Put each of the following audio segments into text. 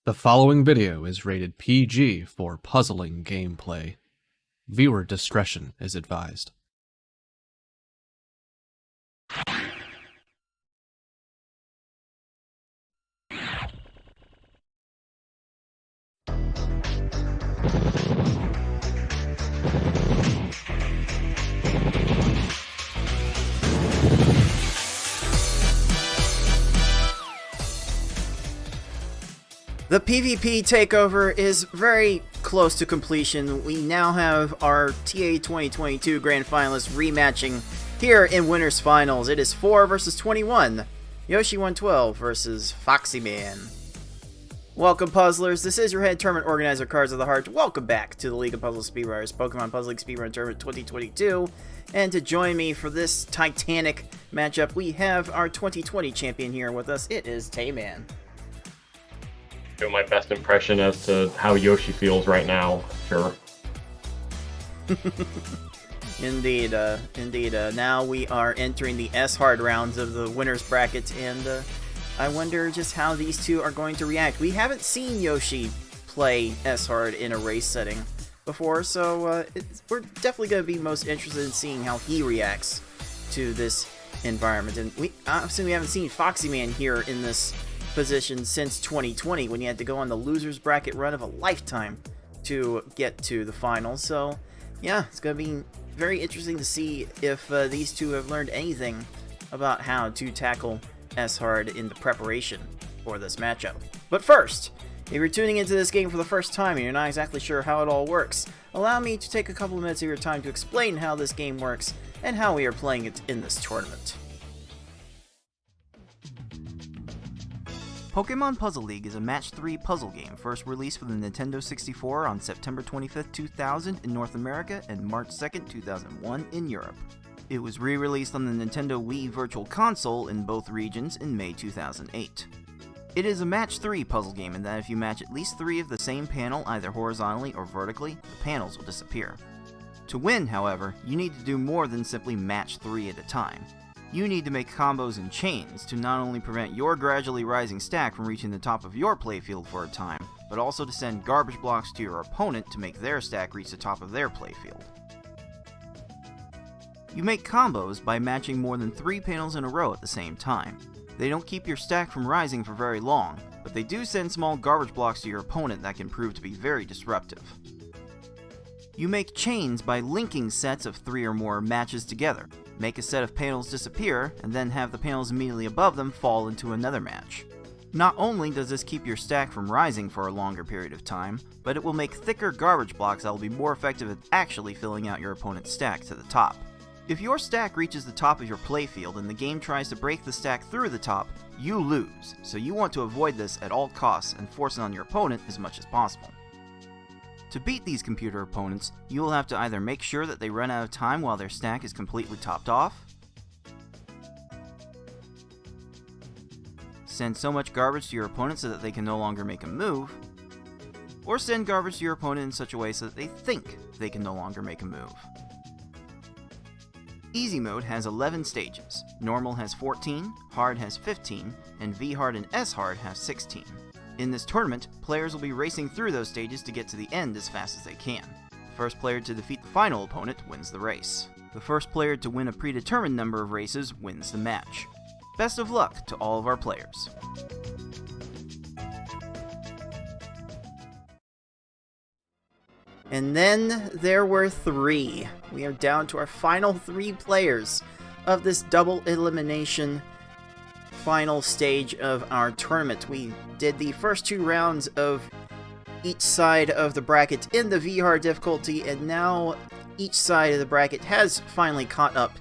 The following video is rated PG for puzzling gameplay. Viewer discretion is advised. The PvP takeover is very close to completion. We now have our TA 2022 Grand Finalists rematching here in Winners Finals. It is 4 versus 21. Yoschi112 versus foxyman. Welcome, puzzlers. This is your head tournament organizer, Cards of the Heart. Welcome back to the League of Puzzle Speedrunners Pokemon Puzzle Speedrun Tournament 2022. And to join me for this titanic matchup, we have our 2020 champion here with us. It is Tayman. Doing my best impression as to how Yoshi feels right now, sure. Indeed. Now we are entering the S-Hard rounds of the winner's bracket, and I wonder just how these two are going to react. We haven't seen Yoshi play S-Hard in a race setting before, so we're definitely going to be most interested in seeing how he reacts to this environment. And obviously we haven't seen foxyman here in this position since 2020, when you had to go on the loser's bracket run of a lifetime to get to the finals. So yeah, it's going to be very interesting to see if these two have learned anything about how to tackle S-Hard in the preparation for this matchup. But first, if you're tuning into this game for the first time and you're not exactly sure how it all works, allow me to take a couple of minutes of your time to explain how this game works and how we are playing it in this tournament. Pokemon Puzzle League is a Match 3 puzzle game first released for the Nintendo 64 on September 25th, 2000 in North America and March 2nd, 2001 in Europe. It was re-released on the Nintendo Wii Virtual Console in both regions in May 2008. It is a Match 3 puzzle game in that if you match at least 3 of the same panel either horizontally or vertically, the panels will disappear. To win, however, you need to do more than simply match 3 at a time. You need to make combos and chains to not only prevent your gradually rising stack from reaching the top of your playfield for a time, but also to send garbage blocks to your opponent to make their stack reach the top of their playfield. You make combos by matching more than 3 panels in a row at the same time. They don't keep your stack from rising for very long, but they do send small garbage blocks to your opponent that can prove to be very disruptive. You make chains by linking sets of 3 or more matches together. Make a set of panels disappear, and then have the panels immediately above them fall into another match. Not only does this keep your stack from rising for a longer period of time, but it will make thicker garbage blocks that will be more effective at actually filling out your opponent's stack to the top. If your stack reaches the top of your playfield and the game tries to break the stack through the top, you lose, so you want to avoid this at all costs and force it on your opponent as much as possible. To beat these computer opponents, you will have to either make sure that they run out of time while their stack is completely topped off, send so much garbage to your opponent so that they can no longer make a move, or send garbage to your opponent in such a way so that they think they can no longer make a move. Easy mode has 11 stages, normal has 14, hard has 15, and V-hard and S-hard have 16. In this tournament, players will be racing through those stages to get to the end as fast as they can. The first player to defeat the final opponent wins the race. The first player to win a predetermined number of races wins the match. Best of luck to all of our players. And then there were 3. We are down to our final 3 players of this double elimination final stage of our tournament. We did the first 2 rounds of each side of the bracket in the V-hard difficulty, and now each side of the bracket has finally caught up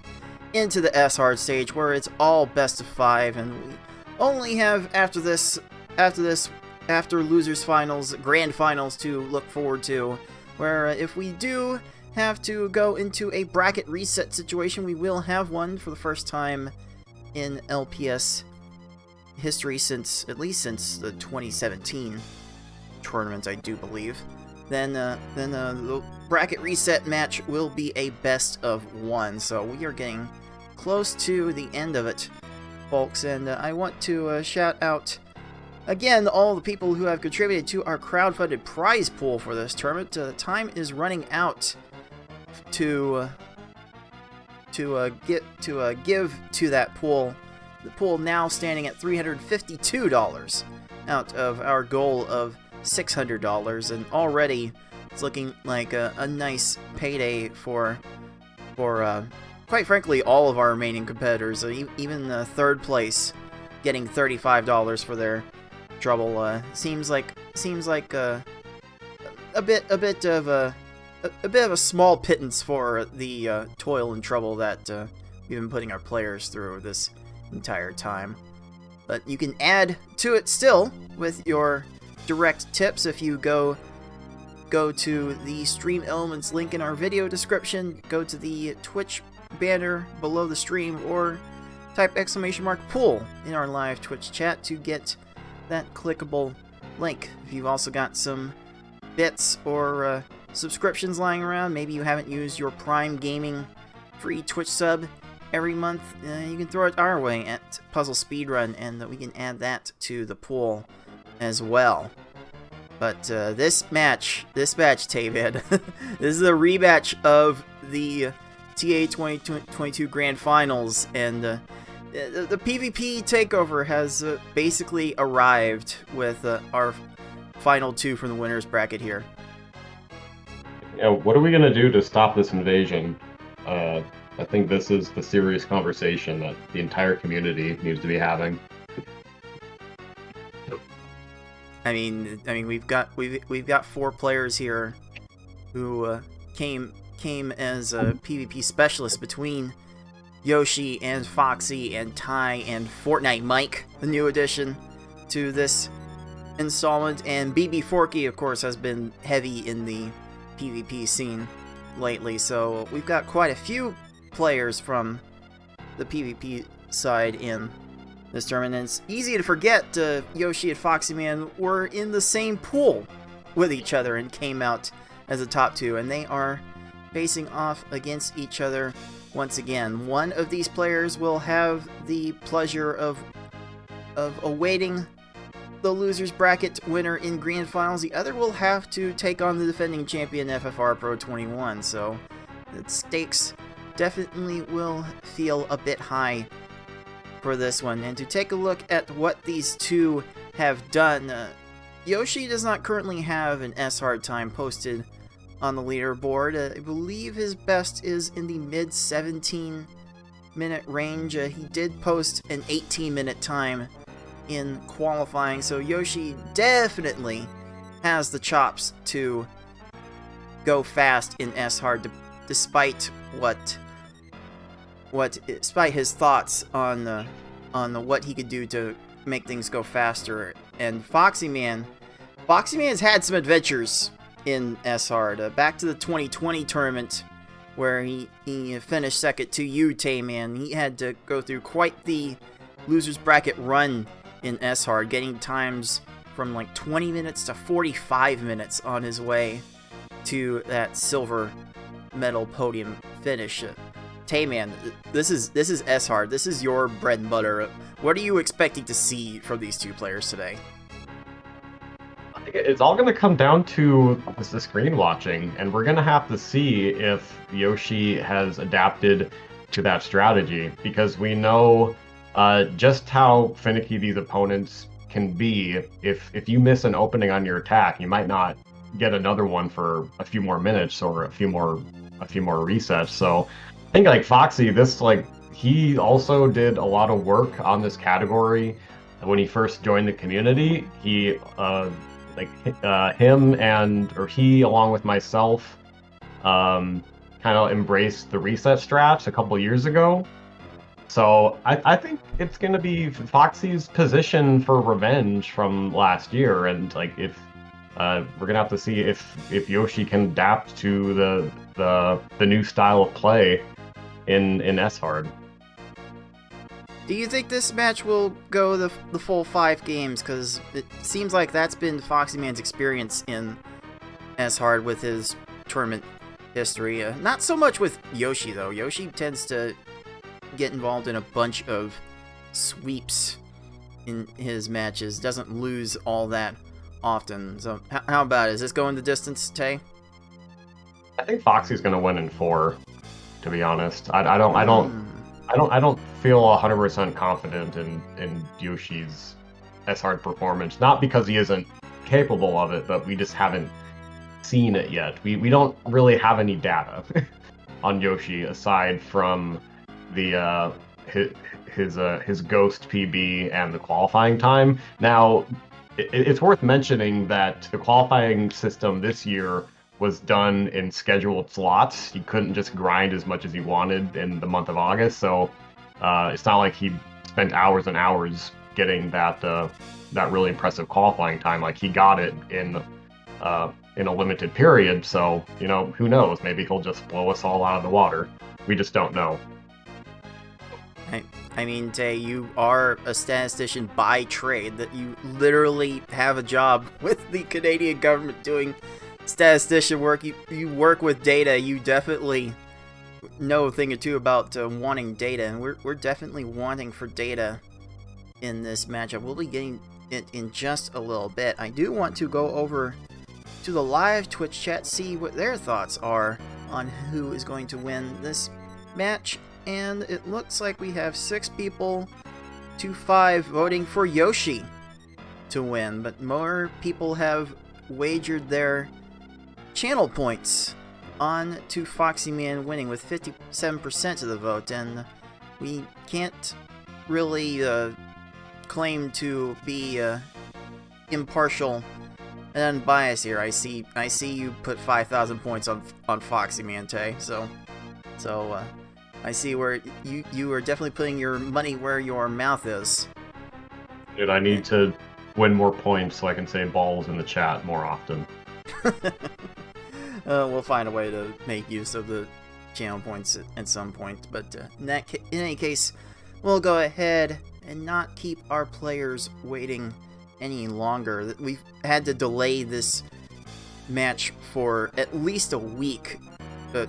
into the S-hard stage, where it's all best of 5, and we only have after losers finals, grand finals to look forward to, where if we do have to go into a bracket reset situation, we will have one for the first time in LPS history at least since the 2017 tournament, I do believe. Then the bracket reset match will be a best of 1, so we are getting close to the end of it, folks. And I want to shout out again, all the people who have contributed to our crowdfunded prize pool for this tournament. Time is running out to give to that pool. The pool now standing at $352 out of our goal of $600, and already it's looking like a nice payday for quite frankly all of our remaining competitors. Even third place getting $35 for their trouble seems like a bit of a small pittance for the toil and trouble that we've been putting our players through this entire time. But you can add to it still with your direct tips if you go to the Stream Elements link in our video description, go to the Twitch banner below the stream, or type !pool in our live Twitch chat to get that clickable link. If you've also got some bits or subscriptions lying around, maybe you haven't used your Prime Gaming free Twitch sub every month, you can throw it our way at Puzzle Speedrun, and we can add that to the pool as well. But this match, Tayvid, this is a rematch of the TA 2022 Grand Finals, and the PvP takeover has basically arrived with our final two from the winners bracket here. What are we gonna do to stop this invasion? I think this is the serious conversation that the entire community needs to be having. I mean, we've got 4 players here who came as a PvP specialist between Yoshi and Foxy and Ty and Fortnite Mike, the new addition to this installment, and BB Forky, of course, has been heavy in the PvP scene lately. So we've got quite a few players from the PvP side in this tournament, and it's easy to forget Yoshi and Foxyman were in the same pool with each other and came out as the top 2, and they are facing off against each other once again. One of these players will have the pleasure of awaiting the losers bracket winner in grand finals. The other will have to take on the defending champion FFR Pro 21, so the stakes definitely will feel a bit high for this one. And to take a look at what these two have done, Yoshi does not currently have an S-Hard time posted on the leaderboard. I believe his best is in the mid 17-minute range. He did post an 18-minute time in qualifying, so Yoshi definitely has the chops to go fast in S-Hard, despite despite his thoughts on what he could do to make things go faster. And Foxyman's had some adventures in S-Hard. Back to the 2020 tournament, where he finished second to you, Tayman. He had to go through quite the losers bracket run in S-Hard, getting times from like 20 minutes to 45 minutes on his way to that silver medal podium finish. Tayman, this is S-Hard. This is your bread and butter. What are you expecting to see from these two players today? I think it's all going to come down to the screen watching, and we're going to have to see if Yoshi has adapted to that strategy, because we know just how finicky these opponents can be. If you miss an opening on your attack, you might not get another one for a few more minutes or a few more resets. So I think like Foxy, he also did a lot of work on this category when he first joined the community. He he along with myself kind of embraced the reset strats a couple years ago. So I think it's going to be Foxy's position for revenge from last year, and like if we're gonna have to see if Yoshi can adapt to the new style of play in S-Hard. Do you think this match will go the full 5 games? Because it seems like that's been Foxyman's experience in S-Hard with his tournament history. Not so much with Yoshi, though. Yoshi tends to get involved in a bunch of sweeps in his matches. Doesn't lose all that often. So how about it? Is this going the distance, Tay? I think Foxy's gonna win in 4. To be honest, I don't feel 100% confident in Yoshi's S-Hard performance. Not because he isn't capable of it, but we just haven't seen it yet. We don't really have any data on Yoshi aside from the his ghost PB and the qualifying time. Now, it's worth mentioning that the qualifying system this year was done in scheduled slots. He couldn't just grind as much as he wanted in the month of August, so it's not like he spent hours and hours getting that really impressive qualifying time. Like, he got it in a limited period, so, you know, who knows? Maybe he'll just blow us all out of the water. We just don't know. I mean, Tay, you are a statistician by trade, that you literally have a job with the Canadian government doing statistician work. You work with data. You definitely know a thing or two about wanting data, and we're definitely wanting for data in this matchup. We'll be getting it in just a little bit. I do want to go over to the live Twitch chat, see what their thoughts are on who is going to win this match, and it looks like we have 6 people to 5 voting for Yoshi to win, but more people have wagered their channel points on to foxyman winning with 57% of the vote, and we can't really claim to be impartial and unbiased here. I see you put 5,000 points on foxyman, Tay, so I see where you are definitely putting your money where your mouth is. Dude, I need to win more points so I can say balls in the chat more often. We'll find a way to make use of the channel points at some point, but in any case, we'll go ahead and not keep our players waiting any longer. We've had to delay this match for at least a week,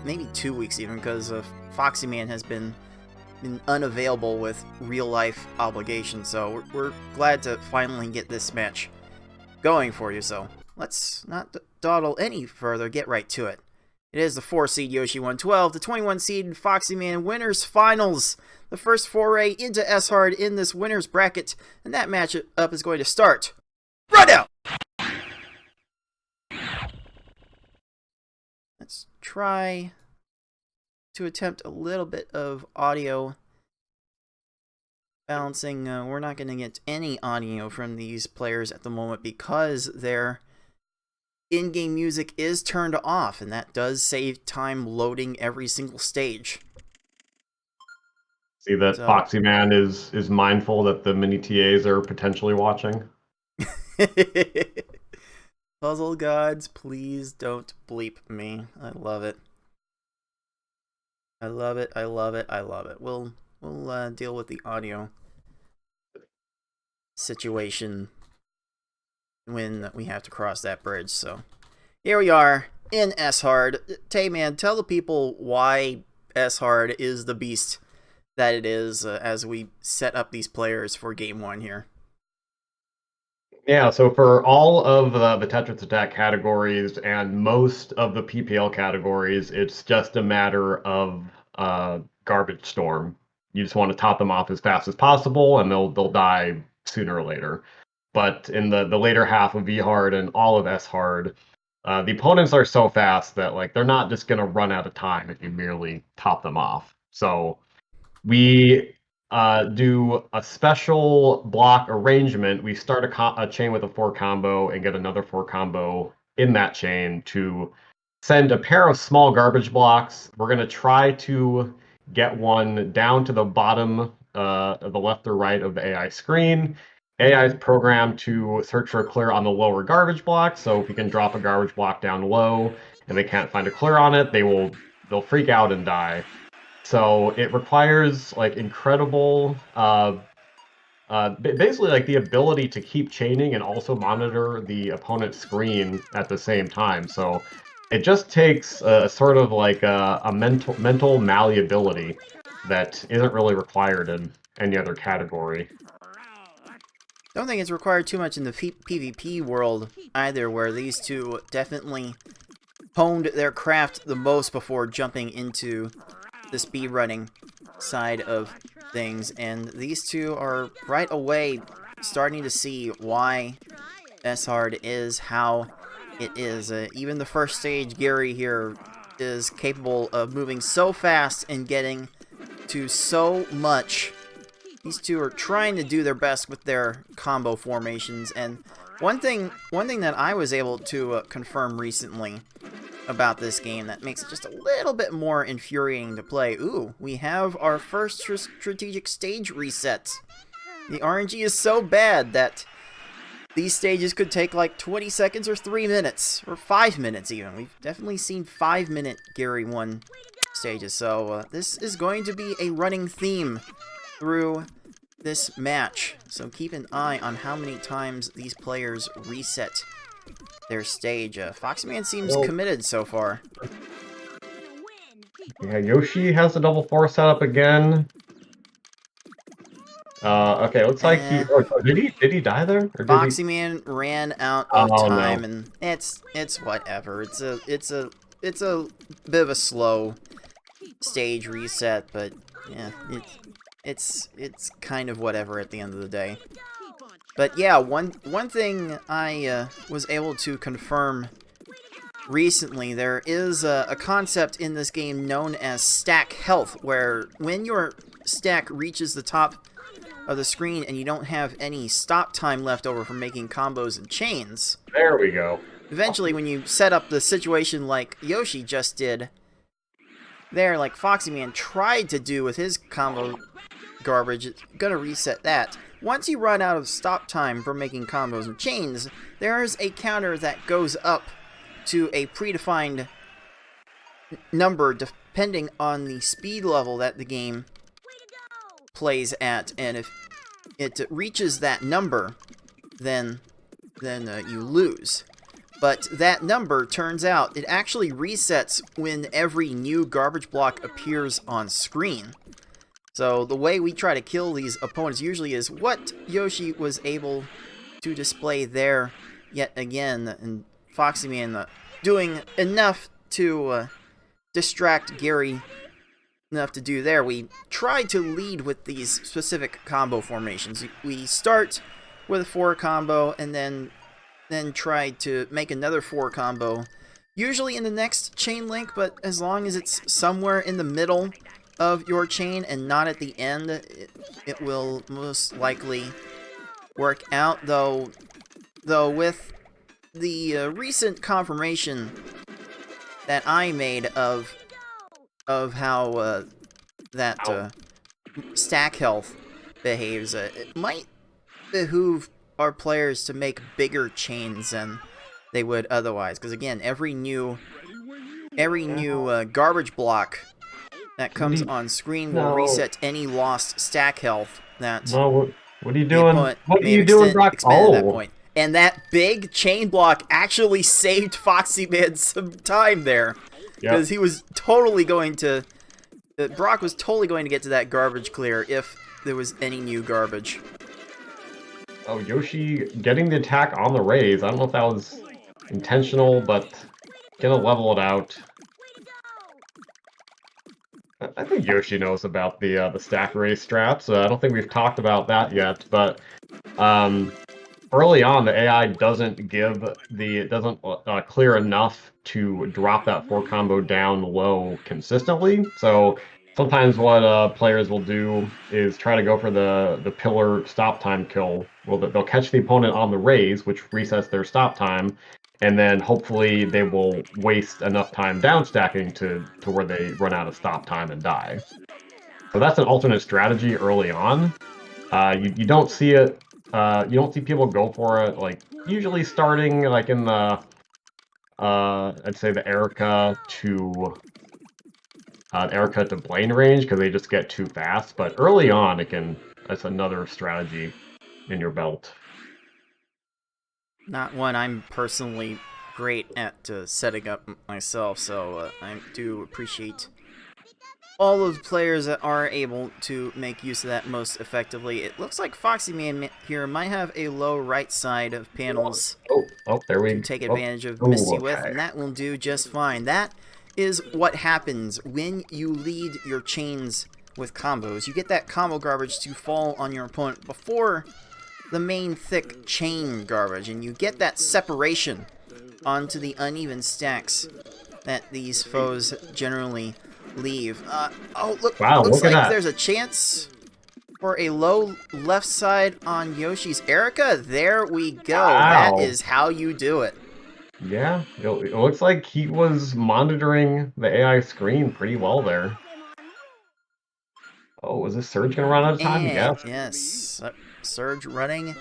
maybe 2 weeks even, because foxyman has been unavailable with real-life obligations, so we're glad to finally get this match going for you. So let's not dawdle any further, get right to it. It is the 4-seed Yoschi112, the 21-seed foxyman winners finals, the first foray into S-Hard in this winners bracket, and that matchup is going to start right now. Let's try to attempt a little bit of audio balancing. We're not going to get any audio from these players at the moment because their in-game music is turned off, and that does save time loading every single stage. See that foxyman is mindful that the mini TAs are potentially watching. Puzzle gods, please don't bleep me. I love it. I love it. I love it. I love it. We'll deal with the audio situation when we have to cross that bridge. So here we are in S-Hard. Tay, man, tell the people why S-Hard is the beast that it is as we set up these players for game 1 here. Yeah, so for all of the Tetris Attack categories and most of the PPL categories, it's just a matter of garbage storm. You just want to top them off as fast as possible, and they'll die sooner or later. But in the later half of V-Hard and all of S-Hard, the opponents are so fast that like they're not just going to run out of time if you merely top them off. So we do a special block arrangement. We start a chain with a 4 combo and get another 4 combo in that chain to send a pair of small garbage blocks. We're going to try to get one down to the bottom of the left or right of the AI screen. AI is programmed to search for a clear on the lower garbage block, so if we can drop a garbage block down low and they can't find a clear on it, they'll freak out and die. So it requires like incredible, basically like the ability to keep chaining and also monitor the opponent's screen at the same time. So it just takes a sort of like a mental malleability that isn't really required in any other category. Don't think it's required too much in the PvP world either, where these two definitely honed their craft the most before jumping into the speedrunning side of things. And these two are right away starting to see why S-Hard is how it is. Even the first stage, Gary here is capable of moving so fast and getting to so much. These two are trying to do their best with their combo formations, and one thing that I was able to confirm recently about this game that makes it just a little bit more infuriating to play. Ooh, we have our first strategic stage reset. The RNG is so bad that these stages could take like 20 seconds or 3 minutes, or 5 minutes even. We've definitely seen 5-minute Gary 1 stages, so this is going to be a running theme through this match. So keep an eye on how many times these players reset their stage. Foxyman seems committed so far. Yeah, Yoshi has the double four set up again. Okay, looks like he. Oh, did he die there? Or did Foxyman ran out of time, no. and it's whatever. It's a bit of a slow stage reset, but yeah, it's kind of whatever at the end of the day. But yeah, one thing I was able to confirm recently, there is a concept in this game known as stack health, where when your stack reaches the top of the screen and you don't have any stop time left over for making combos and chains. There we go. Eventually, when you set up the situation like Yoshi just did, there, like Foxyman tried to do with his combo garbage, it's gonna reset that. Once you run out of stop time for making combos and chains, there's a counter that goes up to a predefined number depending on the speed level that the game plays at, and if it reaches that number, then you lose. But that number, turns out, it actually resets when every new garbage block appears on screen. So the way we try to kill these opponents usually is what Yoshi was able to display there yet again, and Foxyman doing enough to distract Gary enough to do there. We try to lead with these specific combo formations. We start with a 4 combo and then try to make another 4 combo, usually in the next chain link, but as long as it's somewhere in the middle of your chain and not at the end, it will most likely work out. Though with the recent confirmation that I made of how that stack health behaves, it might behoove our players to make bigger chains than they would otherwise. Because again, every new garbage block that comes on screen will reset any lost stack health that No, what are you the doing? opponent What are may you have doing, Brock? expended at that point. And that big chain block actually saved Foxyman some time there. Because he was totally going to... Brock was totally going to get to that garbage clear if there was any new garbage. Oh, Yoshi getting the attack on the raise. I don't know if that was intentional, but gonna level it out. I think Yoshi knows about the stack raise strats. I don't think we've talked about that yet, but early on the AI doesn't clear enough to drop that 4 combo down low consistently. So sometimes what players will do is try to go for the pillar stop time kill. Well, they'll catch the opponent on the raise, which resets their stop time, and then hopefully they will waste enough time down stacking to where they run out of stop time and die. So that's an alternate strategy early on. You don't see it. You don't see people go for it, like, usually starting like in the I'd say the Erica to Blaine range, because they just get too fast. But early on, that's another strategy in your belt. Not one I'm personally great at setting up myself, so I do appreciate all of the players that are able to make use of that most effectively. It looks like foxyman here might have a low right side of panels There we to take go. advantage of Oh, Misty with, okay. and that will do just fine. That is what happens when you lead your chains with combos. You get that combo garbage to fall on your opponent before the main thick chain garbage, and you get that separation onto the uneven stacks that these foes generally leave. Oh, look, Wow, looks look at like that. there's a chance for a low left side on Yoshi's Erica. There we go. Wow. That is how you do it. Yeah, it looks like he was monitoring the AI screen pretty well there. Oh, is this Surge gonna run out of time? And Yes. yes, Surge running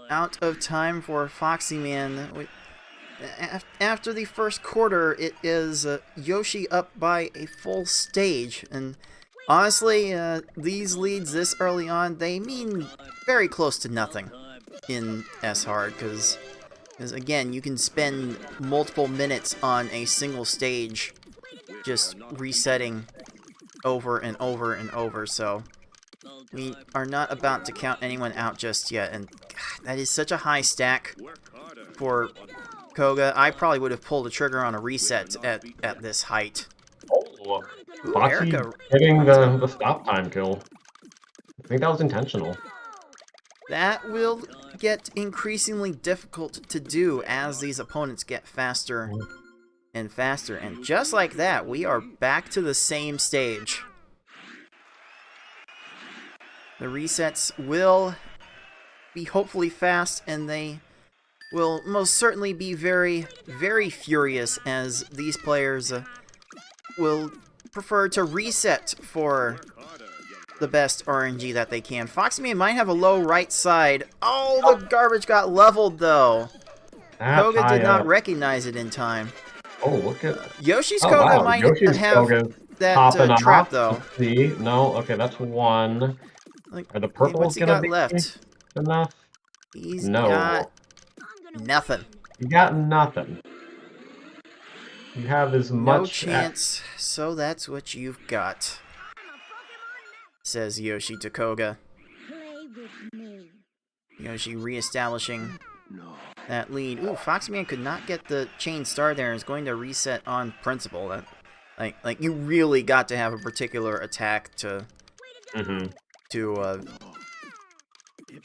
out of time for foxyman. After the first quarter, it is Yoshi up by a full stage, and honestly, these leads this early on, they mean very close to nothing in S-Hard, because again, you can spend multiple minutes on a single stage just resetting over and over and over, so we are not about to count anyone out just yet, and God, that is such a high stack for Koga. I probably would have pulled the trigger on a reset at this height. Oh, Ooh, Foxy Erica getting runs up. the stop time kill. I think that was intentional. That will get increasingly difficult to do as these opponents get faster and faster. And just like that, we are back to the same stage. The resets will be hopefully fast, and they will most certainly be very, very furious, as these players will prefer to reset for the best RNG that they can. Foxyman might have a low right side. Oh, the garbage got leveled, though. Koga did not recognize it in time. Oh, look at... Yoshi's Oh, Koga wow. might Yoshi's have Koga's that popping trap, off. though. Let's see. No, okay, that's one. Like, Are the purples what's he gonna got be left? enough? He's No. got nothing. You got nothing. You have as No much... chance, so that's what you've got, says Yoshi to Koga. Yoshi reestablishing that lead. Ooh, Foxyman could not get the chain star there and is going to reset on principle. That, like you really got to have a particular attack to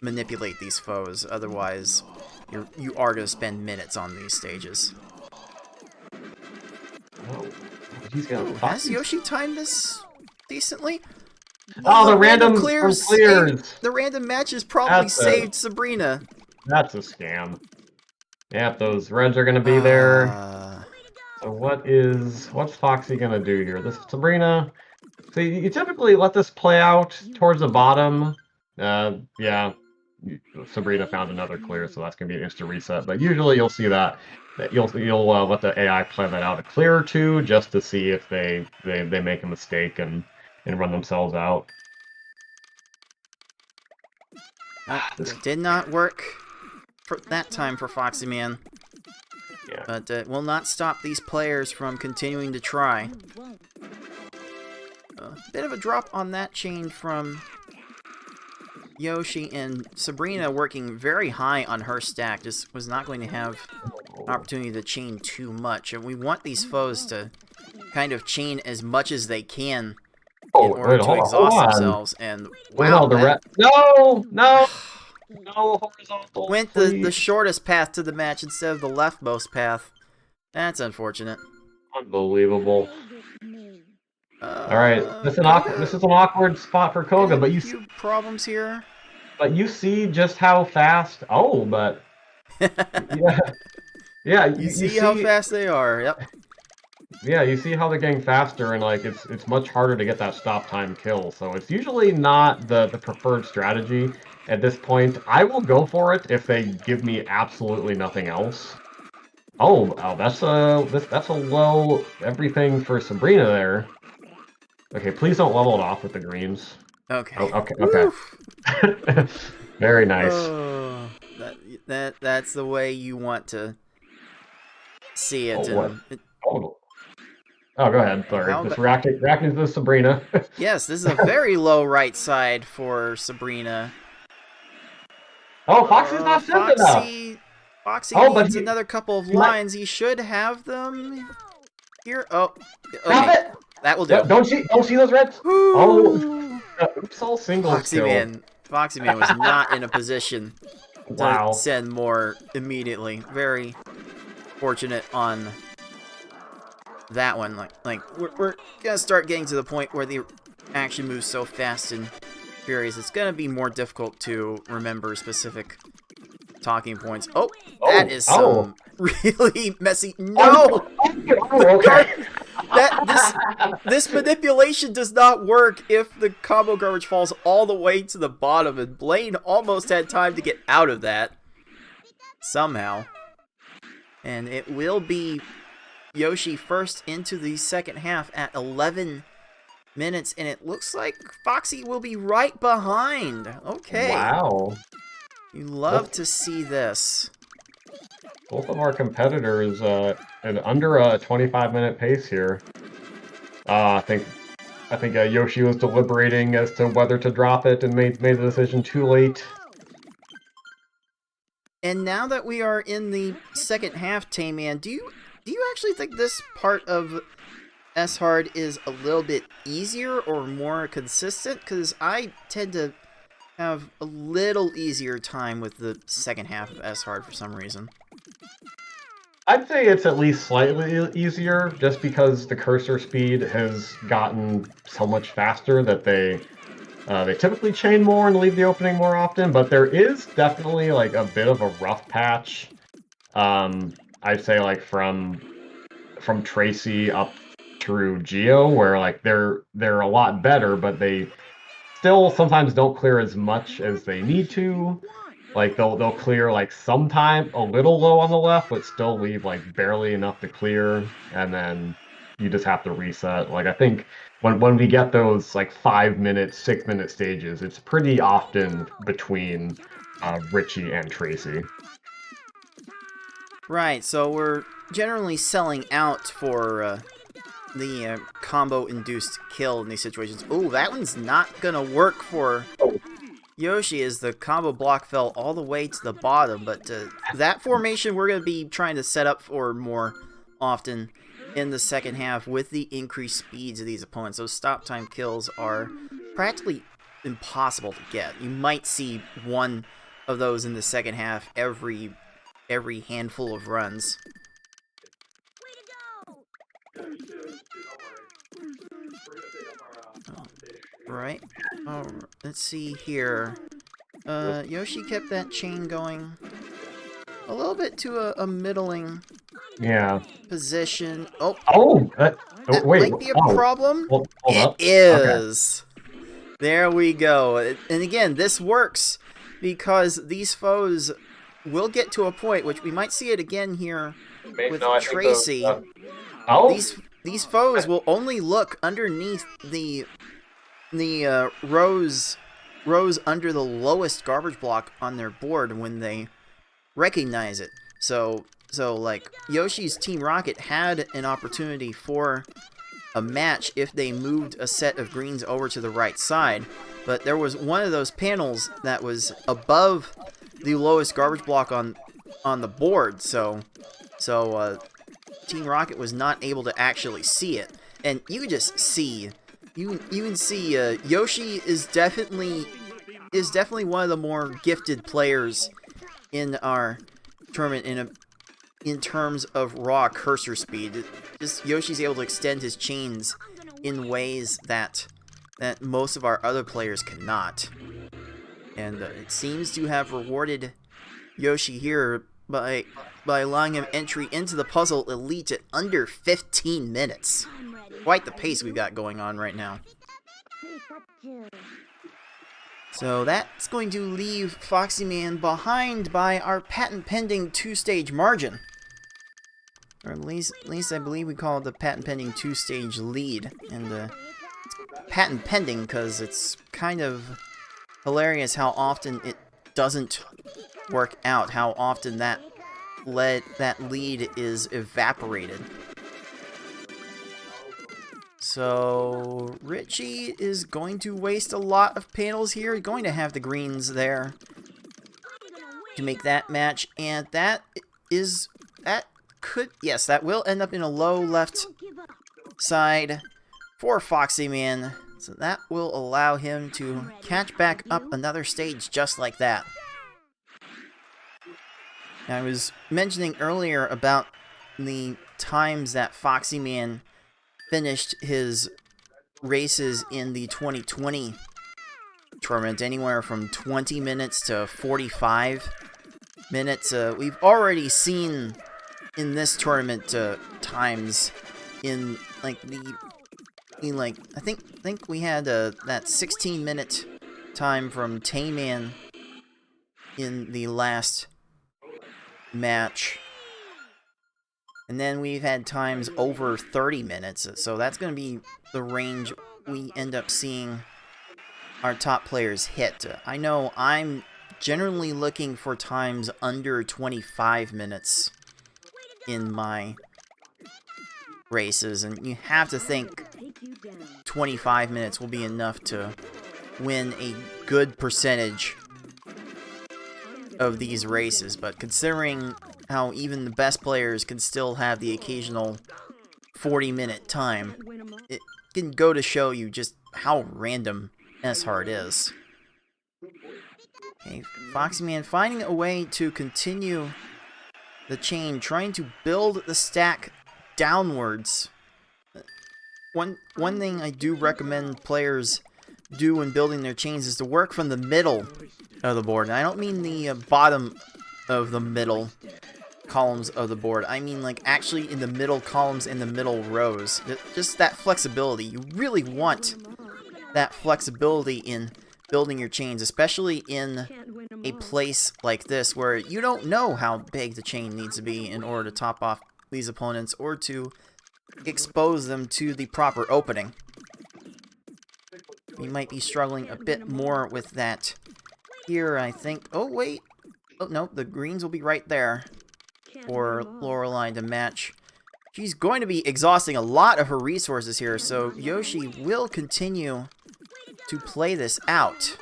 manipulate these foes. Otherwise, you are going to spend minutes on these stages. Oh, he's got Ooh, has Yoshi timed this decently? Oh, the random clears. The random matches probably saved Sabrina. That's a scam. Yep, those reds are gonna be there. So what's Foxy gonna do here? This Sabrina. So you typically let this play out towards the bottom. Yeah, Sabrina found another clear, so that's gonna be an instant reset. But usually you'll see that you'll let the AI play that out a clear or two just to see if they make a mistake and run themselves out. It did not work for that time for Foxyman. Yeah. But it will not stop these players from continuing to try. A bit of a drop on that chain from Yoshi, and Sabrina working very high on her stack. Just was not going to have an opportunity to chain too much. And we want these foes to kind of chain as much as they can in order to exhaust themselves. And wow, no horizontal. Went the shortest path to the match instead of the leftmost path. That's unfortunate. Unbelievable. All right, this is an awkward spot for Koga, but you see problems here. But you see just how fast. Oh, but yeah. You see how fast they are. Yep. Yeah, you see how they're getting faster, and like it's much harder to get that stop time kill. So it's usually not the preferred strategy at this point. I will go for it if they give me absolutely nothing else. Oh, that's a low everything for Sabrina there. Okay, please don't level it off with the greens. Okay. Oh, okay. Very nice. Oh, that's the way you want to see it. Oh, go ahead. Sorry. How Just about... reacting to this Sabrina. Yes, this is a very low right side for Sabrina. Oh, Foxy's not sent enough. Foxy Oh, but needs another couple of he might lines. He should have them here. Oh, stop okay. it. That will do. Don't see those reds. Oh, Woo! oops, all singles kill. Foxy Man was not in a position to Wow. send more immediately. Very fortunate on that one. We're gonna start getting to the point where the action moves so fast and furious. It's gonna be more difficult to remember specific talking points. Oh, that is some really messy. No, Okay. this manipulation does not work if the combo garbage falls all the way to the bottom, and Blaine almost had time to get out of that somehow. And it will be Yoshi first into the second half at 11 minutes, and it looks like Foxy will be right behind. Okay. Wow. You love to see this. Both of our competitors in under a 25-minute pace here. I think Yoshi was deliberating as to whether to drop it and made the decision too late. And now that we are in the second half, Tayman, do you actually think this part of S-Hard is a little bit easier or more consistent? Because I tend to have a little easier time with the second half of S-Hard for some reason. I'd say it's at least slightly easier, just because the cursor speed has gotten so much faster that they typically chain more and leave the opening more often. But there is definitely like a bit of a rough patch. I'd say like from Tracy up through Geo, where like they're a lot better, but they still sometimes don't clear as much as they need to. Like they'll clear like sometime a little low on the left, but still leave like barely enough to clear, and then you just have to reset. Like I think when we get those like 5-minute, 6-minute stages, it's pretty often between Richie and Tracy. Right, so we're generally selling out for the combo-induced kill in these situations. Ooh, that one's not gonna work for Yoshi, as the combo block fell all the way to the bottom, but that formation we're going to be trying to set up for more often in the second half with the increased speeds of these opponents. Those stop time kills are practically impossible to get. You might see one of those in the second half every handful of runs. Right. Oh, let's see here. Yoshi kept that chain going a little bit to a middling position. Oh, that wait, might be a problem. Hold it is. Okay. There we go. And again, this works because these foes will get to a point, which we might see it again here with Tracy. These foes will only look underneath the rows under the lowest garbage block on their board when they recognize it. So like Yoshi's Team Rocket had an opportunity for a match if they moved a set of greens over to the right side, but there was one of those panels that was above the lowest garbage block on the board, so Team Rocket was not able to actually see it. And you can just see, you can see Yoshi is definitely one of the more gifted players in our tournament in terms of raw cursor speed. Just Yoshi's able to extend his chains in ways that most of our other players cannot. And it seems to have rewarded Yoshi here by allowing him entry into the puzzle elite at under 15 minutes. Quite the pace we've got going on right now. So that's going to leave Foxyman behind by our patent-pending 2-stage margin. Or at least I believe we call it the patent-pending 2-stage lead. And it's patent-pending because it's kind of hilarious how often it doesn't work out, how often that lead is evaporated. So Richie is going to waste a lot of panels here. He's going to have the greens there to make that match, and that will end up in a low left side for foxyman. So that will allow him to catch back up another stage just like that. Now, I was mentioning earlier about the times that foxyman finished his races in the 2020 tournament, anywhere from 20 minutes to 45 minutes. We've already seen in this tournament times in like I think we had that 16-minute time from Tayman in the last match. And then we've had times over 30 minutes, so that's going to be the range we end up seeing our top players hit. I know I'm generally looking for times under 25 minutes in my races, and you have to think 25 minutes will be enough to win a good percentage of these races. But considering how even the best players can still have the occasional 40-minute time, it can go to show you just how random S-Hard is. Okay, foxyman finding a way to continue the chain, trying to build the stack downwards. One thing I do recommend players do when building their chains is to work from the middle of the board. And I don't mean the bottom of the middle columns of the board. I mean like actually in the middle columns in the middle rows. Just that flexibility. You really want that flexibility in building your chains, especially in a place like this where you don't know how big the chain needs to be in order to top off these opponents or to expose them to the proper opening. We might be struggling a bit more with that here, I think. Oh, wait. Oh, no, the greens will be right there for Lorelei to match. She's going to be exhausting a lot of her resources here, so Yoshi will continue to play this out.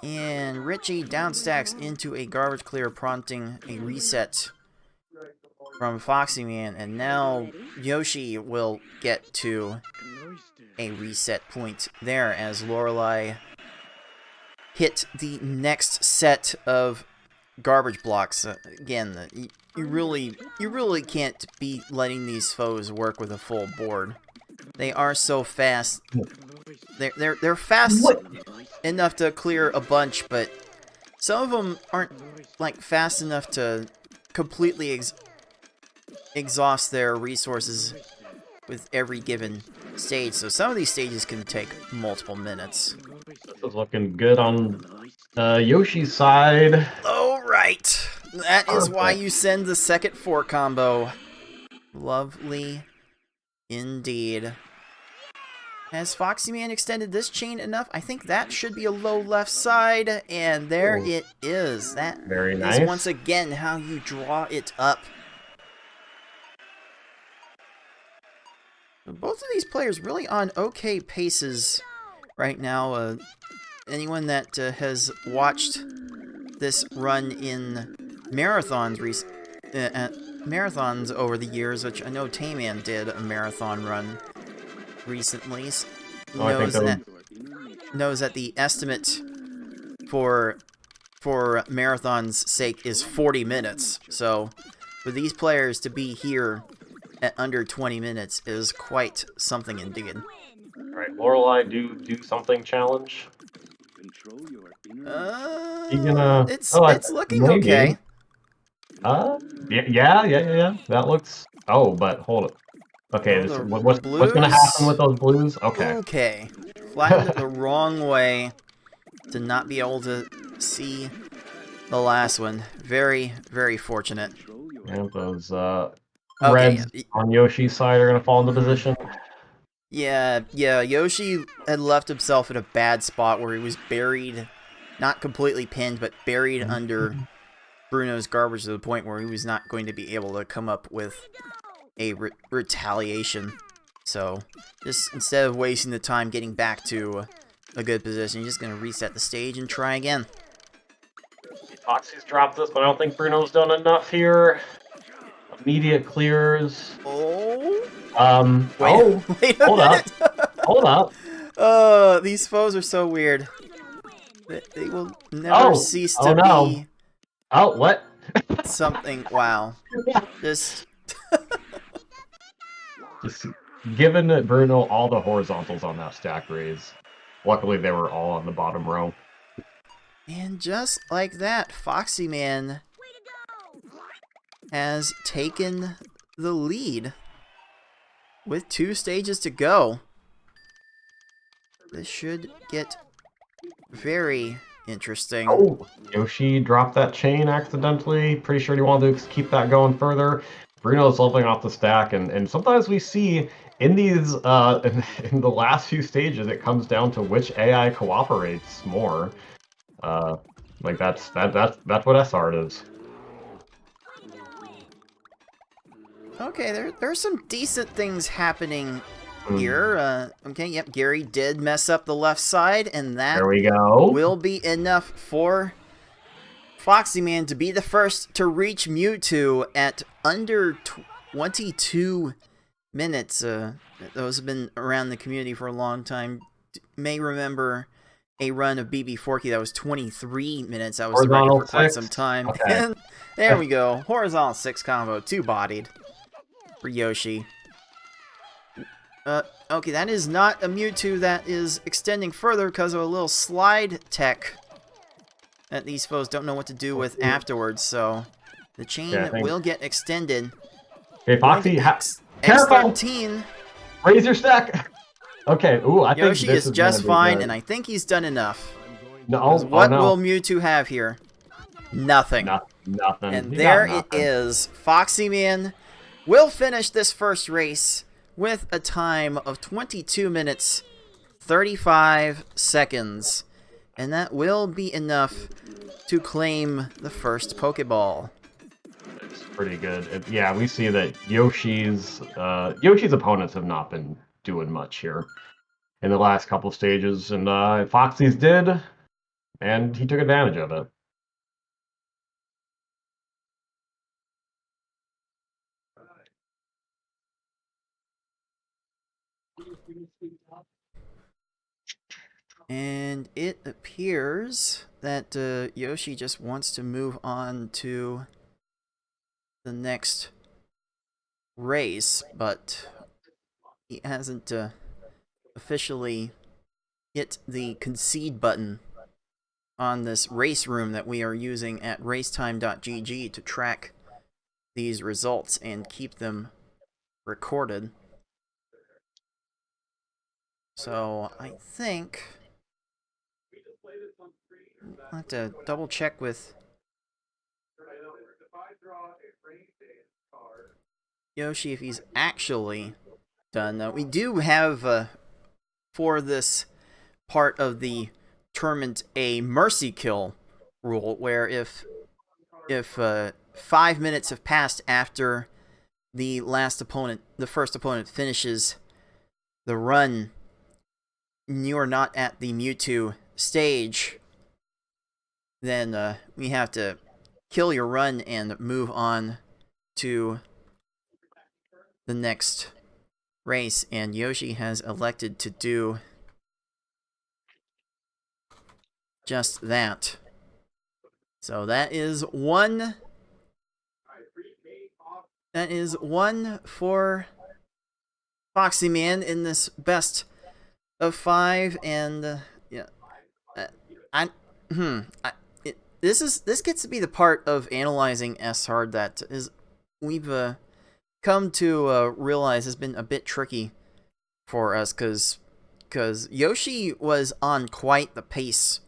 And Richie downstacks into a garbage clear, prompting a reset from foxyman, and now Yoshi will get to a reset point there as Lorelei hit the next set of garbage blocks. Again, you really can't be letting these foes work with a full board. They are so fast. They're fast enough to clear a bunch, but some of them aren't like fast enough to completely exhaust their resources with every given stage. So some of these stages can take multiple minutes. This is looking good on Yoshi's side. Oh, right. That is why you send the second 4 combo. Lovely indeed. Has foxyman extended this chain enough? I think that should be a low left side, and there it is. That Very nice. is once again how you draw it up. Both of these players really on okay paces right now. Anyone that has watched this run in marathons marathons over the years, which I know Tayman did a marathon run recently, knows that the estimate for marathon's sake is 40 minutes. So for these players to be here at under 20 minutes is quite something indeed. Alright, Lorelei, do something challenge. It's looking maybe. okay. Yeah. That looks. Oh, but hold it. Okay, what's gonna happen with those blues? Okay. Okay. Flattened it the wrong way to not be able to see the last one. Very, very fortunate. And those reds on Yoshi's side are gonna fall into position. Yeah, Yoshi had left himself in a bad spot where he was buried, not completely pinned, but buried under Bruno's garbage to the point where he was not going to be able to come up with a retaliation. So, just instead of wasting the time getting back to a good position, you're just going to reset the stage and try again. Foxy's dropped this, but I don't think Bruno's done enough here. Immediate clears. Oh. Wait Hold up. Hold up. These foes are so weird. They will never cease to be... Oh, what? something, wow. Just giving Bruno all the horizontals on that stack raise. Luckily, they were all on the bottom row. And just like that, foxyman has taken the lead with 2 stages to go. This should get very interesting. Oh, Yoshi dropped that chain accidentally. Pretty sure he wanted to keep that going further. Bruno's leveling off the stack, and sometimes we see in these in the last few stages it comes down to which AI cooperates more. Like that's what S-Art is. Okay, there's some decent things happening here. Okay, yep, Gary did mess up the left side, and that there we go. Will be enough for foxyman to be the first to reach Mewtwo at under 22 minutes. Those have been around the community for a long time may remember a run of BB Forky that was 23 minutes. That was the record for quite some time. Okay. And there we go. Horizontal 6 combo, 2-bodied for Yoshi. Okay, that is not a Mewtwo that is extending further because of a little slide tech that these foes don't know what to do with afterwards, so the chain will get extended. Okay, Foxy, careful! X13. Raise your stack! Okay, ooh, I think Yoshi is just fine, and I think he's done enough. No, what will Mewtwo have here? Nothing. Nothing. And there it is. Foxyman will finish this first race with a time of 22 minutes, 35 seconds. And that will be enough to claim the first Pokeball. It's pretty good. Yeah, we see that Yoshi's opponents have not been doing much here in the last couple stages, and Foxy's did, and he took advantage of it. And it appears that Yoshi just wants to move on to the next race, but he hasn't officially hit the concede button on this race room that we are using at racetime.gg to track these results and keep them recorded. So I think I'll have to double check with Yoshi if he's actually done. We do have for this part of the tournament a mercy kill rule, where if 5 minutes have passed after the first opponent finishes the run, you are not at the Mewtwo stage, then we have to kill your run and move on to the next race, and Yoshi has elected to do just that. So that is one for Foxyman in this best of 5, and this gets to be the part of analyzing S-Hard that is we've come to realize has been a bit tricky for us, because Yoshi was on quite the pace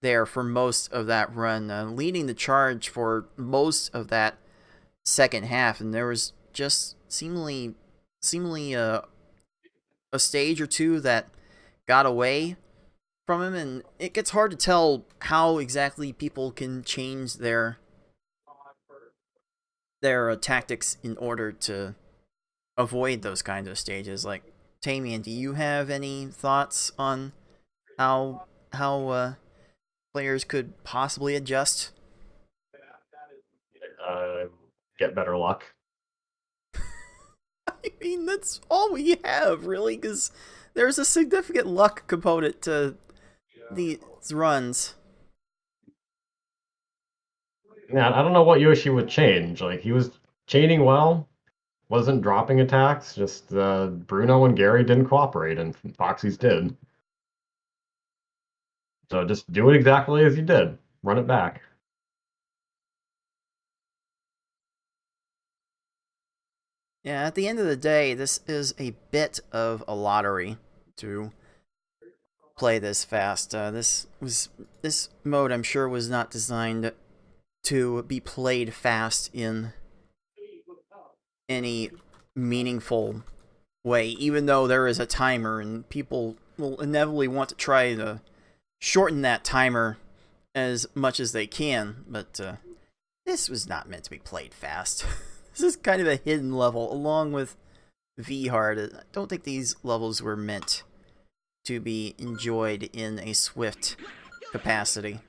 there for most of that run, leading the charge for most of that second half, and there was just seemingly a stage or two that got away from him, and it gets hard to tell how exactly people can change their tactics in order to avoid those kinds of stages. Like, Tamian, do you have any thoughts on how players could possibly adjust? Get better luck. I mean, that's all we have, really, because there's a significant luck component to these runs. Yeah, I don't know what Yoshi would change. Like, he was chaining well, wasn't dropping attacks, just Bruno and Gary didn't cooperate, and Foxy's did. So just do it exactly as you did. Run it back. Yeah, at the end of the day, this is a bit of a lottery to play this fast. This mode, I'm sure, was not designed to be played fast in any meaningful way, even though there is a timer, and people will inevitably want to try to shorten that timer as much as they can, but this was not meant to be played fast. This is kind of a hidden level, along with V-Hard. I don't think these levels were meant to be enjoyed in a swift capacity.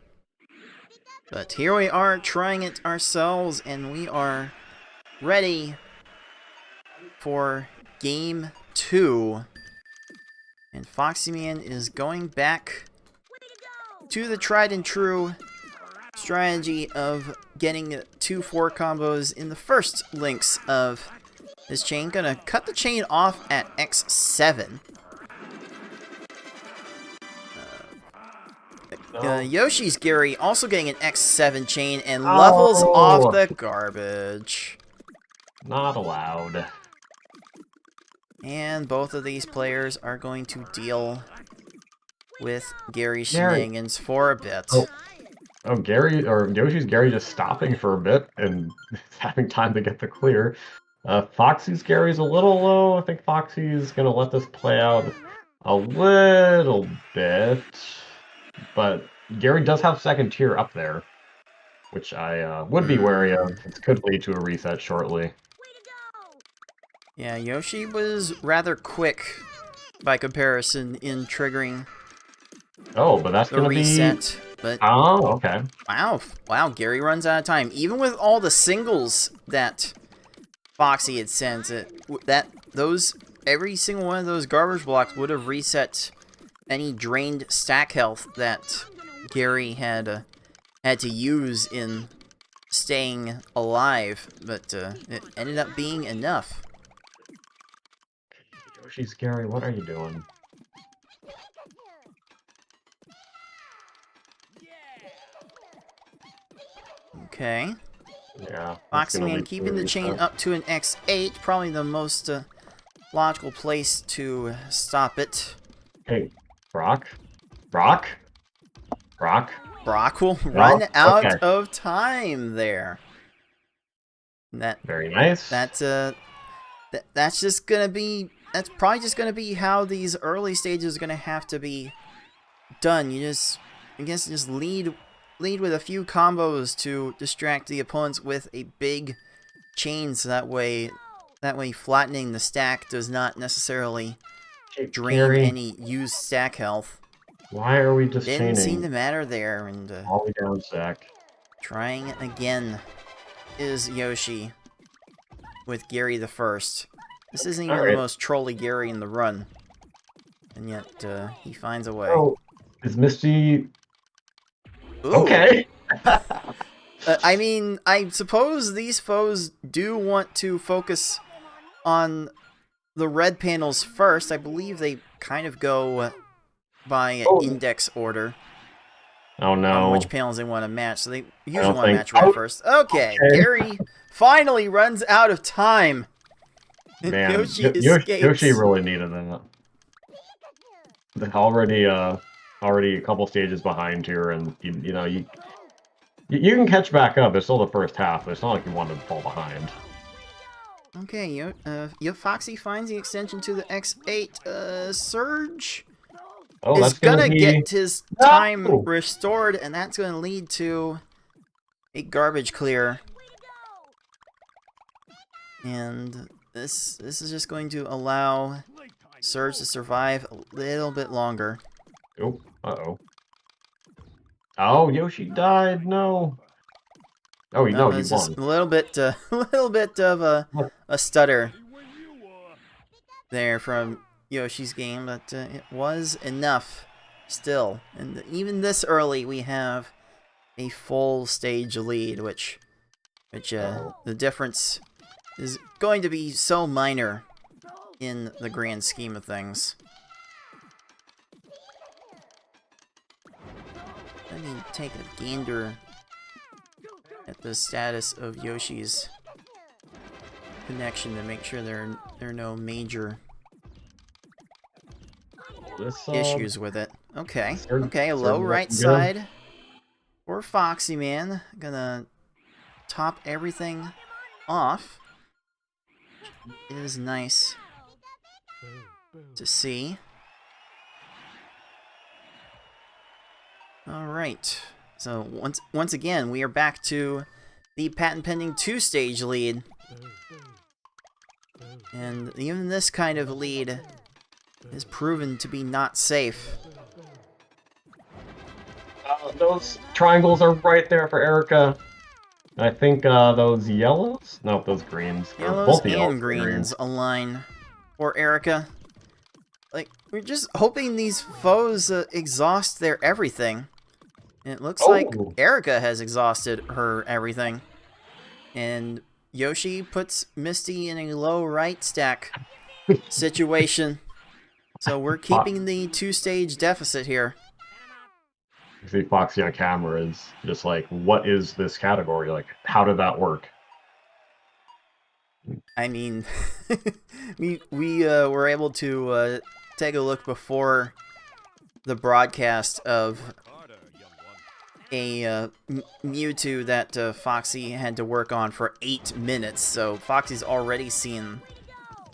But here we are, trying it ourselves, and we are ready for Game 2. And Foxyman is going back to the tried and true strategy of getting 2 4 combos in the first links of this chain. Gonna cut the chain off at X7. Yoshi's Gary also getting an X7 chain and levels off the garbage. Not allowed. And both of these players are going to deal with Gary's shenanigans for a bit. Oh, Gary, or Yoshi's Gary just stopping for a bit and having time to get the clear. Foxy's Gary's a little low. I think Foxy's going to let this play out a little bit. But Gary does have second tier up there, which I would be wary of. It could lead to a reset shortly. Yeah, Yoshi was rather quick by comparison in triggering but that's the going to reset. But oh, okay. Wow, Gary runs out of time. Even with all the singles that Foxy had sent, every single one of those garbage blocks would have reset any drained stack health that Gary had to use in staying alive, but it ended up being enough. Yoshi's Gary, what are you doing? Okay. Yeah. Foxyman keeping the chain up to an X8, probably the most logical place to stop it. Hey, Brock will run out of time there. Very nice. That's just gonna be. That's probably just gonna be how these early stages are gonna have to be done. Just lead with a few combos to distract the opponents with a big chain, so that way flattening the stack does not necessarily drain any used stack health. Why are we just chaining? Didn't seem to matter there, and all the way down stack. Trying again is Yoshi with Gary the First. This isn't even the most trolly Gary in the run, and yet he finds a way. Oh, is Misty... Ooh. Okay. I mean, I suppose these foes do want to focus on the red panels first. I believe they kind of go by index order. Oh no. On which panels they want to match. So they usually want to match red first. Okay, Gary finally runs out of time. Man, Yoshi escapes. Yoshi really needed that. They're already a couple stages behind here, and you can catch back up. It's still the first half, but it's not like you want to fall behind. Okay, Foxy finds the extension to the X8. Surge is gonna get his time restored, and that's gonna lead to a garbage clear. And this is just going to allow Surge to survive a little bit longer. Oh, uh-oh. Oh, Yoshi died. No. Oh, you know, you It's won. just a little bit, little bit of a stutter there from Yoshi's game, but it was enough still. And even this early, we have a full stage lead, which the difference is going to be so minor in the grand scheme of things. Let me take a gander at the status of Yoshi's connection to make sure there are no major issues with it. Okay, okay, a low right side for foxyman. Gonna top everything off. It is nice to see. Alright, so once again, we are back to the patent-pending 2-stage lead. And even this kind of lead is proven to be not safe. Those triangles are right there for Erica. I think those yellows? No, those greens. Yellows and greens align for Erica. Like, we're just hoping these foes exhaust their everything. And it looks like Erica has exhausted her everything. And Yoshi puts Misty in a low right stack situation. So we're keeping the 2-stage deficit here. You see Foxy on camera is just like, what is this category? Like, how did that work? I mean, we were able to take a look before the broadcast of a Mewtwo that Foxy had to work on for 8 minutes. So Foxy's already seen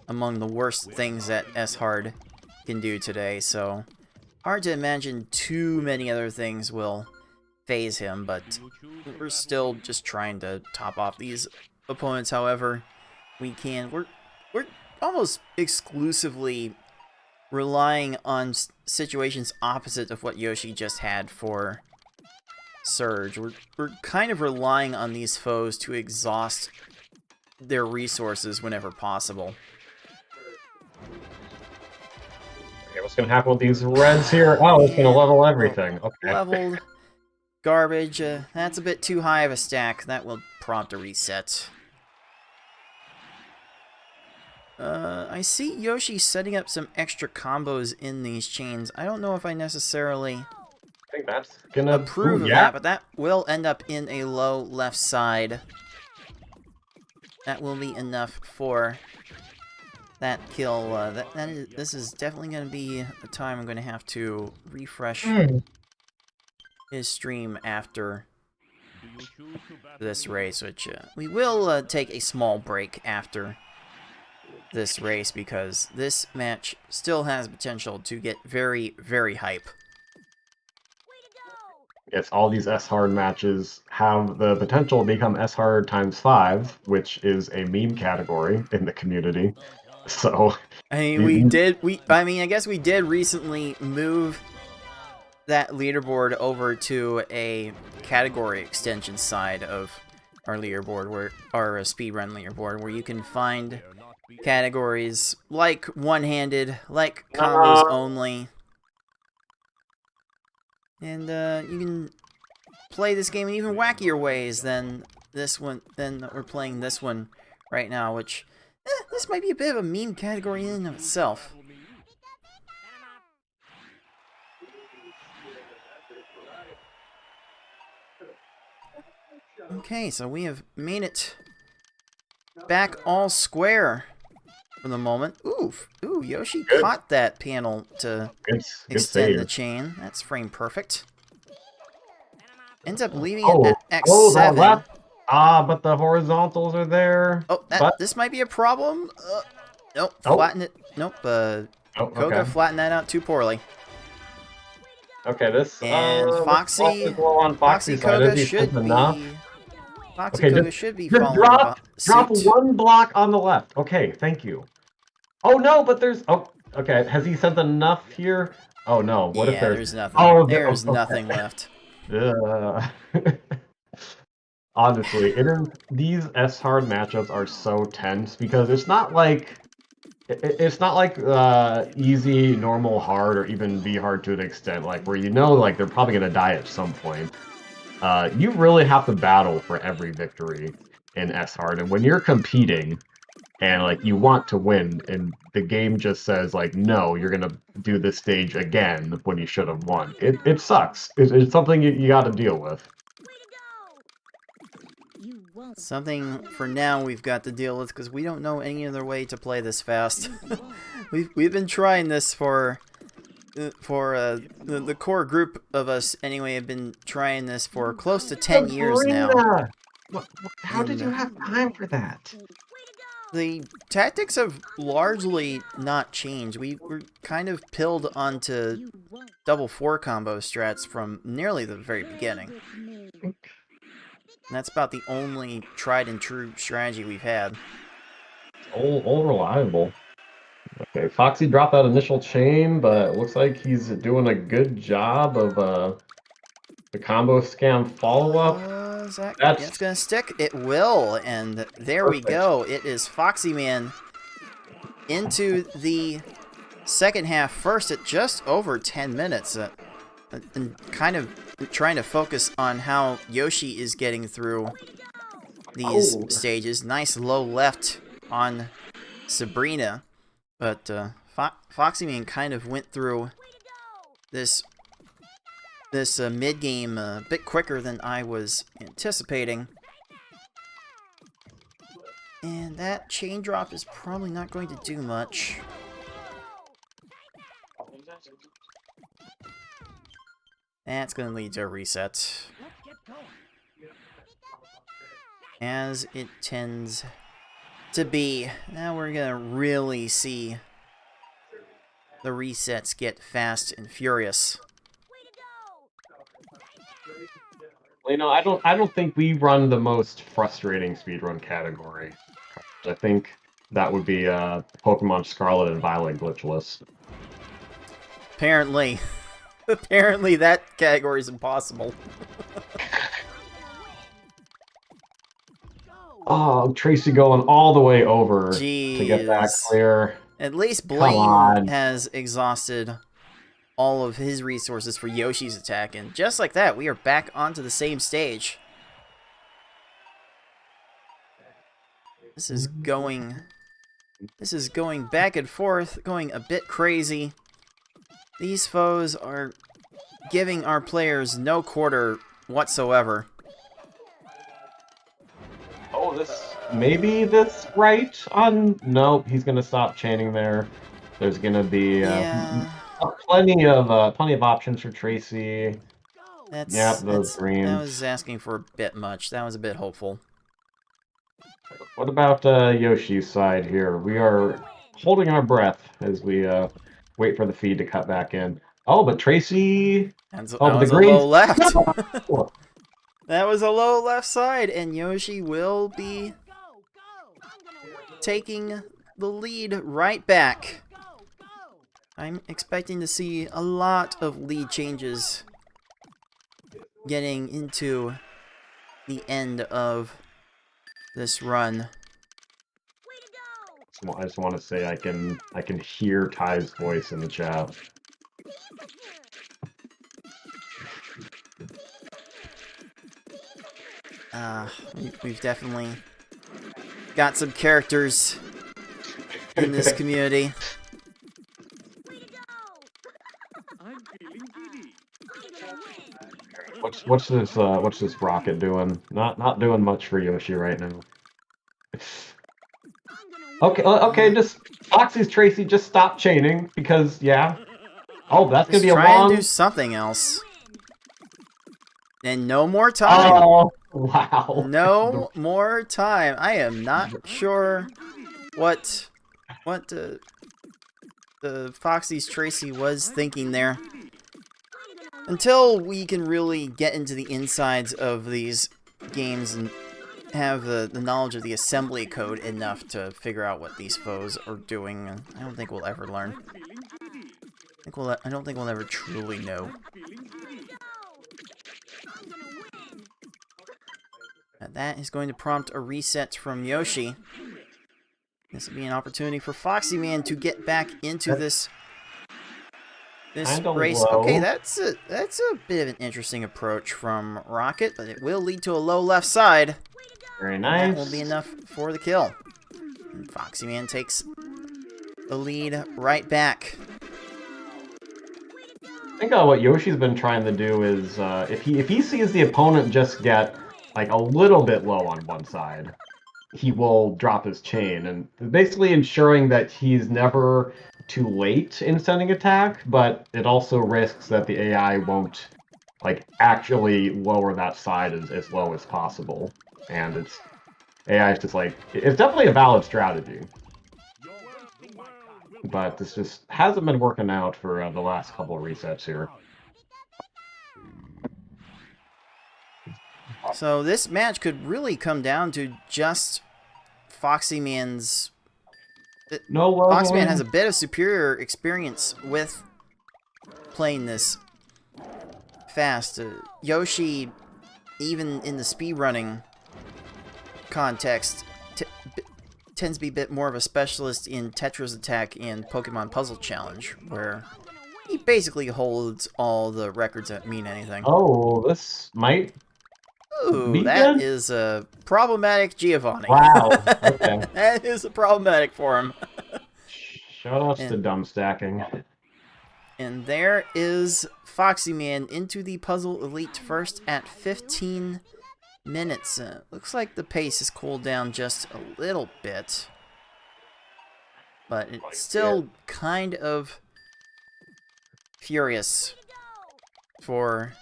among the worst things that S-Hard can do today. So hard to imagine too many other things will phase him, but we're still just trying to top off these opponents however we can. We're almost exclusively relying on situations opposite of what Yoshi just had for Surge. We're kind of relying on these foes to exhaust their resources whenever possible. Okay, what's gonna happen with these reds here? Oh, it's gonna level everything. Okay. Leveled. Garbage. That's a bit too high of a stack. That will prompt a reset. I see Yoshi setting up some extra combos in these chains. I don't know if I necessarily I think that's gonna approve of that, but that will end up in a low left side. That will be enough for that kill. This is definitely going to be the time I'm going to have to refresh his stream after this race, which we will take a small break after this race because this match still has potential to get very, very hype. Yes, all these S-Hard matches have the potential to become S-Hard times 5, which is a meme category in the community. So, I mean, I guess we did recently move that leaderboard over to a category extension side of our leaderboard, our speedrun leaderboard, where you can find categories like one-handed, like combos only. And you can play this game in even wackier ways than this one. Than we're playing this one right now, which this might be a bit of a meme category in and of itself. Okay, so we have made it back all square for the moment. Ooh, Yoshi caught that panel to extend the chain. That's frame perfect. Ends up leaving it at X7. But the horizontals are there. Oh, this might be a problem. Nope, flatten it. Nope, Koga flattened that out too poorly. Okay, this and Foxy Koga should be Foxy Okay, Koga should be just following drop suit. one block on the left. Okay, thank you. Oh no, but there's okay. Has he sent enough here? Oh no. What if Yeah, there's there's nothing. oh There's okay. nothing left. Honestly, these S hard matchups are so tense because it's not like easy, normal, hard, or even V hard to an extent, like where you know like they're probably gonna die at some point. You really have to battle for every victory in S hard, and when you're competing and like you want to win, and the game just says like no, you're gonna do this stage again when you should have won. It sucks. It's something you got to deal with. Something for now we've got to deal with because we don't know any other way to play this fast. we've been trying this for the core group of us anyway have been trying this for close to 10 years now. How did you have time for that? The tactics have largely not changed. We were kind of pilled onto double 4 combo strats from nearly the very beginning. And that's about the only tried and true strategy we've had. All reliable. Okay, Foxy dropped that initial chain, but it looks like he's doing a good job of the combo scam follow-up. It's gonna stick. It will, and there we go. It is Foxyman into the second half first at just over 10 minutes. And kind of trying to focus on how Yoshi is getting through these stages. Nice low left on Sabrina, but Foxyman kind of went through this mid-game a bit quicker than I was anticipating. And that chain drop is probably not going to do much. That's going to lead to a reset. As it tends to be. Now we're going to really see the resets get fast and furious. Well, you know, I don't think we run the most frustrating speedrun category. I think that would be Pokemon Scarlet and Violet glitchless. Apparently. Apparently that category is impossible. Oh, Tracy going all the way over Jeez. to get that clear. At least Blaine has exhausted all of his resources for Yoshi's attack, and just like that, we are back onto the same stage. This is going back and forth, going a bit crazy. These foes are giving our players no quarter whatsoever. Oh, maybe this right on... Nope, he's gonna stop chaining there. There's gonna be plenty of options for Tracy. Those greens. That was asking for a bit much. That was a bit hopeful. What about Yoshi's side here? We are holding our breath as we wait for the feed to cut back in. Oh, but Tracy... That was a low left. That was a low left side, and Yoshi will be taking the lead right back. I'm expecting to see a lot of lead changes getting into the end of this run. I just want to say I can hear Ty's voice in the chat. We've definitely got some characters in this community. What's this rocket doing? Not doing much for Yoshi right now. Okay, just Foxy's Tracy, just stop chaining because yeah. Oh, that's gonna be a long. Try and do something else. And no more time. Oh, wow. No more time. I am not sure what the Foxy's Tracy was thinking there. Until we can really get into the insides of these games and have the knowledge of the assembly code enough to figure out what these foes are doing. I don't think we'll ever learn. I don't think we'll ever truly know. And that is going to prompt a reset from Yoshi. This will be an opportunity for Foxyman to get back into this race. Low. Okay, that's a bit of an interesting approach from Rocket, but it will lead to a low left side. Very nice. That will be enough for the kill. And Foxyman takes the lead right back. I think what Yoshi's been trying to do is, if he sees the opponent just get like a little bit low on one side, he will drop his chain, and basically ensuring that he's never too late in sending attack, but it also risks that the AI won't like actually lower that side as low as possible. And AI is just like, it's definitely a valid strategy. But this just hasn't been working out for the last couple of resets here. So this match could really come down to just Foxyman's... Foxyman has a bit of superior experience with playing this fast. Yoshi, even in the speedrunning context, tends to be a bit more of a specialist in Tetris Attack and Pokemon Puzzle Challenge, where he basically holds all the records that mean anything. Oh, this might... Ooh, that is a problematic Giovanni. Wow, okay. That is a problematic for him. Shoutouts to dumb stacking. And there is Foxyman into the Puzzle Elite first at 15 minutes. Looks like the pace has cooled down just a little bit. But it's still kind of furious for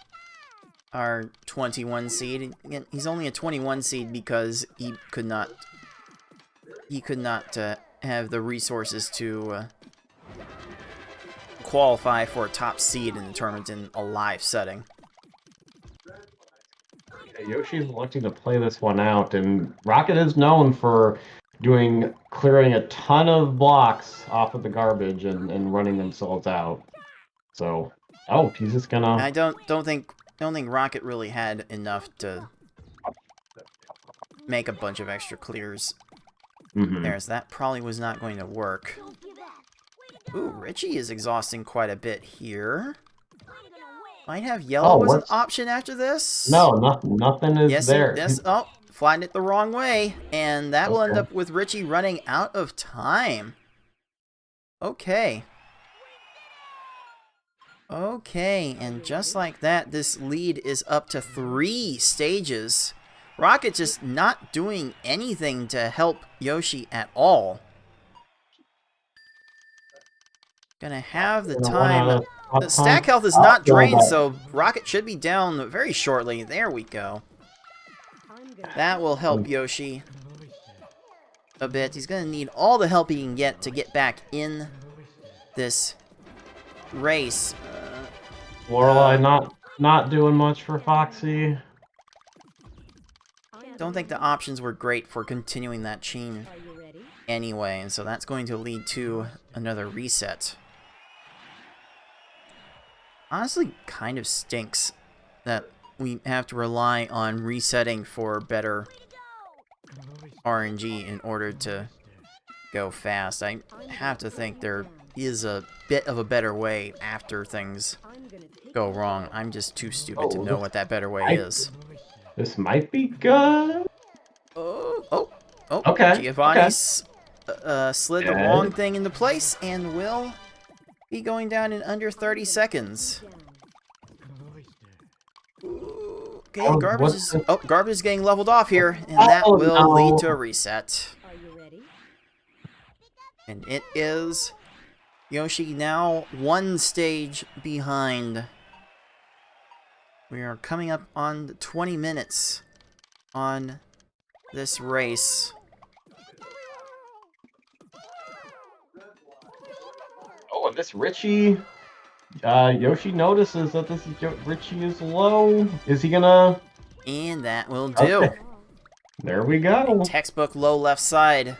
our 21 seed. Again, he's only a 21 seed because he could not have the resources to qualify for a top seed in the tournament in a live setting. Yoshi's electing to play this one out, and Rocket is known for clearing a ton of blocks off of the garbage and running themselves out. So, he's just gonna... I don't think Rocket really had enough to make a bunch of extra clears. So that probably was not going to work. Ooh, Richie is exhausting quite a bit here. Might have yellow as an option after this. No, nothing is there. Yes, flying it the wrong way. And that will end up with Richie running out of time. Okay. Okay, and just like that, this lead is up to 3 stages. Rocket just not doing anything to help Yoshi at all. Gonna have the time. The stack health is not drained, so Rocket should be down very shortly. There we go. That will help Yoshi a bit. He's gonna need all the help he can get to get back in this race. Lorelei not doing much for Foxy. Don't think the options were great for continuing that chain anyway, and so that's going to lead to another reset. Honestly, kind of stinks that we have to rely on resetting for better RNG in order to go fast. I have to think there is a bit of a better way after things go wrong. I'm just too stupid to know what that better way is. This might be good. Okay. Giovanni slid the wrong thing into place and will be going down in under 30 seconds. Okay, garbage is getting leveled off here, and that will lead to a reset. And it is Yoshi now 1 stage behind. We are coming up on 20 minutes on this race. Oh, and this Richie, Yoshi notices that this Richie is low. Is he gonna? And that will do. There we go. Textbook low left side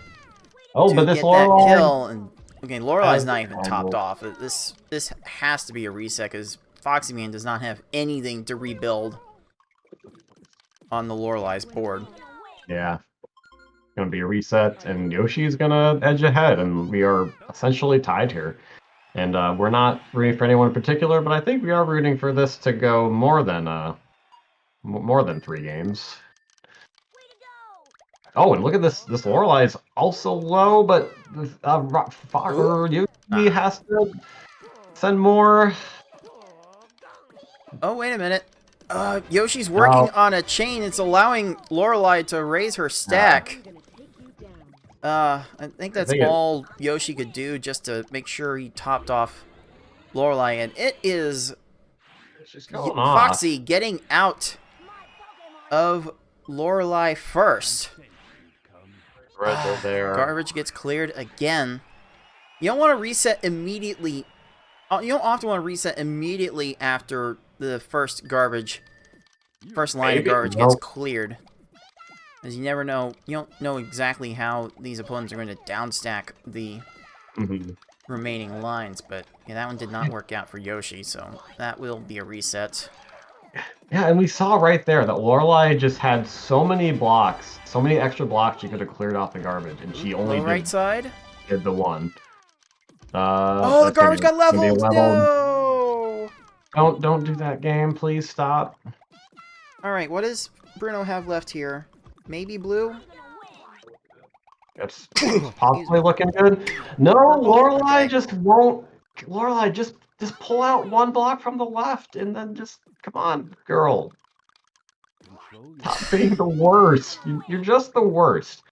Oh, to but this get that Lorelei... kill. And okay, Lorelei's has not the even topped angle. off. This has to be a reset because Foxyman does not have anything to rebuild on the Lorelei's board. Yeah. Gonna be a reset, and Yoshi's gonna edge ahead, and we are essentially tied here. And we're not rooting for anyone in particular, but I think we are rooting for this to go more than 3 games. Oh, and look at this. This Lorelei is also low, but Yoshi has to send more. Oh, wait a minute. Yoshi's working Oh. on a chain. It's allowing Lorelei to raise her stack. I think that's all Yoshi could do just to make sure he topped off Lorelei. And it is She's going off. Foxy getting out of Lorelei first. Right there. Garbage gets cleared again. You don't want to reset immediately. You don't often want to reset immediately after the first line of garbage gets cleared. As you never know, you don't know exactly how these opponents are going to downstack the remaining lines, but yeah, that one did not work out for Yoshi, so that will be a reset. Yeah, and we saw right there that Lorelei just had so many blocks, so many extra blocks she could have cleared off the garbage, and she only right side. did the one. Oh, the garbage got leveled! No! Don't do that, game. Please stop. Alright, what does Bruno have left here? Maybe blue? It's possibly looking good. No, Lorelei just won't. Lorelei, just pull out one block from the left, and then just come on, girl. Stop being the worst. You're just the worst.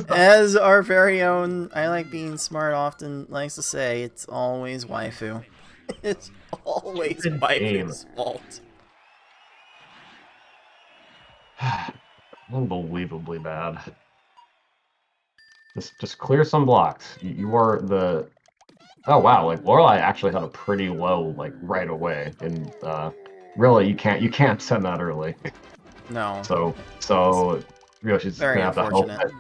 As our very own I Like Being Smart often likes to say, it's always waifu. It's always waifu's fault. Unbelievably bad. Just clear some blocks. You are the... Oh wow, like Lorelei actually had a pretty low like right away, and really you can't send that early. No. So Yoshi's very gonna have to help unfortunate. it.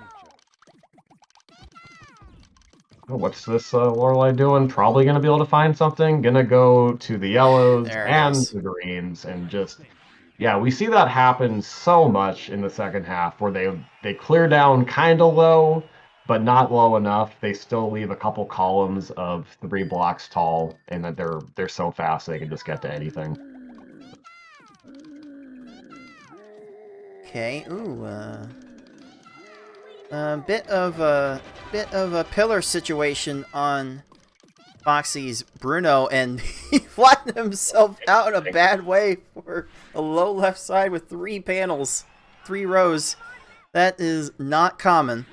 Oh, what's this Lorelei doing? Probably gonna be able to find something. Gonna go to the yellows and the greens, and just yeah, we see that happen so much in the second half where they clear down kind of low, but not low enough. They still leave a couple columns of 3 blocks tall, and that they're so fast they can just get to anything. Okay, ooh, bit of a pillar situation on Foxy's Bruno, and he flattened himself out in a bad way for a low left side with 3 panels, 3 rows. That is not common.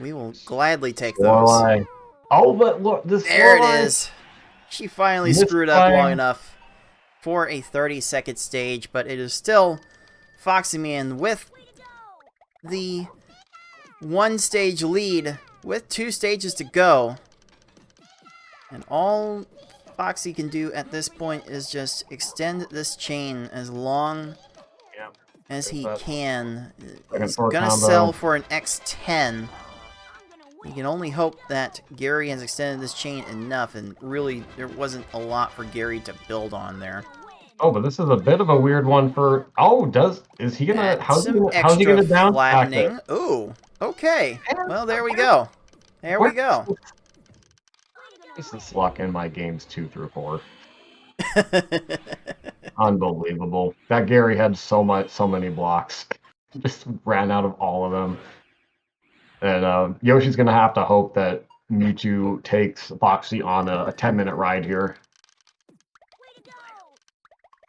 We will gladly take those. Lorelei. Oh, but look, this there Lorelei, it is. She finally screwed up long enough for a 30-second stage, but it is still Foxyman with the 1-stage lead with 2 stages to go. And all Foxy can do at this point is just extend this chain as long as he can. He's gonna sell for an X10. You can only hope that Gary has extended this chain enough, and really there wasn't a lot for Gary to build on there. Oh, but this is a bit of a weird one for... Oh, is he gonna... How's he gonna down flattening? Ooh, okay. Well, there we go. There we go. This is luck in my games 2 through 4. Unbelievable. That Gary had so many blocks. Just ran out of all of them. And Yoshi's gonna have to hope that Mewtwo takes Foxy on a 10-minute ride here.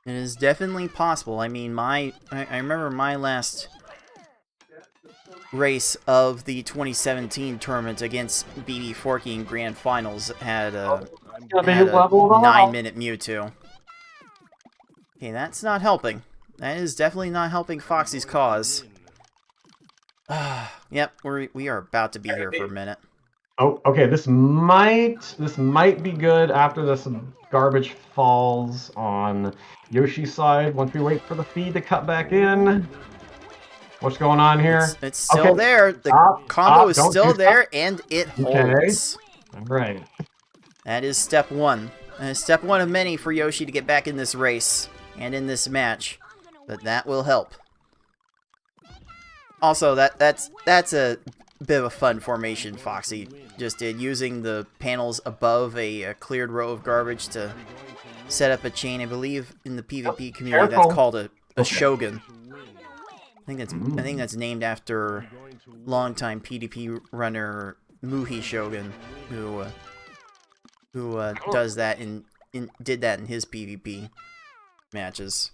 It is definitely possible. I mean, I remember my last race of the 2017 tournament against BB Forky in Grand Finals had a 9-minute Mewtwo. Okay, that's not helping. That is definitely not helping Foxy's cause. Yep, we are about to be here for a minute. Oh, okay. This might be good after this garbage falls on Yoshi's side. Once we wait for the feed to cut back in. What's going on here? It's still Okay. there. The combo is still there, and it holds. All right. That is step one. And it's step one of many for Yoshi to get back in this race and in this match. But that will help. Also, that's a bit of a fun formation Foxy just did, using the panels above a cleared row of garbage to set up a chain. I believe in the PvP community that's called a shogun. I think that's named after longtime PvP runner Muhi Shogun, who does that did that in his PvP matches.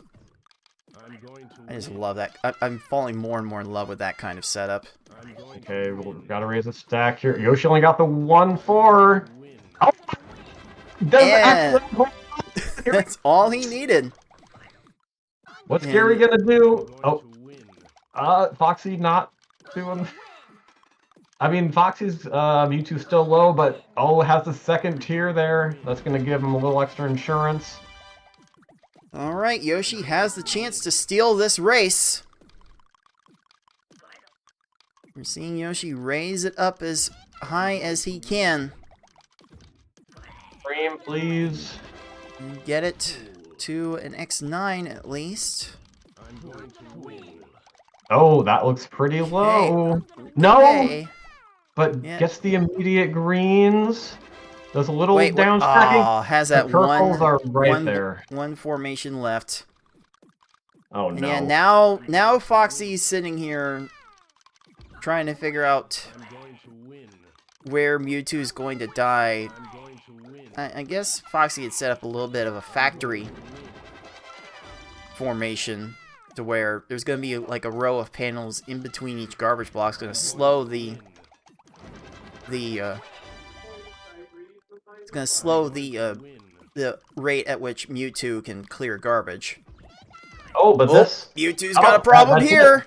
I just love that. I'm falling more and more in love with that kind of setup. Okay, we've got to raise a stack here. Yoshi only got the 1-4. Oh! That's all he needed. What's Gary gonna do? Oh, Foxy not doing. I mean, Foxy's Mewtwo's still low, but has the second tier there. That's gonna give him a little extra insurance. All right, Yoshi has the chance to steal this race. We're seeing Yoshi raise it up as high as he can. Frame, please. And get it to an X9 at least. Oh, that looks pretty low. Okay. No! But gets the immediate greens. Does a little down stacking. Oh, has that purples are right there. One formation left. Oh no. And yeah, now Foxy's sitting here trying to figure out where Mewtwo's going to die. I guess Foxy had set up a little bit of a factory formation to where there's going to be like a row of panels in between each garbage block. It's going to slow the rate at which Mewtwo can clear garbage. Oh, but this Mewtwo's got a problem here.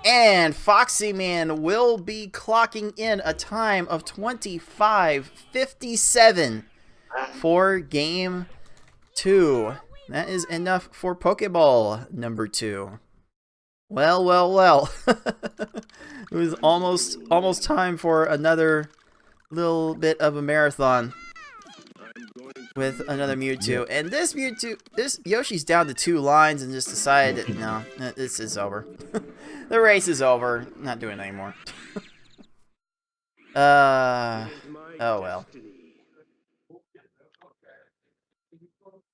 And Foxyman will be clocking in a time of 25:57 for game 2. That is enough for Pokeball number 2. Well, well, well. It was almost time for another little bit of a marathon with another Mewtwo. And this Yoshi's down to 2 lines and just decided that, no, this is over. The race is over. Not doing it anymore. Oh well.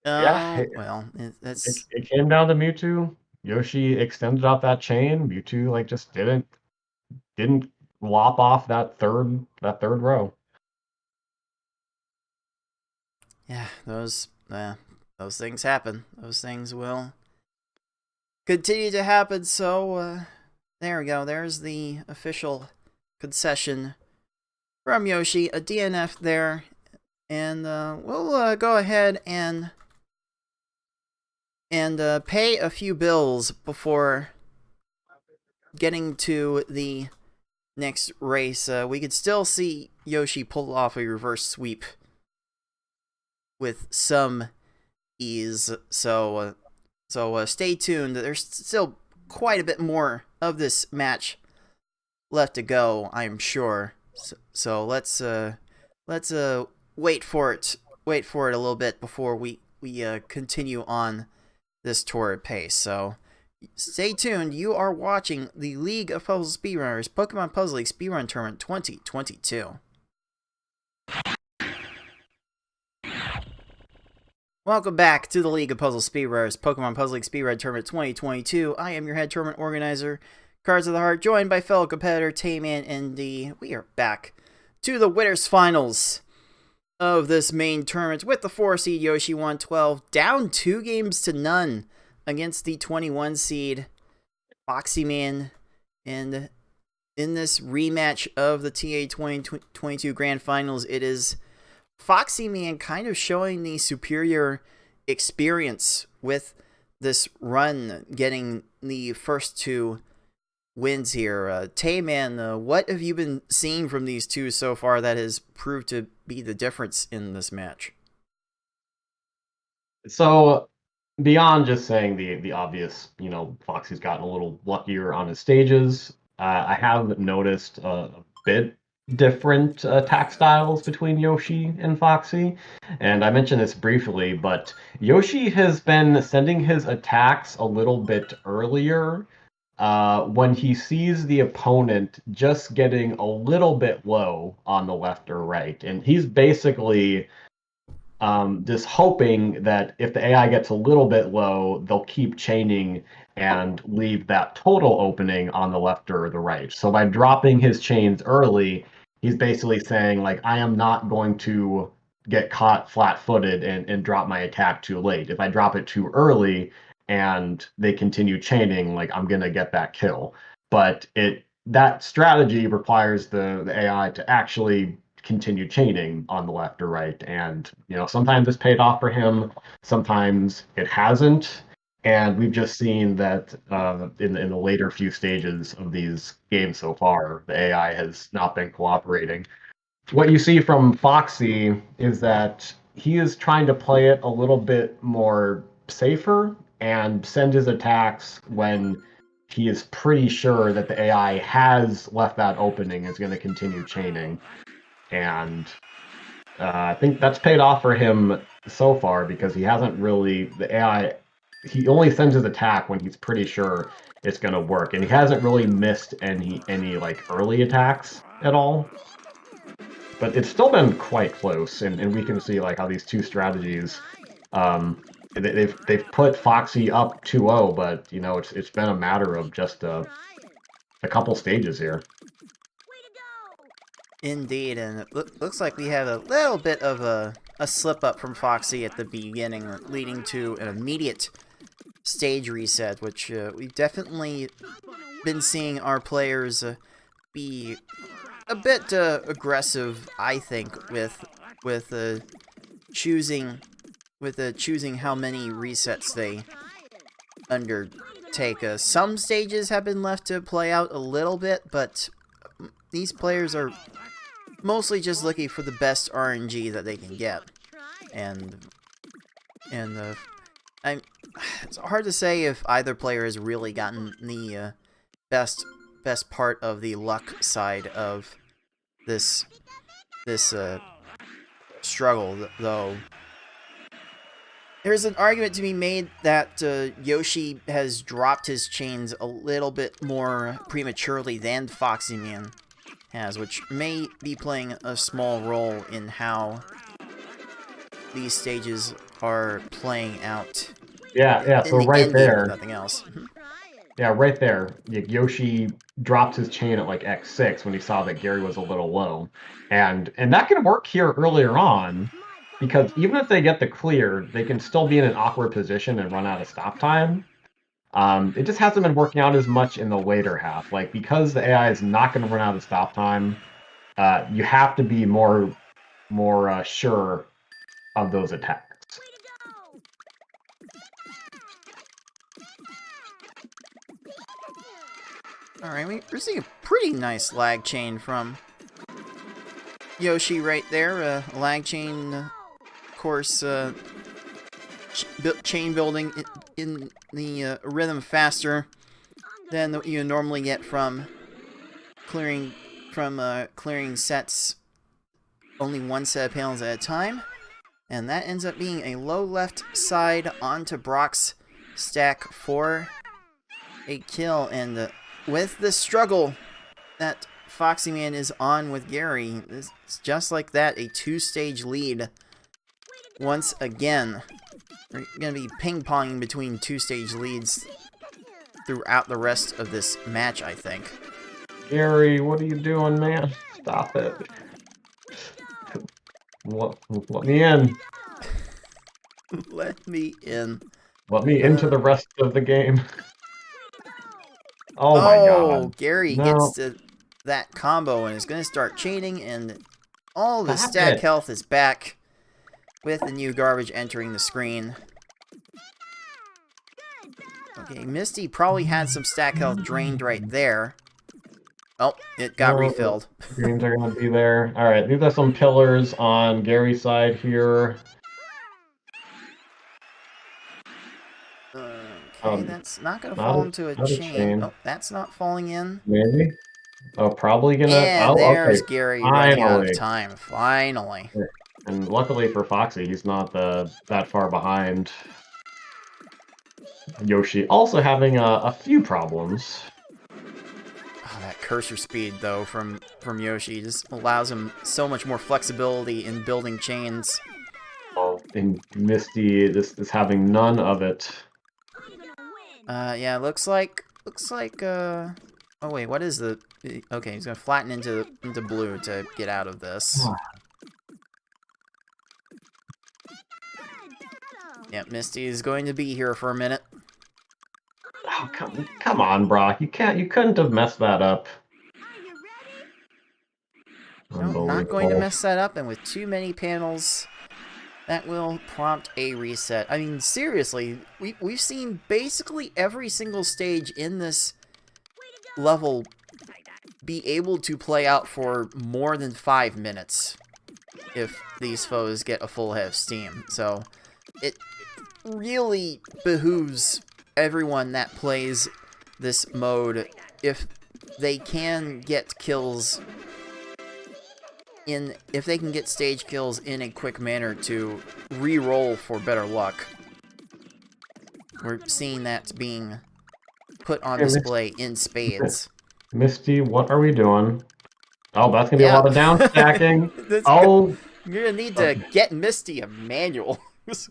Yeah. Well, it came down to Mewtwo. Yoshi extended out that chain. Mewtwo just didn't lop off that third row. Yeah, those things happen. Those things will continue to happen. So there we go. There's the official concession from Yoshi, a DNF there, and we'll go ahead and pay a few bills before getting to the next race. We could still see Yoshi pull off a reverse sweep with some ease, so stay tuned. There's still quite a bit more of this match left to go, I'm sure. So let's wait for it a little bit before we continue on this torrid pace. So stay tuned. You are watching the League of Puzzle Speedrunners Pokemon Puzzle League Speedrun Tournament 2022. Welcome back to the League of Puzzle Speedrunners Pokemon Puzzle League Speedrun Tournament 2022. I am your head tournament organizer, Cards of the Heart, joined by fellow competitor Tayman ND. We are back to the winners finals of this main tournament with the 4 seed Yoschi112 down 2 games to none against the 21 seed foxyman. And in this rematch of the TA 2022 Grand Finals, it is foxyman kind of showing the superior experience with this run, getting the first 2 wins here. Tayman, what have you been seeing from these two so far that has proved to be the difference in this match? So beyond just saying the obvious, Foxy's gotten a little luckier on his stages. I have noticed a bit different attack styles between Yoshi and Foxy, and I mentioned this briefly, but Yoshi has been sending his attacks a little bit earlier when he sees the opponent just getting a little bit low on the left or right, and he's basically just hoping that if the AI gets a little bit low, they'll keep chaining and leave that total opening on the left or the right. So by dropping his chains early, he's basically saying, like, I am not going to get caught flat-footed and drop my attack too late. If I drop it too early and they continue chaining, like, I'm going to get that kill. But that strategy requires the AI to actually continue chaining on the left or right, and sometimes it's paid off for him, sometimes it hasn't, and we've just seen that in the later few stages of these games so far, the AI has not been cooperating. What you see from Foxy is that he is trying to play it a little bit more safer and send his attacks when he is pretty sure that the AI has left that opening, is going to continue chaining. And I think that's paid off for him so far, because he hasn't really, the AI, he only sends his attack when he's pretty sure it's going to work, and he hasn't really missed any like early attacks at all. But it's still been quite close, and we can see like how these two strategies, they've put Foxy up 2-0, but it's been a matter of just a couple stages here. Indeed, and it looks like we have a little bit of a slip-up from Foxy at the beginning, leading to an immediate stage reset, which we've definitely been seeing our players be a bit aggressive, I think, with choosing how many resets they undertake. Some stages have been left to play out a little bit, but these players are mostly just looking for the best RNG that they can get, and it's hard to say if either player has really gotten the best part of the luck side of this struggle, though. There's an argument to be made that Yoshi has dropped his chains a little bit more prematurely than foxyman has, which may be playing a small role in how these stages are playing out. Yeah. So right there, nothing else. Yeah, right there. Yoshi dropped his chain at like X6 when he saw that Gary was a little low, and that can work here earlier on, because even if they get the clear, they can still be in an awkward position and run out of stop time. It just hasn't been working out as much in the later half. Like, because the AI is not going to run out of stop time, you have to be more sure of those attacks. Alright, we're seeing a pretty nice lag chain from Yoshi right there. Lag chain, of course, chain building in the rhythm faster than what you normally get from clearing sets, only one set of panels at a time, and that ends up being a low left side onto Brock's stack for a kill. And with the struggle that Foxyman is on with Gary, it's just like that, a two-stage lead once again. We're going to be ping-ponging between two-stage leads throughout the rest of this match, I think. Gary, what are you doing, man? Stop it. Let me in. Let me in. Let me into the rest of the game. Oh my god. Gary gets to that combo and is going to start chaining, and all the stack health is back with the new garbage entering the screen. Okay, Misty probably had some stack health drained right there. Oh, it got refilled. Greens are going to be there. All right, these are some pillars on Gary's side here. Okay, that's not going to fall into a chain. Oh, that's not falling in. Maybe. Oh, probably gonna. And Oh, there's okay. Gary running out of Finally. time. Finally. And luckily for Foxy, he's not that far behind. Yoshi also having a few problems. Oh, that cursor speed, though, from Yoshi just allows him so much more flexibility in building chains. Well, and Misty is having none of it. Yeah, looks like, oh wait, what is the, okay, he's gonna flatten into blue to get out of this. Yeah, Misty is going to be here for a minute. Oh, come on, Brock. You couldn't have messed that up. No, not going to mess that up, and with too many panels, that will prompt a reset. I mean, seriously, we've seen basically every single stage in this level be able to play out for more than 5 minutes if these foes get a full head of steam. So it really behooves everyone that plays this mode, if they can get kills if they can get stage kills in a quick manner, to re-roll for better luck. We're seeing that being put on display in spades. Misty, what are we doing? Oh, that's gonna be a lot of down stacking. Oh, you're gonna need to get Misty a manual.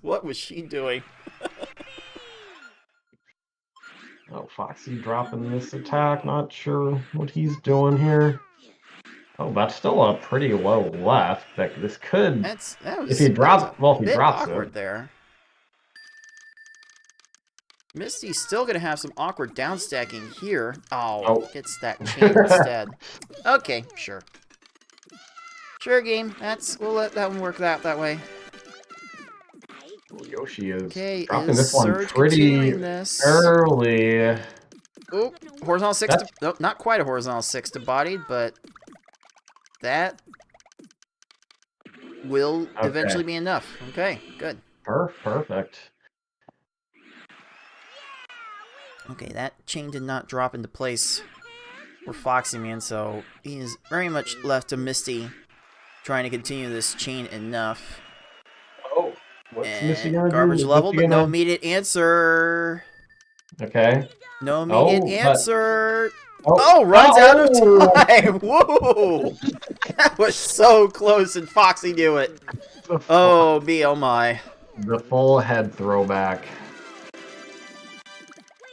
What was she doing? Oh, Foxy dropping this attack. Not sure what he's doing here. Oh, that's still a pretty low left. This could. If he drops, well, if he drops awkward it there. Misty's still gonna have some awkward down stacking here. Oh, gets that chain instead. Okay, sure. Sure, game. We'll let that one work out that way. Well, Yoshi is dropping this one pretty early. Oop, horizontal 6 to, nope, not quite a horizontal 6 to bodied, but that will eventually be enough. Okay, good. Perfect. Okay, that chain did not drop into place for foxyman, so he is very much left to Misty trying to continue this chain enough. Oh, what's Misty gonna garbage do? level, but no immediate answer. Okay. No immediate answer. Runs out of time. Whoa! That was so close, and Foxy knew it. Oh me, oh my. The full head throwback.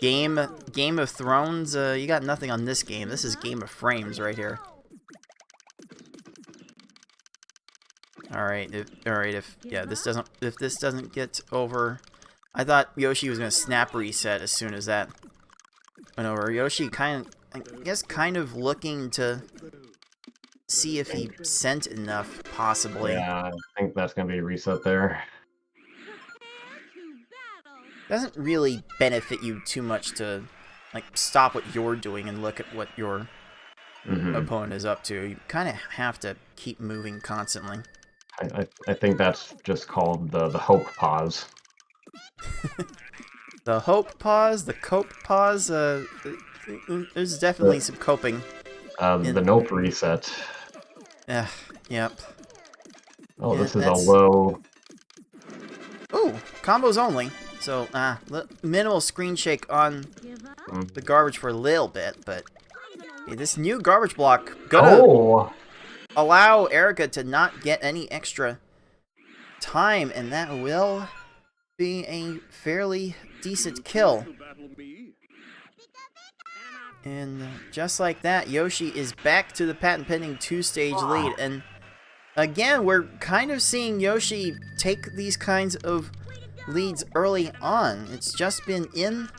Game of Thrones. You got nothing on this game. This is Game of Frames right here. All right. If this doesn't get over, I thought Yoshi was gonna snap reset as soon as that went over. Yoshi kind of looking to see if he sent enough, possibly. Yeah, I think that's gonna be a reset there. Doesn't really benefit you too much to stop what you're doing and look at what your opponent is up to. You kind of have to keep moving constantly. I think that's just called the hope pause. The hope pause, the cope pause. There's definitely some coping. The nope reset. Yep. Oh, yeah, this is a low. Ooh, combos only. So, minimal screen shake on the garbage for a little bit, but this new garbage block gonna allow Erica to not get any extra time, and that will be a fairly decent kill. And just like that, Yoshi is back to the patent-pending 2-stage lead, and again, we're kind of seeing Yoshi take these kinds of leads early on. It's just been in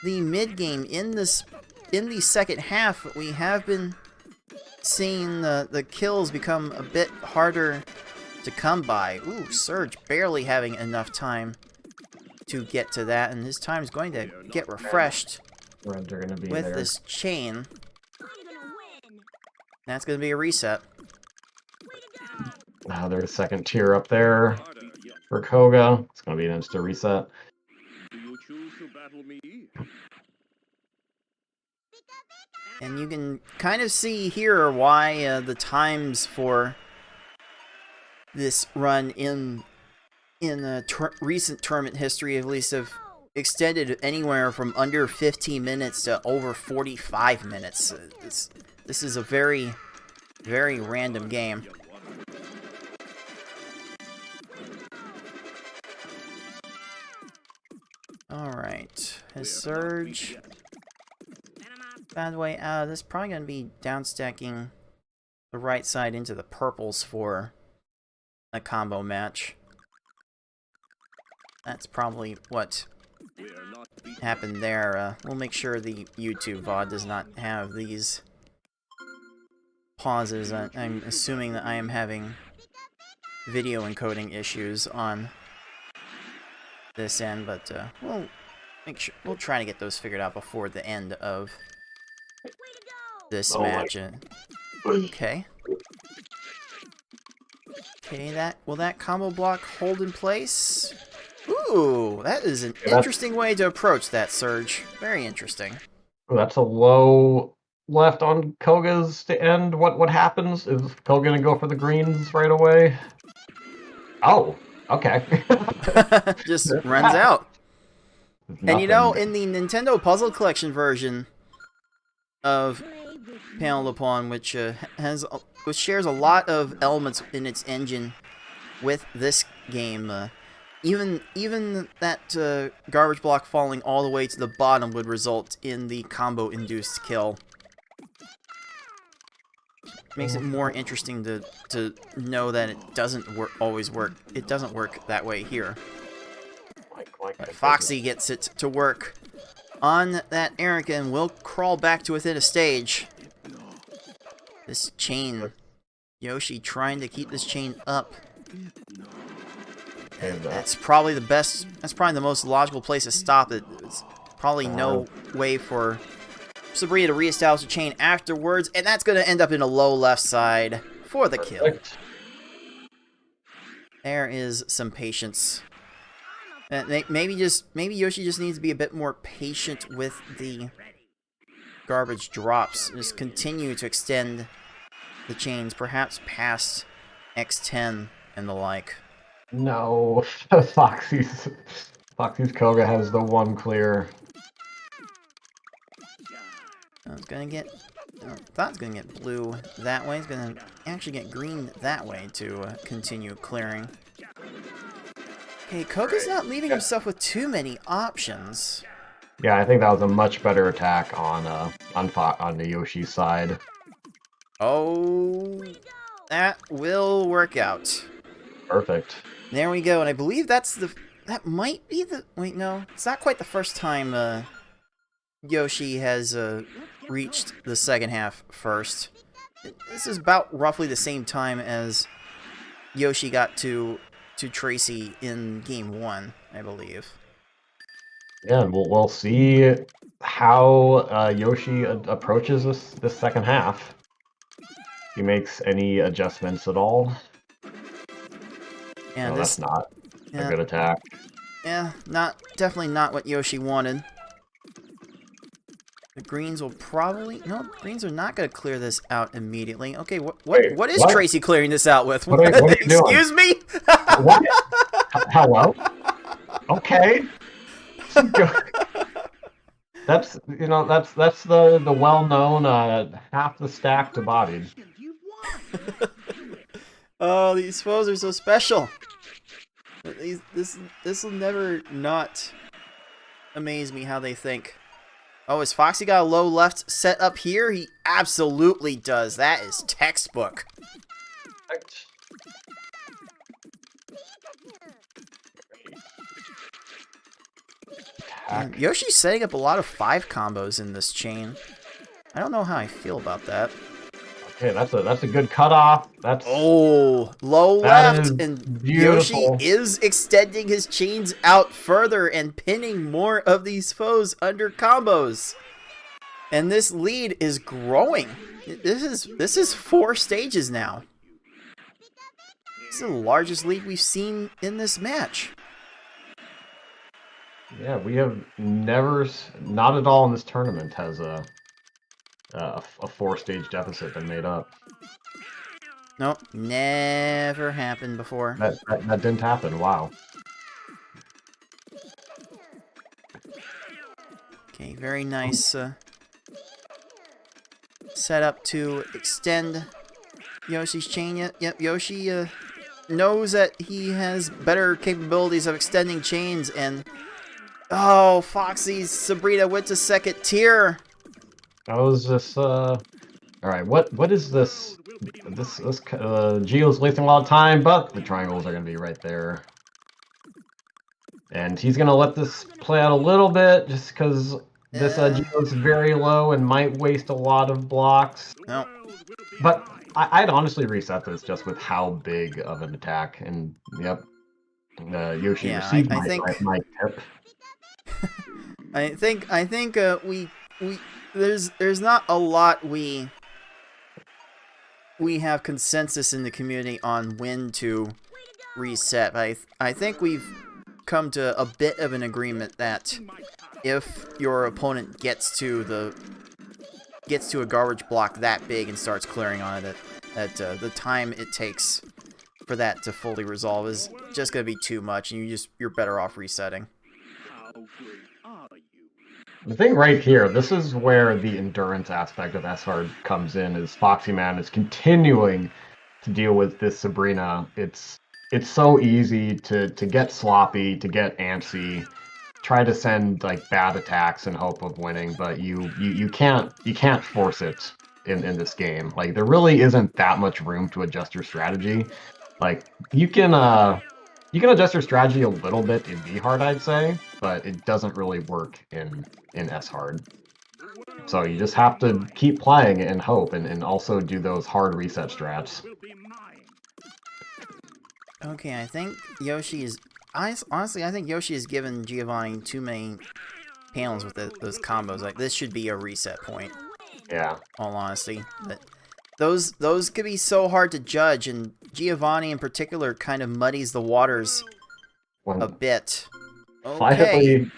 the mid-game, in the second half, we have been seeing the kills become a bit harder to come by. Ooh, Surge barely having enough time to get to that, and his time is going to get refreshed Reds are gonna be with there. this chain. That's going to be a reset. There's a second tier up there for Koga. It's gonna be an instant reset. And you can kind of see here why the times for this run in recent tournament history at least have extended anywhere from under 15 minutes to over 45 minutes. This is a very, very random game. Alright, his surge. By the way, this is probably going to be downstacking the right side into the purples for a combo match. That's probably what happened there. We'll make sure the YouTube VOD does not have these pauses. I'm assuming that I am having video encoding issues on this end, but we'll try to get those figured out before the end of this match. Okay. Okay, will that combo block hold in place? Ooh, that is an interesting way to approach that surge. Very interesting. That's a low left on Koga's to end. What happens? Is Koga gonna go for the greens right away? Oh, okay. Just runs out. And you know, Nothing. in the Nintendo Puzzle Collection version of Panel de Pawn, which shares a lot of elements in its engine with this game, even that garbage block falling all the way to the bottom would result in the combo-induced kill. Makes it more interesting to know that it doesn't always work. It doesn't work that way here. But Foxy gets it to work on that Erica and will crawl back to within a stage. This chain, Yoshi trying to keep this chain up. And that's probably the best. That's probably the most logical place to stop it. It's probably no way for Sabrina to reestablish the chain afterwards, and that's going to end up in a low left side for the kill. There is some patience. Maybe Yoshi just needs to be a bit more patient with the garbage drops. Just continue to extend the chains, perhaps past X10 and the like. No, Foxy's Koga has the one clear. It's gonna get. I thought it's gonna get blue that way. It's gonna actually get green that way to continue clearing. Okay, Koga's not leaving himself with too many options. Yeah, I think that was a much better attack on the Yoshi side. Oh, that will work out. Perfect. There we go, and I believe that might be the. Wait, no, it's not quite the first time Yoshi has reached the second half first. This is about roughly the same time as Yoshi got to Tracy in Game 1, I believe. Yeah, and we'll see how Yoshi approaches this second half. If he makes any adjustments at all. Yeah, no, that's not a good attack. Yeah, definitely not what Yoshi wanted. The greens will probably... No, greens are not going to clear this out immediately. Okay, what is Tracy clearing this out with? What are you Excuse me? What? Hello? Okay. That's the well-known half the stack to bodied. Oh, these foes are so special. This will never not amaze me how they think. Oh, has Foxy got a low left set up here? He absolutely does. That is textbook. Yoshi's setting up a lot of 5 combos in this chain. I don't know how I feel about that. Okay, that's a good cutoff. That's Oh, low that left, is and Yoshi beautiful. is extending his chains out further and pinning more of these foes under combos. And this lead is growing. This is 4 stages now. This is the largest lead we've seen in this match. Yeah, we have never, not at all in this tournament, has a 4-stage deficit been made up. Nope, never happened before. That didn't happen. Wow. Okay, very nice setup to extend Yoshi's chain. Yep, Yoshi knows that he has better capabilities of extending chains, and oh, Foxy's Sabrina went to second tier. That was just all right. What is this? Geo's wasting a lot of time, but the triangles are gonna be right there, and he's gonna let this play out a little bit just because this Geo's very low and might waste a lot of blocks. No. But I'd honestly reset this just with how big of an attack, and yep, Yoshi received my tip. I think there's not a lot we have consensus in the community on when to reset. I think we've come to a bit of an agreement that if your opponent gets to a garbage block that big and starts clearing on it, that the time it takes for that to fully resolve is just going to be too much, and you're better off resetting. The thing right here, this is where the endurance aspect of S-Hard comes in, is Foxyman is continuing to deal with this Sabrina. It's so easy to get sloppy, to get antsy, try to send like bad attacks in hope of winning, but you can't force it in this game. Like, there really isn't that much room to adjust your strategy. Like, you can adjust your strategy a little bit in V-Hard, I'd say, but it doesn't really work in S-Hard. So you just have to keep playing and hope, and also do those hard reset strats. Okay, I think Yoshi is... honestly, I think Yoshi has given Giovanni too many panels with those combos. Like, this should be a reset point. Yeah. All honesty. But those could be so hard to judge, and Giovanni in particular kind of muddies the waters a bit. Okay.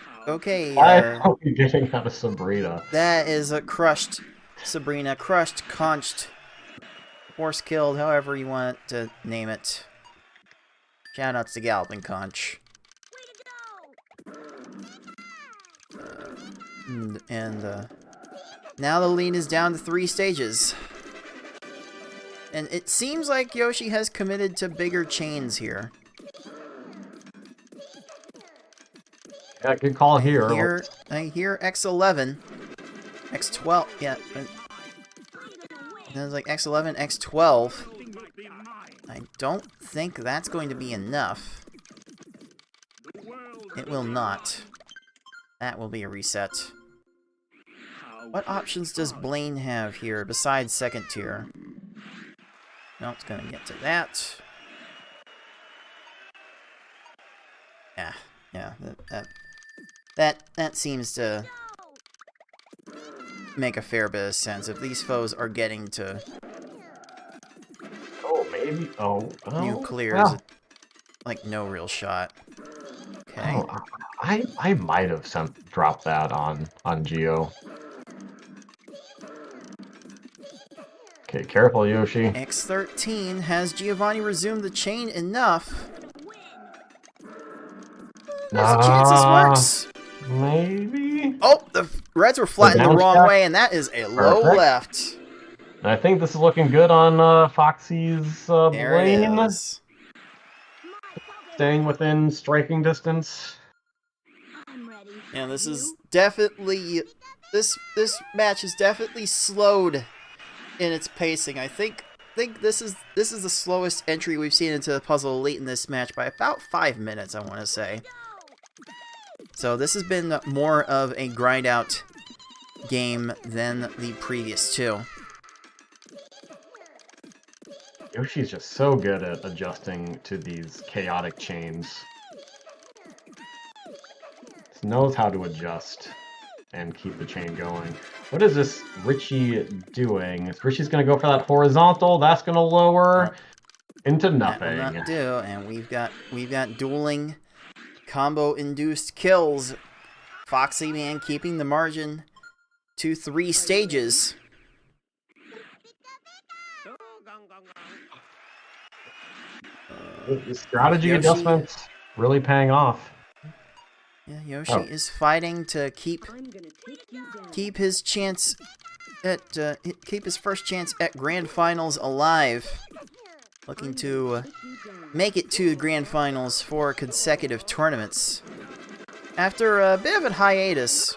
Finally getting out of Sabrina. That is a crushed Sabrina. Crushed, conched, horse killed, however you want to name it. Shoutouts to Galloping Conch. Now the lead is down to 3 stages. And it seems like Yoshi has committed to bigger chains here. Yeah, good call here. I hear X11. X12, yeah. It was like X11, X12. I don't think that's going to be enough. It will not. That will be a reset. What options does Blaine have here besides second tier? No, it's gonna get to that. Yeah, that seems to make a fair bit of sense. If these foes are getting to new clears, like no real shot. Okay. Oh, I might have dropped that on Geo. Okay, careful, Yoshi. X13 has Giovanni resumed the chain enough. There's a chance this works. Maybe? Oh, the reds were flattened the wrong way, and that is a low left. I think this is looking good on Foxy's Blaine. It is. Staying within striking distance. Yeah, this is definitely... This match is definitely slowed in its pacing. I think this is the slowest entry we've seen into the Puzzle Elite in this match by about 5 minutes, I want to say. So this has been more of a grind-out game than the previous two. Yoshi's just so good at adjusting to these chaotic chains. He knows how to adjust and keep the chain going. What is this Richie doing? Richie's gonna go for that horizontal. That's gonna lower into nothing. That will not do, and we've got dueling combo-induced kills. Foxyman keeping the margin to 3 stages. The strategy adjustments really paying off. Yeah, Yoshi is fighting to keep his chance at keep his first chance at grand finals alive. Looking to make it to grand finals for consecutive tournaments. After a bit of a hiatus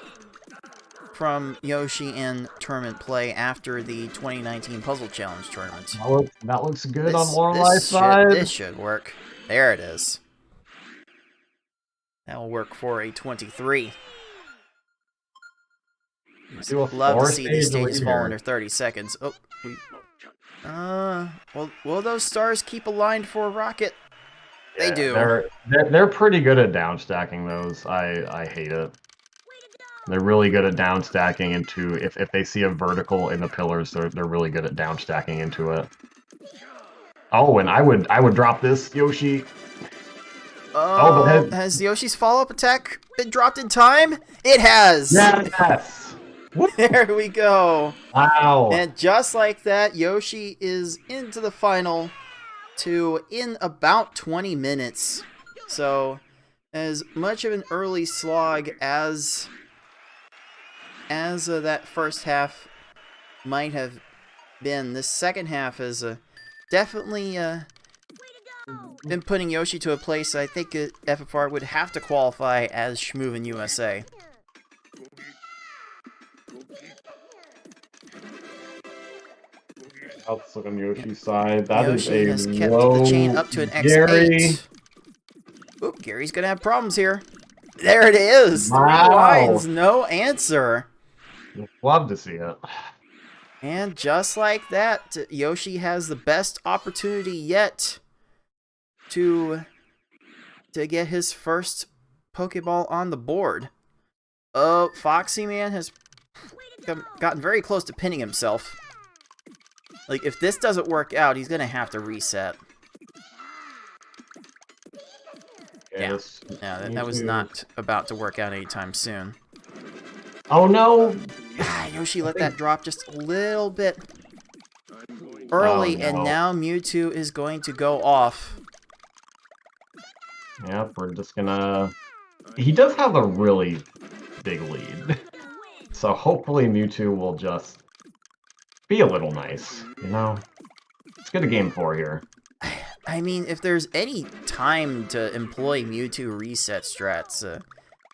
from Yoshi in tournament play after the 2019 Puzzle Challenge tournament. That looks good on Lorelai's side. This should work. There it is. That will work for a 23. Love to see these stages fall under 30 seconds. Will those stars keep aligned for Rocket? They do. They're pretty good at down stacking those. I hate it. They're really good at down stacking into if they see a vertical in the pillars, they're really good at down stacking into it. Oh, and I would drop this, Yoshi. Oh, has Yoshi's follow-up attack been dropped in time? It has! Yes! There we go. Wow. And just like that, Yoshi is into the final in about 20 minutes. So, as much of an early slog as that first half might have been, this second half has definitely been putting Yoshi to a place I think FFR would have to qualify as Schmoovin USA. Let's look on Yoshi's side. Yoshi has kept the chain up to an X8. Gary. Oop, Gary's gonna have problems here. There it is! Wow. 3 lines, no answer. Love to see it. And just like that, Yoshi has the best opportunity yet to get his first Pokeball on the board. Oh, Foxyman has gotten very close to pinning himself. Like, if this doesn't work out, he's gonna have to reset. Yes. Yeah, that was not about to work out anytime soon. Oh no! Yoshi let that drop just a little bit early, and now Mewtwo is going to go off. Yeah, we're just gonna... He does have a really big lead. So hopefully Mewtwo will just be a little nice, you know? Let's get a game 4 here. I mean, if there's any time to employ Mewtwo reset strats,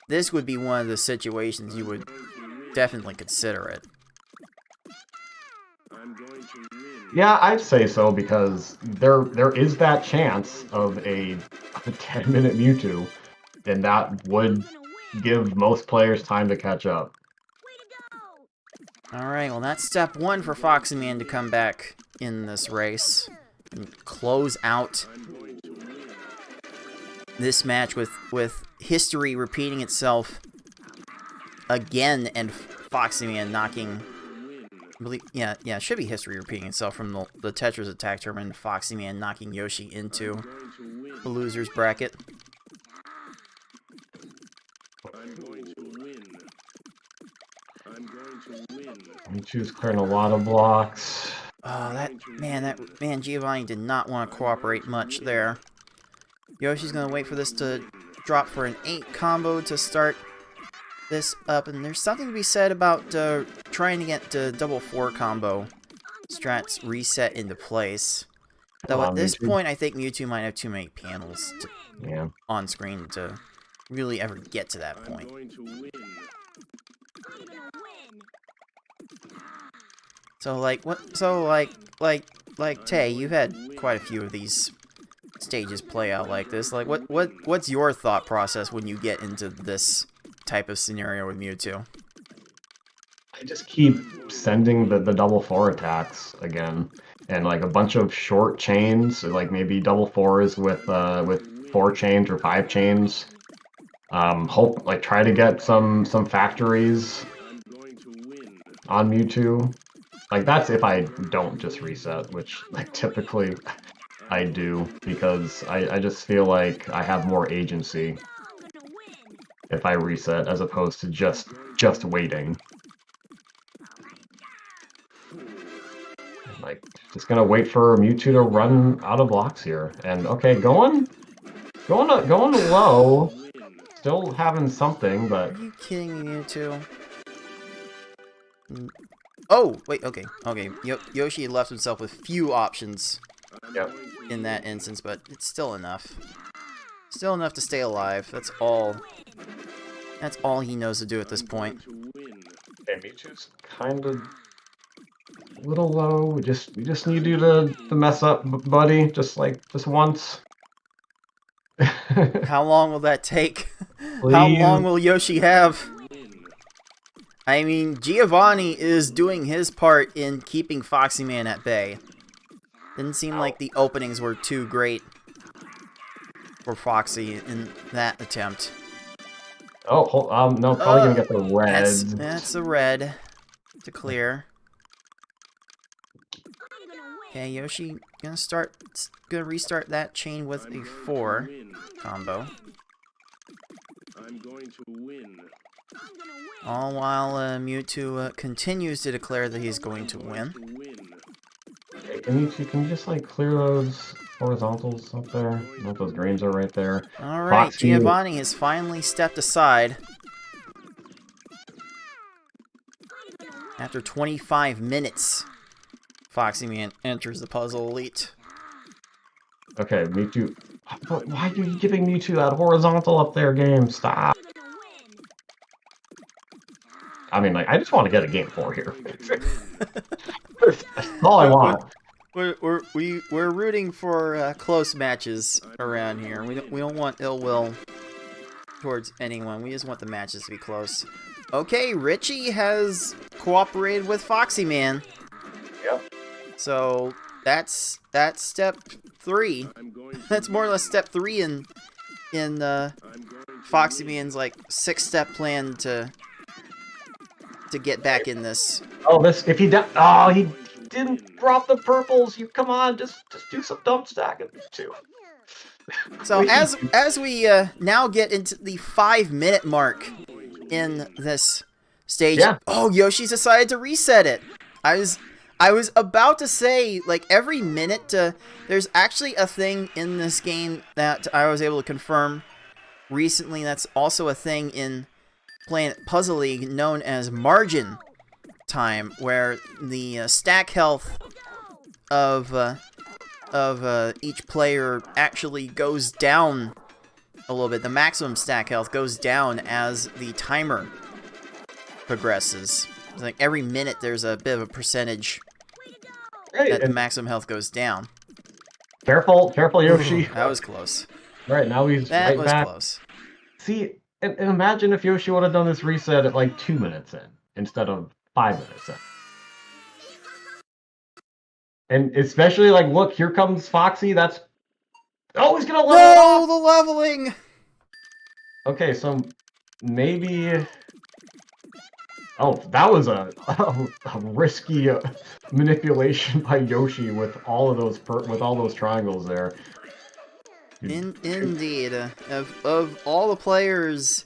this would be one of the situations you would definitely consider it. Yeah, I'd say so, because there is that chance of a 10-minute Mewtwo, and that would give most players time to catch up. Alright, well that's step 1 for Foxyman to come back in this race and close out this match with history repeating itself again, and Foxyman knocking... Yeah, it should be history repeating itself from the Tetris attack tournament, Foxyman knocking Yoshi into the loser's bracket. Mewtwo's clearing a lot of blocks. Oh, that man, Giovanni did not want to cooperate much there. Yoshi's gonna wait for this to drop for an 8 combo to start this up, and there's something to be said about trying to get double 4 combo strats reset into place. Though at this point, I think Mewtwo might have too many panels on screen to really ever get to that point. So like Tay, you've had quite a few of these stages play out like this. Like what's your thought process when you get into this type of scenario with Mewtwo? I just keep sending the double 4 attacks again, and like a bunch of short chains, so like maybe double 4s with 4 chains or 5 chains. Hope like try to get some factories on Mewtwo. Like that's if I don't just reset, which like typically I do, because I just feel like I have more agency if I reset as opposed to just waiting. Like, just gonna wait for Mewtwo to run out of blocks here. And okay, going low. Still having something, but... Are you kidding me, Mewtwo? Oh, wait, okay. Yoshi left himself with few options in that instance, but it's still enough. Still enough to stay alive. That's all. That's all he knows to do at this point. Okay, Mewtwo's kind of a little low. We just need you to mess up, buddy. Just once. How long will that take? Please. How long will Yoshi have? I mean, Giovanni is doing his part in keeping Foxyman at bay. Didn't seem like the openings were too great for Foxy in that attempt. Oh, no, probably gonna get the red. That's a red to clear. Okay, Yoshi gonna restart that chain with a 4 combo. All while Mewtwo continues to declare that he's going to win. Okay, can you just like clear those horizontals up there? Nope, those greens are right there. Alright, Foxy. Giovanni has finally stepped aside. After 25 minutes, Foxyman enters the Puzzle Elite. Okay, Mewtwo. Why are you giving Mewtwo that horizontal up there, game? Stop. I mean, like, I just want to get a game 4 here. That's all I want. We're rooting for close matches around here. We don't want ill will towards anyone. We just want the matches to be close. Okay, Richie has cooperated with Foxyman. Yep. So that's step 3. That's more or less step 3 in Foxyman's like 6-step plan to get back in this. Oh, if he he didn't drop the purples. You come on, just do some dump stacking too. So as we now get into the 5-minute mark in this stage, oh, Yoshi's decided to reset it. I was about to say, like, every minute there's actually a thing in this game that I was able to confirm recently. That's also a thing in playing Puzzle League known as margin time, where the stack health of each player actually goes down a little bit. The maximum stack health goes down as the timer progresses. It's like every minute there's a bit of a percentage that the maximum health goes down. Careful, Yoshi. Ooh, that was close. Right, now he's that right was back. Close. See, and imagine if Yoshi would have done this reset at like 2 minutes in instead of 5 minutes in. And especially, like, look, here comes Foxy. That's... Oh, he's gonna level No, the leveling! Okay, so maybe... Oh, that was a risky manipulation by Yoshi with all of those triangles there. Indeed. Of all the players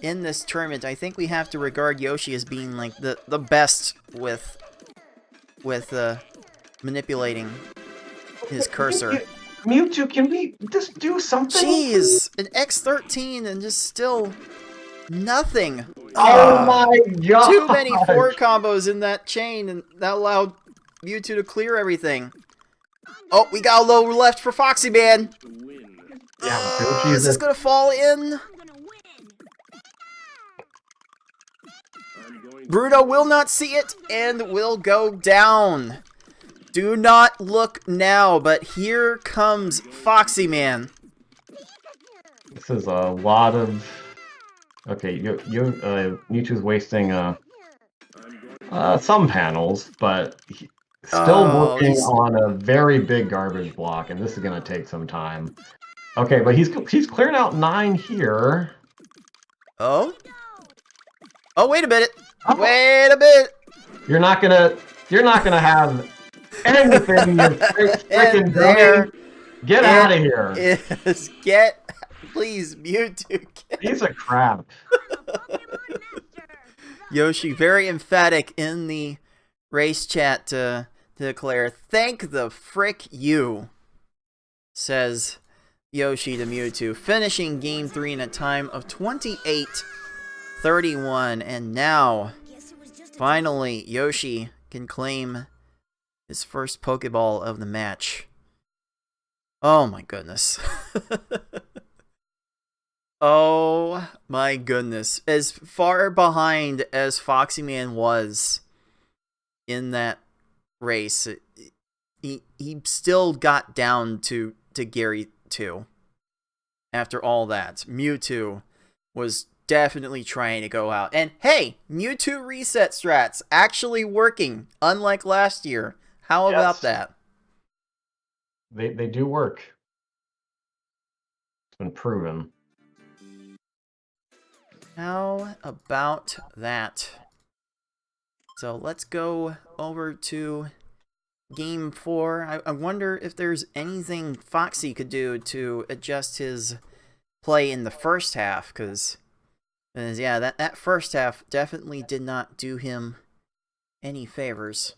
in this tournament, I think we have to regard Yoshi as being like the best with manipulating his cursor. Mewtwo, can we just do something? Jeez, an X13 and just still nothing. Oh my god! Too many 4 combos in that chain, and that allowed Mewtwo to clear everything. Oh, we got a low left for Foxyman. Yeah, is this gonna fall in? Bruno will not see it and will go down. Do not look now, but here comes Foxyman. This is a lot of... Okay, Mewtwo's wasting Some panels, but still Oh, working he's- on a very big garbage block, and this is gonna take some time. Okay, but he's clearing out 9 here. Oh? Oh, wait a minute. Oh. Wait a minute. You're not gonna have anything, you freaking there dummy. Get out of here. Please, Mewtwo. Piece of crap. Yoshi, very emphatic in the race chat to declare, "Thank the frick you," says Yoshi to Mewtwo, finishing Game 3 in a time of 28:31. And now, finally, Yoshi can claim his first Pokeball of the match. Oh my goodness. Oh my goodness. As far behind as Foxyman was in that race, he still got down to Gary 2. After all that, Mewtwo was definitely trying to go out. And hey, Mewtwo reset strats actually working, unlike last year. How about that? They do work. It's been proven. How about that? So let's go over to Game 4. I wonder if there's anything Foxy could do to adjust his play in the first half, because yeah, that first half definitely did not do him any favors.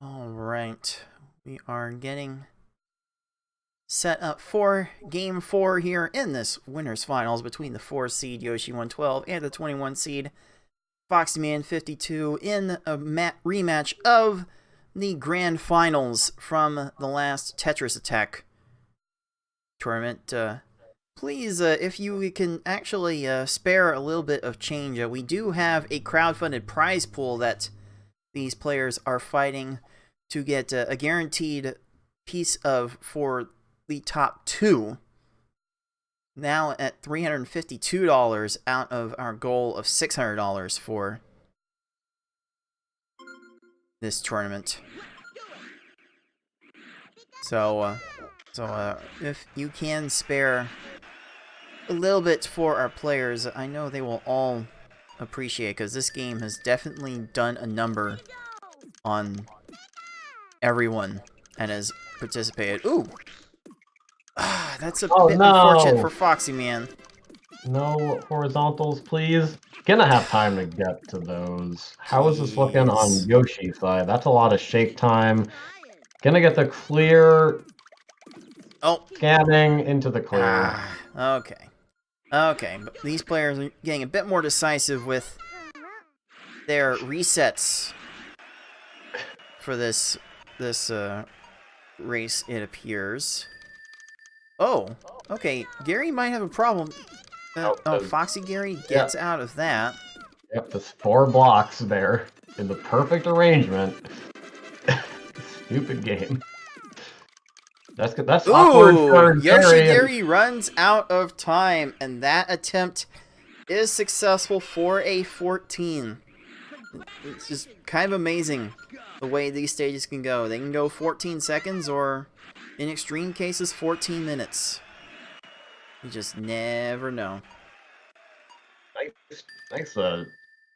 Alright, we are getting set up for Game 4 here in this Winners Finals between the 4 seed Yoschi112 and the 21 seed Foxyman52 in a rematch of the Grand Finals from the last Tetris Attack tournament. Please, if you can actually spare a little bit of change, we do have a crowdfunded prize pool that these players are fighting to get a guaranteed piece of for the top 2. Now at $352 out of our goal of $600 for this tournament. So if you can spare a little bit for our players, I know they will all appreciate, because this game has definitely done a number on everyone that has participated. Ooh! That's a bit unfortunate for Foxyman. No horizontals, please. Gonna have time to get to those. How is this looking on Yoshi's side? That's a lot of shake time. Gonna get the clear. Oh. Scanning into the clear. Okay. Okay, but these players are getting a bit more decisive with their resets for this race, it appears. Oh, okay. Gary might have a problem. Foxy Gary gets out of that. Yep, there's 4 blocks there in the perfect arrangement. Stupid game. That's awkward for Gary runs out of time, and that attempt is successful for a 14. It's just kind of amazing the way these stages can go. They can go 14 seconds, or in extreme cases, 14 minutes. You just never know.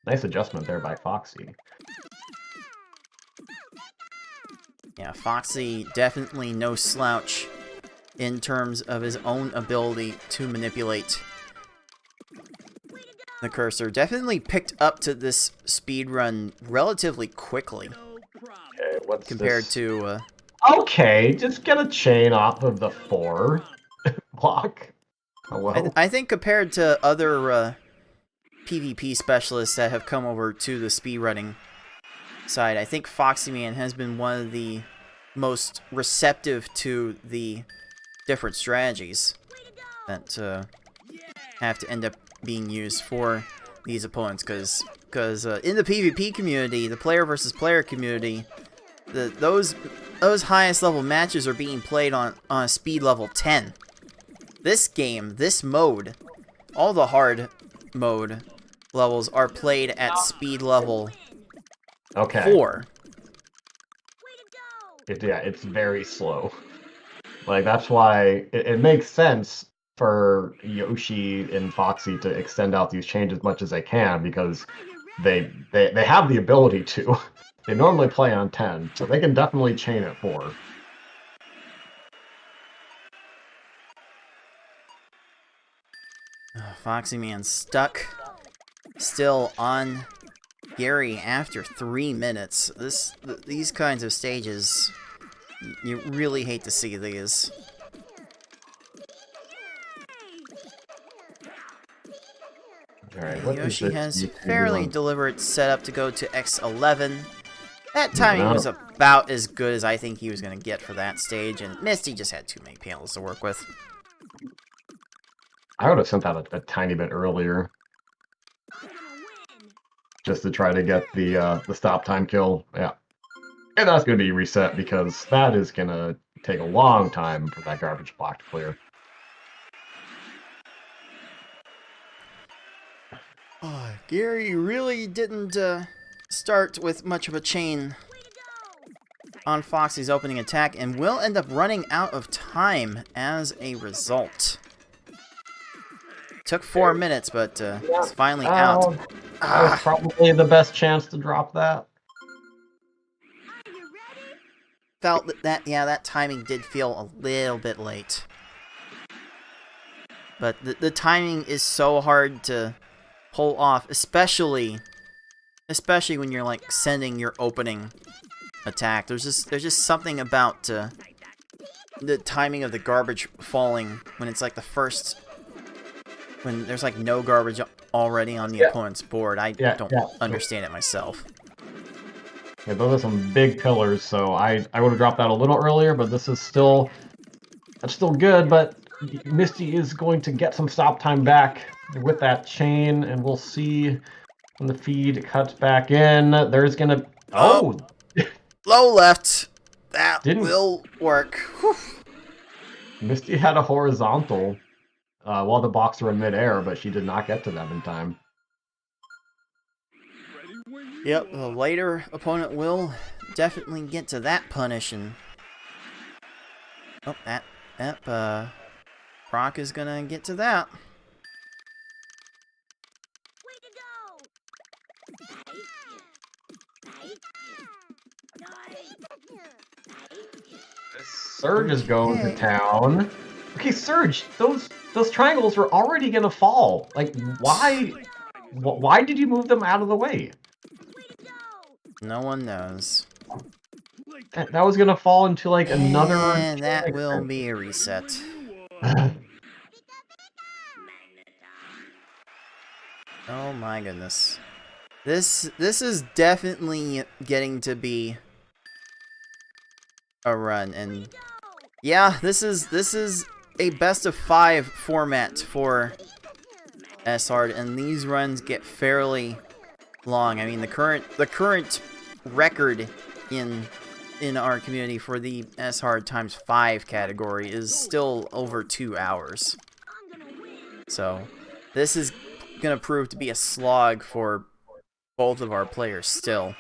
Nice adjustment there by Foxy. Yeah, Foxy definitely no slouch in terms of his own ability to manipulate the cursor. Definitely picked up to this speedrun relatively quickly. Okay, what's compared this? To okay, just get a chain off of the 4 block. Hello? I think compared to other PvP specialists that have come over to the speedrunning side, I think Foxyman has been one of the most receptive to the different strategies that have to end up being used for these opponents, because in the PvP community, the player versus player community, those highest level matches are being played on a speed level 10. This game, this mode, all the hard mode levels are played at speed level 4. It's very slow. Like, that's why it makes sense for Yoshi and Foxy to extend out these chains as much as they can, because they have the ability to. They normally play on 10, so they can definitely chain at 4. Foxyman stuck still on Gary after 3 minutes. These kinds of stages, you really hate to see these. Alright, Yoshi has fairly deliberate setup to go to X11. That timing was about as good as I think he was going to get for that stage, and Misty just had too many panels to work with. I would have sent that a tiny bit earlier, just to try to get the stop time kill. Yeah, and that's going to be reset, because that is going to take a long time for that garbage block to clear. Oh, Gary really didn't start with much of a chain on Foxy's opening attack, and will end up running out of time as a result. Took 4 minutes, but it's finally out. That was probably the best chance to drop that. Felt that timing did feel a little bit late. But the timing is so hard to pull off, especially when you're like sending your opening attack. There's just something about the timing of the garbage falling when it's like the first, when there's like no garbage already on the opponent's board. I don't understand it myself. Yeah, those are some big pillars, so I would have dropped that a little earlier, but this is still good. But Misty is going to get some stop time back with that chain, and we'll see when the feed cuts back in. There's gonna Low left. That will work. Whew. Misty had a horizontal while the blocks were in midair, but she did not get to them in time. Yep, the later opponent will definitely get to that punish, and Brock is gonna get to that. Surge is going to town. Okay, Surge, those triangles are already gonna fall. Like, why did you move them out of the way? No one knows. That was gonna fall into like another. And that will be a reset. Oh my goodness. This is definitely getting to be a run, and yeah, this is a best of 5 format for S-Hard, and these runs get fairly long. I mean, the current record in our community for the S-Hard ×5 category is still over 2 hours. So this is gonna prove to be a slog for both of our players still.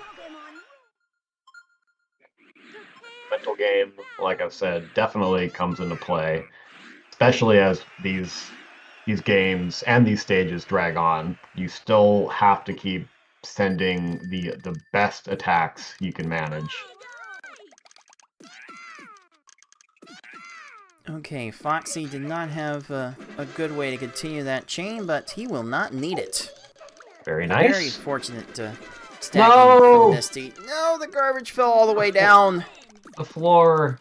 Mental game, like I've said, definitely comes into play, especially as these games and these stages drag on. You still have to keep sending the best attacks you can manage. Okay, Foxy did not have a good way to continue that chain, but he will not need it. Very nice. Very fortunate stacking from Misty. No, the garbage fell all the way down. The floor.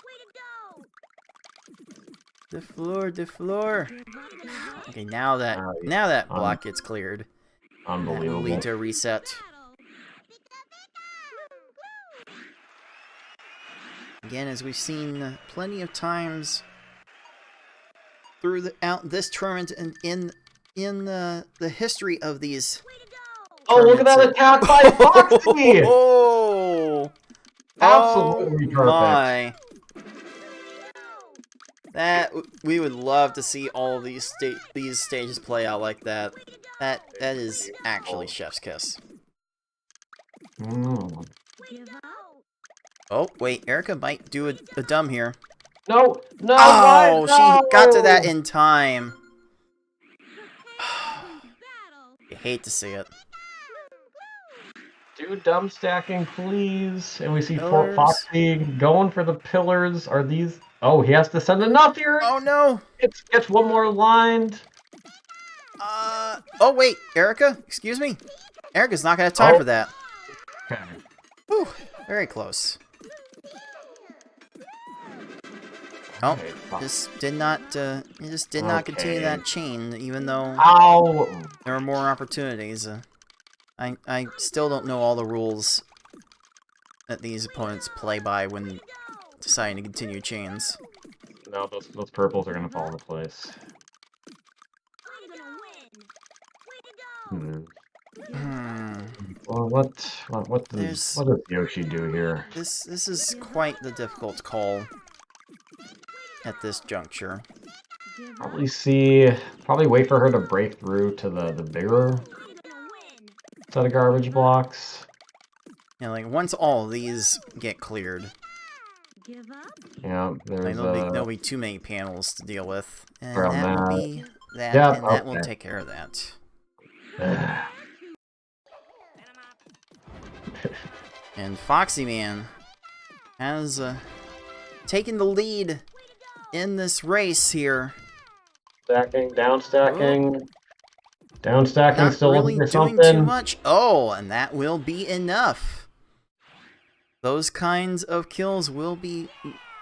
The floor. Okay, now that block gets cleared. Unbelievable. That will lead to a reset. Again, as we've seen plenty of times throughout this tournament and in in the history of these. Oh, look at that attack by Foxy! Oh, Absolutely perfect. My. That we would love to see all of these stages play out like that. That is actually chef's kiss. Mm. Oh wait, Erica might do a dumb here. No, no, Oh, what? she got to that No! in time. You hate to see it. Do dumb stacking, please. And we see Pillars. Foxy going for the pillars. Are these? Oh, he has to send enough here. Oh no! It's one more lined. Oh wait, Erica, excuse me. Erica's not gonna have time for that. Okay. Whew, very close. Oh, Okay, just did not. You just did not continue that chain, even though Ow! there were more opportunities. I still don't know all the rules that these opponents play by when deciding to continue chains. No, those purples are gonna fall into place. Hmm. Well, what does Yoshi do here? This is quite the difficult call at this juncture. Probably wait for her to break through to the bigger set of garbage blocks. Yeah, like once all these get cleared, Yeah, there's there'll be too many panels to deal with, and Around that will that. be that, Yep, and that will okay. take care of that. And Foxyman has taken the lead in this race here. Stacking, down stacking. Down stacking, Not still really looking for doing something. too much. Oh, and that will be enough. Those kinds of kills will be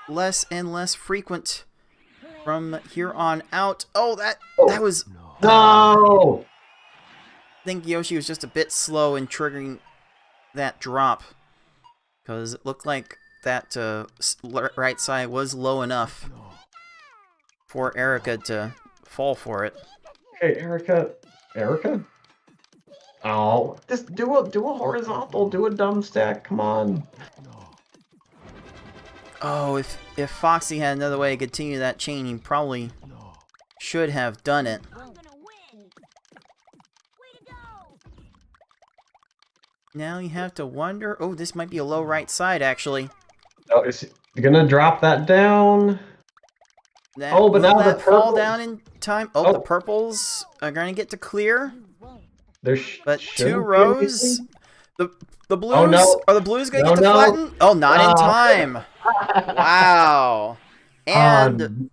less and less frequent from here on out. Oh, that was... No! I think Yoshi was just a bit slow in triggering that drop, because it looked like that right side was low enough for Erica to fall for it. Okay, Erica? Oh, just do a horizontal, do a dumb stack, come on. Oh, if Foxy had another way to continue that chain, he probably should have done it. Now you have to wonder... Oh, this might be a low right side, actually. Oh, is he gonna drop that down? That, Oh, but will now the that fall purple- down in time? Oh, the purples are going to get to clear. But two rows... The blues... Oh, no. Are the blues going to No, get to no. flatten? Oh, not in time. Wow. And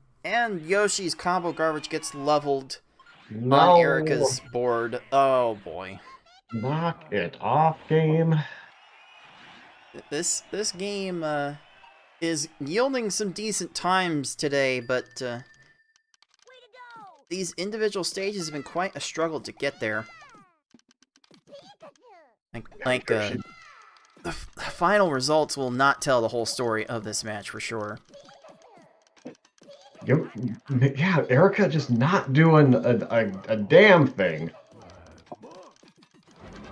Yoshi's combo garbage gets leveled on Erica's board. Oh, boy. Knock it off, game. This game is yielding some decent times today, but these individual stages have been quite a struggle to get there. The final results will not tell the whole story of this match for sure. Yeah, Erica just not doing a damn thing.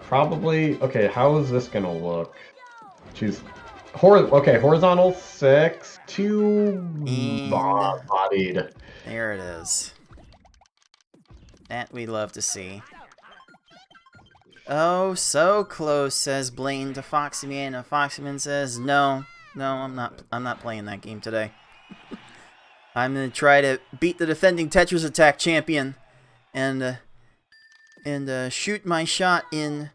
Probably, okay, how is this gonna look? She's, horizontal 6, 2 bodied. There it is. That we love to see. Oh, so close, says Blaine to Foxyman, and Foxyman says, no, I'm not playing that game today. I'm gonna try to beat the defending Tetris Attack champion, and shoot my shot in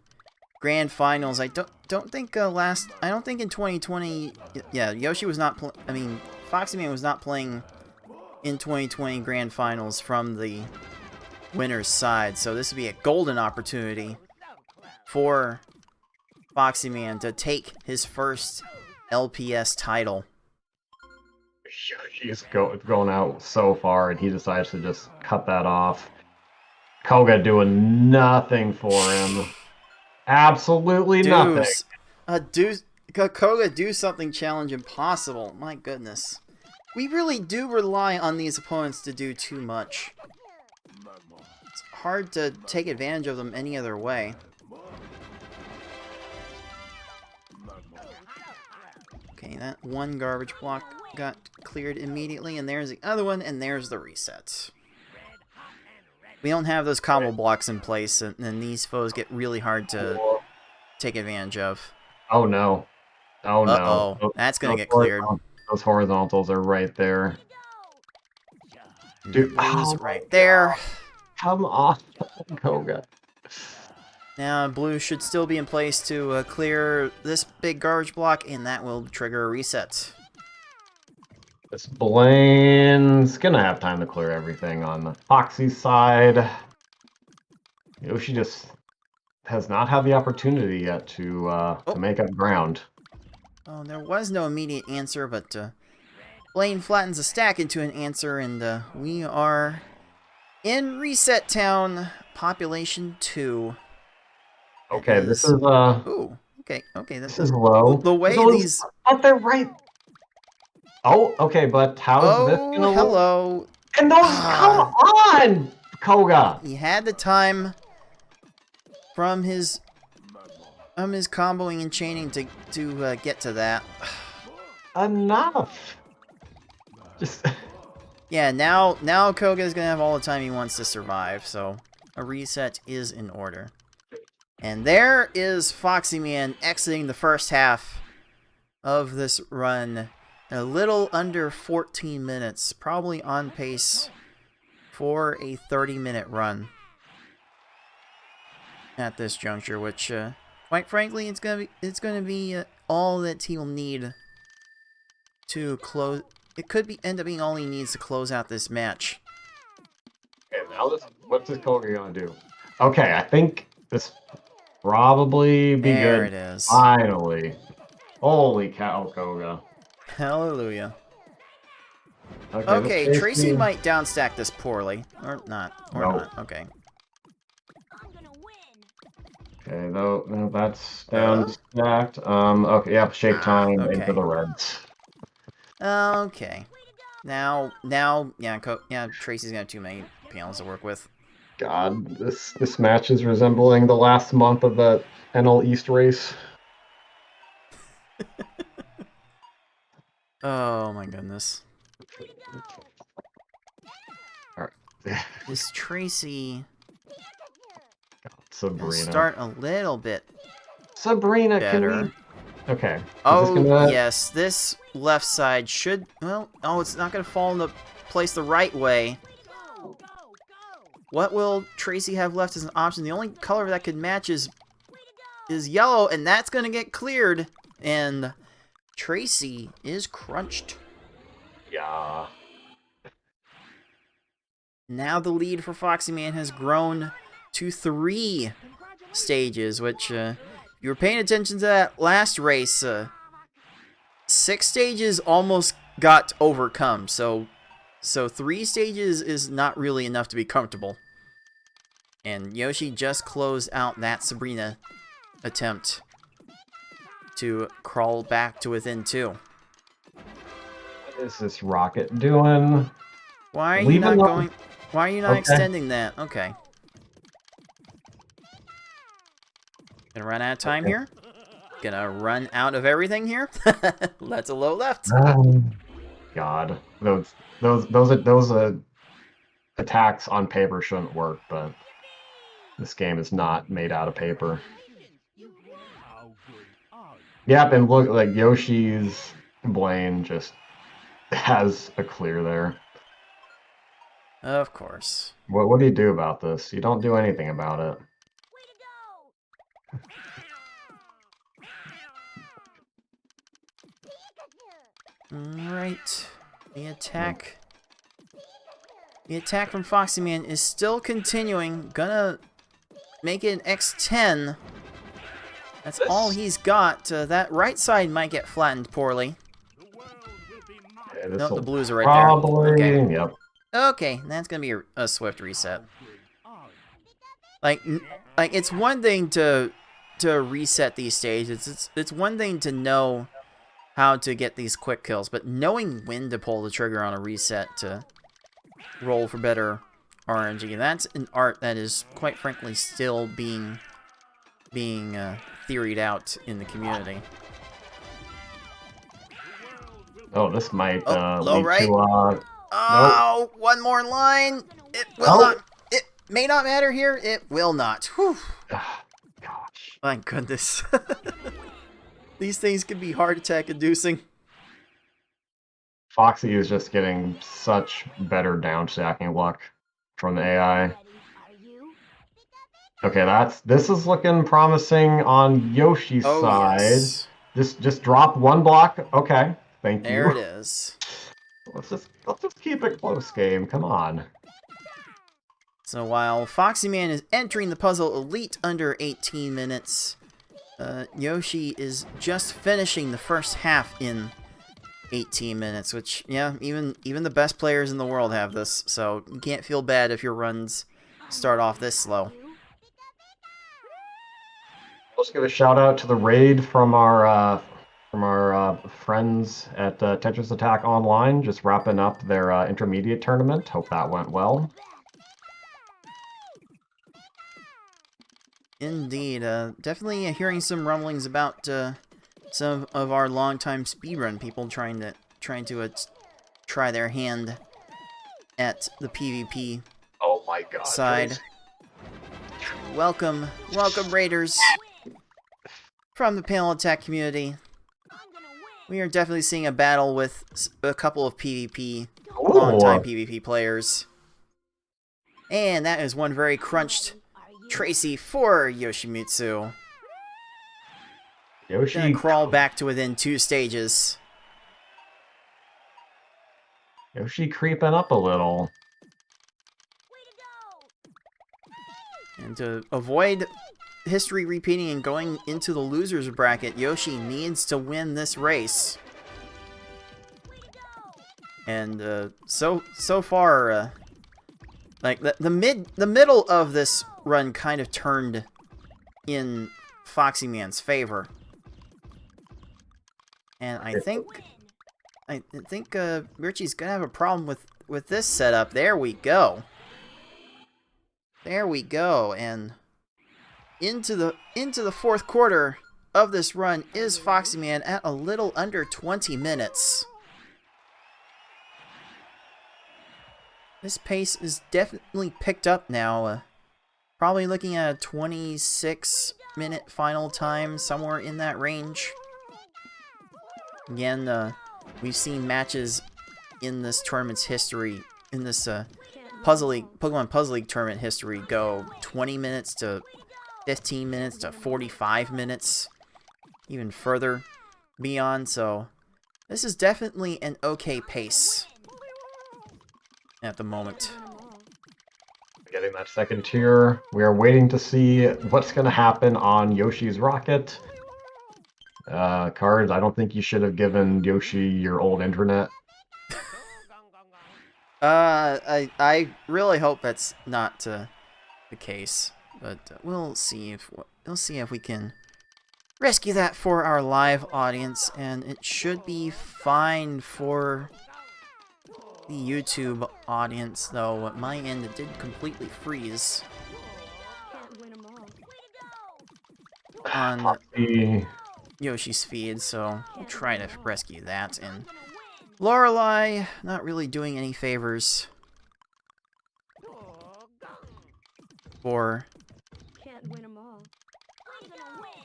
grand finals. I don't think in 2020, yeah, Yoshi was not. Foxyman was not playing in 2020 grand finals from the winner's side, so this would be a golden opportunity for Foxyman to take his first LPS title. He's going out so far, and he decides to just cut that off. Koga doing nothing for him. Absolutely nothing. Koga do something challenge impossible. My goodness. We really do rely on these opponents to do too much. It's hard to take advantage of them any other way. Okay, that one garbage block got cleared immediately, and there's the other one, and there's the reset. We don't have those combo blocks in place, and these foes get really hard to take advantage of. Oh no. Oh no. Uh-oh. That's gonna get cleared. Those horizontals are right there. Dude, Blue's right there. Come on, Koga. Now, blue should still be in place to clear this big garbage block, and that will trigger a reset. This Blaine's gonna have time to clear everything on the Foxy side. Yoshi just has not had the opportunity yet to make up ground. Oh, there was no immediate answer, but Blaine flattens a stack into an answer, and we are in Reset Town, population 2. Okay, this is Ooh, okay. This is low. The way these. But they're right. Oh, okay, but how is this gonna look? Hello. And those, come on, Koga. He had the time from his comboing and chaining to get to that. Enough. Just. Yeah, now Koga is gonna have all the time he wants to survive, so a reset is in order. And there is Foxyman exiting the first half of this run. A little under 14 minutes, probably on pace for a 30-minute run at this juncture, which, quite frankly, it's gonna be all that he will need to close. It could end up being all he needs to close out this match. Okay, now what's this Koga gonna do? Okay, I think this probably be good. There it is. Finally. Holy cow, Koga. Hallelujah. Okay, Okay, Tracy might downstack this poorly. Or not. Or No. not. Okay. Okay, no, that's down stacked. Okay, yeah, shake time Okay. into the reds. Okay. Now, yeah, Tracy's gonna have too many panels to work with. God, this match is resembling the last month of the NL East race. Oh my goodness. Alright. This Tracy Sabrina. start a little bit Sabrina, better. can we... Okay. Is Oh, this gonna... yes, this left side should... Well, oh, it's not going to fall into place the right way. What will Tracy have left as an option? The only color that could match is yellow, and that's going to get cleared. And Tracy is crunched. Yeah. Now the lead for Foxyman has grown to 3 stages, which, if you were paying attention to that last race, 6 stages almost got overcome, so 3 stages is not really enough to be comfortable. And Yoshi just closed out that Sabrina attempt to crawl back to within 2. What is this rocket doing? Why are you not going... Why are you not extending that? Okay. Gonna run out of time here. Gonna run out of everything here. That's a low left. God, those attacks on paper shouldn't work, but this game is not made out of paper. Yep, and look, like Yoshi's Blaine just has a clear there. Of course. What do you do about this? You don't do anything about it. Alright. The attack from Foxyman is still continuing. Gonna make it an X10. That's all he's got. That right side might get flattened poorly. Yeah, No, the blues are right probably, there. Okay. Yep. Okay, that's gonna be a swift reset. Like it's one thing to reset these stages. It's one thing to know how to get these quick kills, but knowing when to pull the trigger on a reset to roll for better RNG. That's an art that is, quite frankly, still being theoried out in the community. Oh, this might low lead right. to Oh, one more line. It will not. It may not matter here. It will not. Whew. Gosh. My goodness. These things can be heart attack inducing. Foxy is just getting such better downstacking luck from the AI. Okay, this is looking promising on Yoshi's side. Yes. Just drop one block. Okay, thank you. There it is. Let's just keep it close, game. Come on. So while Foxyman is entering the puzzle elite under 18 minutes, Yoshi is just finishing the first half in 18 minutes, which, yeah, even the best players in the world have this, so you can't feel bad if your runs start off this slow. Let's give a shout out to the raid from our friends at Tetris Attack Online, just wrapping up their intermediate tournament. Hope that went well. Indeed, definitely hearing some rumblings about some of our longtime speedrun people trying to try their hand at the PvP Oh my god. side. Welcome, Raiders from the panel attack community. We are definitely seeing a battle with a couple of longtime PvP players. And that is one very crunched Tracy for Yoshimitsu. Yoshi Gonna crawl back to within 2 stages. Yoshi creeping up a little. And to avoid history repeating and going into the loser's bracket, Yoshi needs to win this race. And so far, like the middle of this run kind of turned in Foxyman's favor. And I think Richie's gonna have a problem with this setup. There we go. There we go, and into the fourth quarter of this run is Foxyman at a little under 20 minutes. This pace is definitely picked up now. Probably looking at a 26-minute final time, somewhere in that range. Again, we've seen matches in this tournament's history, in this Pokemon Puzzle League tournament history, go 20 minutes to 15 minutes to 45 minutes, even further beyond, so this is definitely an okay pace at the moment. Getting that second tier. We are waiting to see what's going to happen on Yoshi's rocket. Cards, I don't think you should have given Yoshi your old internet. I really hope that's not the case, but we'll see if we can rescue that for our live audience, and it should be fine for the YouTube audience, though at my end it did completely freeze on Yoshi's feed, so we'll try to rescue that. And Lorelei not really doing any favors for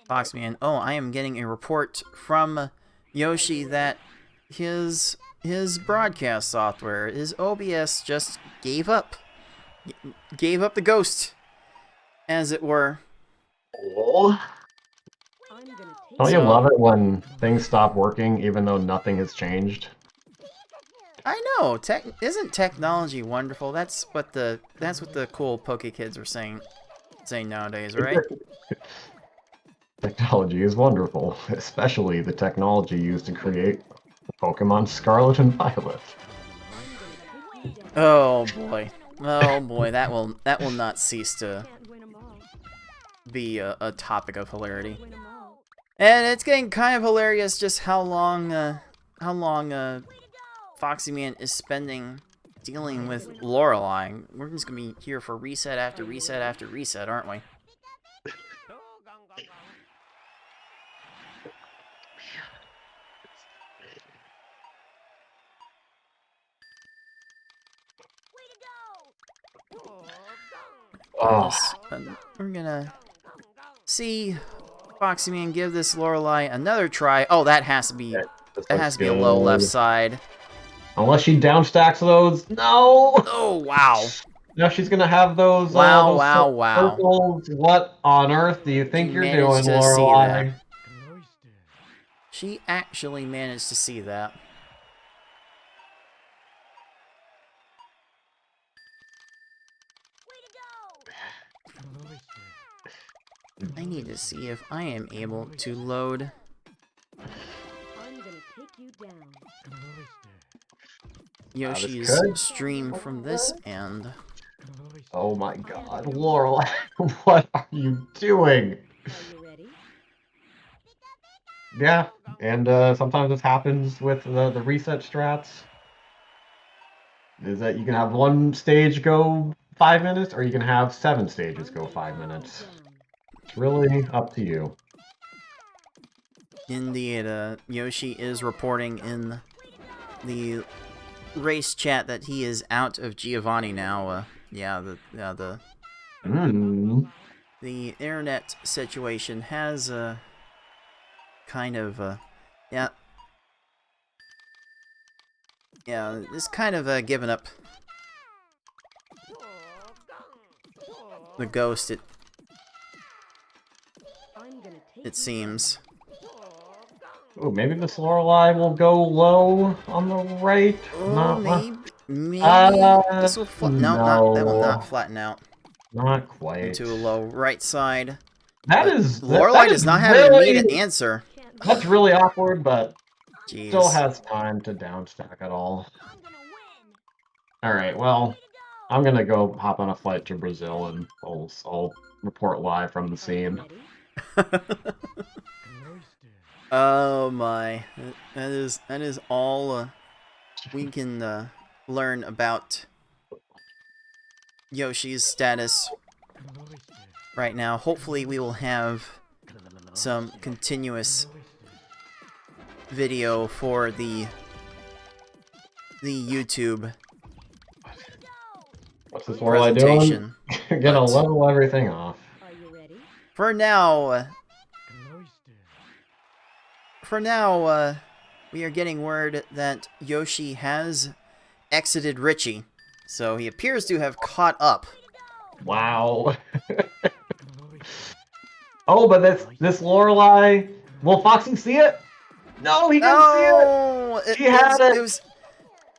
Foxman. Oh, I am getting a report from Yoshi that his broadcast software, his OBS, just gave up the ghost, as it were. Oh. Don't you love it when things stop working even though nothing has changed? I know. Isn't technology wonderful? That's what the cool Poke Kids are saying nowadays, right? Technology is wonderful, especially the technology used to create Pokemon Scarlet and Violet. Oh boy, that will not cease to be a topic of hilarity. And it's getting kind of hilarious just how long Foxyman is spending dealing with Lorelei. We're just gonna be here for reset after reset after reset, aren't we? Oh, We're gonna see Foxyman give this Lorelei another try. Oh, that has to be a low left side. Unless she downstacks those. No! Oh, wow. Now she's gonna have those, Wow, those wow. circles. What on earth do you think She you're managed doing, to see Lorelei? that. She actually managed to see that. I need to see if I am able to load Yoshi's stream from this end. Oh my god, Lorelei, what are you doing? Yeah, and sometimes this happens with the reset strats. Is that you can have one stage go 5 minutes, or you can have 7 stages go 5 minutes. It's really up to you. Indeed, Yoshi is reporting in the race chat that he is out of Giovanni now. Yeah, the internet situation has kind of yeah, it's kind of given up the ghost. It seems. Oh, maybe this Lorelei will go low on the right. Oh, maybe this will no, that will not flatten out. Not quite. Into a low right side. Lorelei does not have an immediate answer. That's really awkward, but Jeez. Still has time to downstack it all. Alright, well, I'm gonna go hop on a flight to Brazil and I'll report live from the scene. Oh my, that is all we can learn about Yoshi's status right now. Hopefully we will have some continuous video for the YouTube What's this Lorelei doing? Gonna level everything off. For now, we are getting word that Yoshi has exited Richie, so he appears to have caught up. Wow. Oh, but this Lorelei. Will Foxy see it? No, he didn't see it. He had it. It was.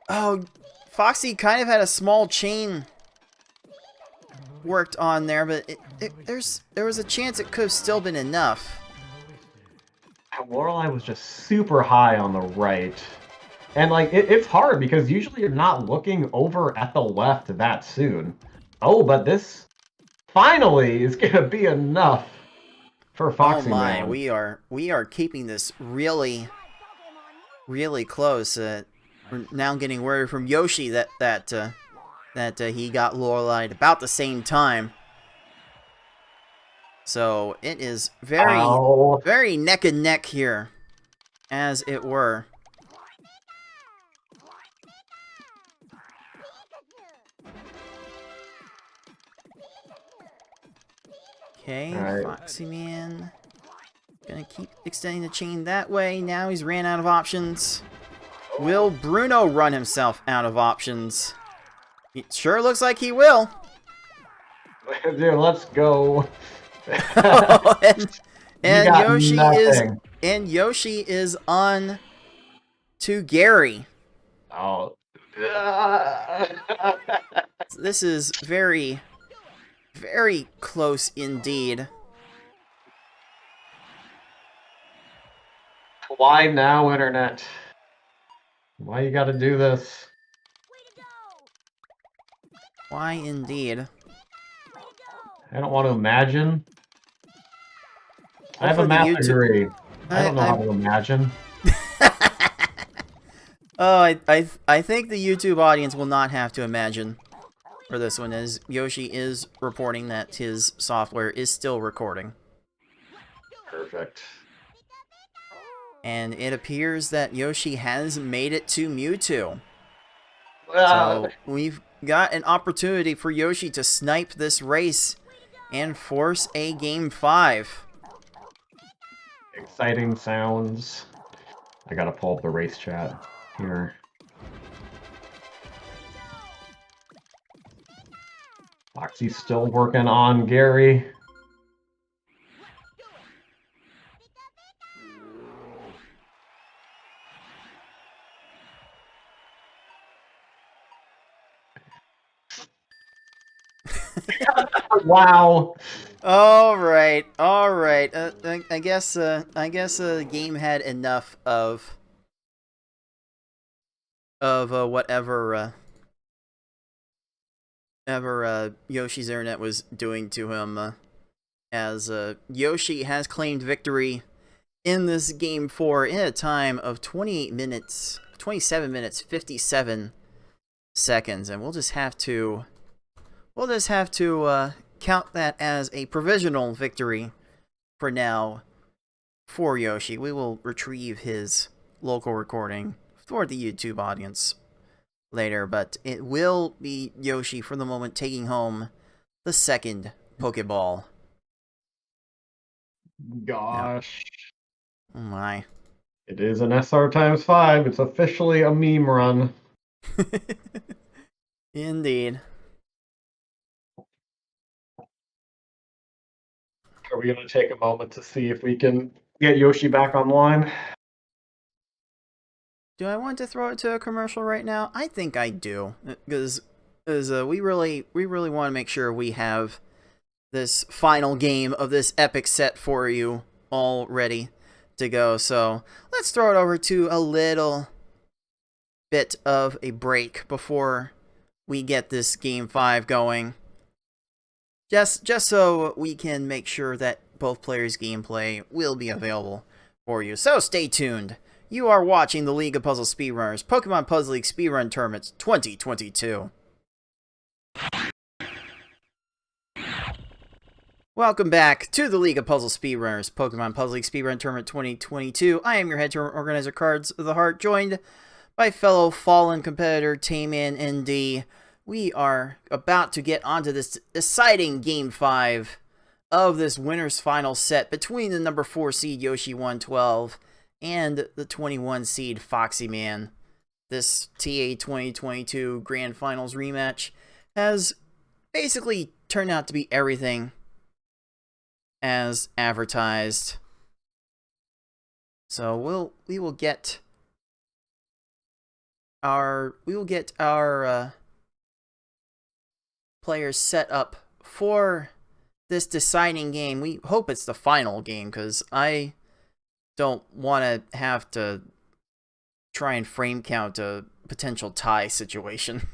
Oh, Foxy kind of had a small chain worked on there, but there was a chance it could have still been enough. Lorelei was just super high on the right. And, like, it's hard because usually you're not looking over at the left that soon. Oh, but this finally is going to be enough for Foxyman. Oh my, we are keeping this really, really close. We're now getting word from Yoshi that he got Lorelei at about the same time. So it is very neck and neck here, as it were. Okay, right. Foxyman gonna keep extending the chain that way. Now he's ran out of options. Will Bruno run himself out of options? It sure looks like he will. Dude, let's go. and Yoshi is on to Gary. Oh. This is very, very close indeed. Why now, Internet? Why you gotta do this? Why indeed? I don't want to imagine. I have a math degree. I don't know how to imagine. Oh, I think the YouTube audience will not have to imagine for this one, as Yoshi is reporting that his software is still recording. Perfect. And it appears that Yoshi has made it to Mewtwo. Ah, So we've got an opportunity for Yoshi to snipe this race and force a Game 5. exciting sounds. I gotta pull up the race chat here. Foxy's still working on Gary. Wow. All right. I guess the game had enough of whatever Yoshi's internet was doing to him. As Yoshi has claimed victory in this game 4 in a time of 27 minutes 57 seconds, and we'll just have to count that as a provisional victory for now for Yoshi. We will retrieve his local recording for the YouTube audience later, but it will be Yoshi for the moment taking home the second Pokeball. Gosh. Oh my. It is an SR times 5. It's officially a meme run. Indeed. Are we going to take a moment to see if we can get Yoshi back online? Do I want to throw it to a commercial right now? I think I do, because we really want to make sure we have this final game of this epic set for you all ready to go. So let's throw it over to a little bit of a break before we get this game 5 going. Just so we can make sure that both players' gameplay will be available for you. So stay tuned. You are watching the League of Puzzle Speedrunners Pokemon Puzzle League Speedrun Tournament 2022. Welcome back to the League of Puzzle Speedrunners Pokemon Puzzle League Speedrun Tournament 2022. I am your head tournament organizer, Cards of the Heart, joined by fellow fallen competitor Tayman ND. We are about to get onto this exciting Game 5 of this winner's final set between the number 4 seed Yoschi112 and the 21 seed foxyman. This TA 2022 Grand Finals rematch has basically turned out to be everything as advertised. So we will get our players set up for this deciding game. We hope it's the final game, because I don't want to have to try and frame count a potential tie situation.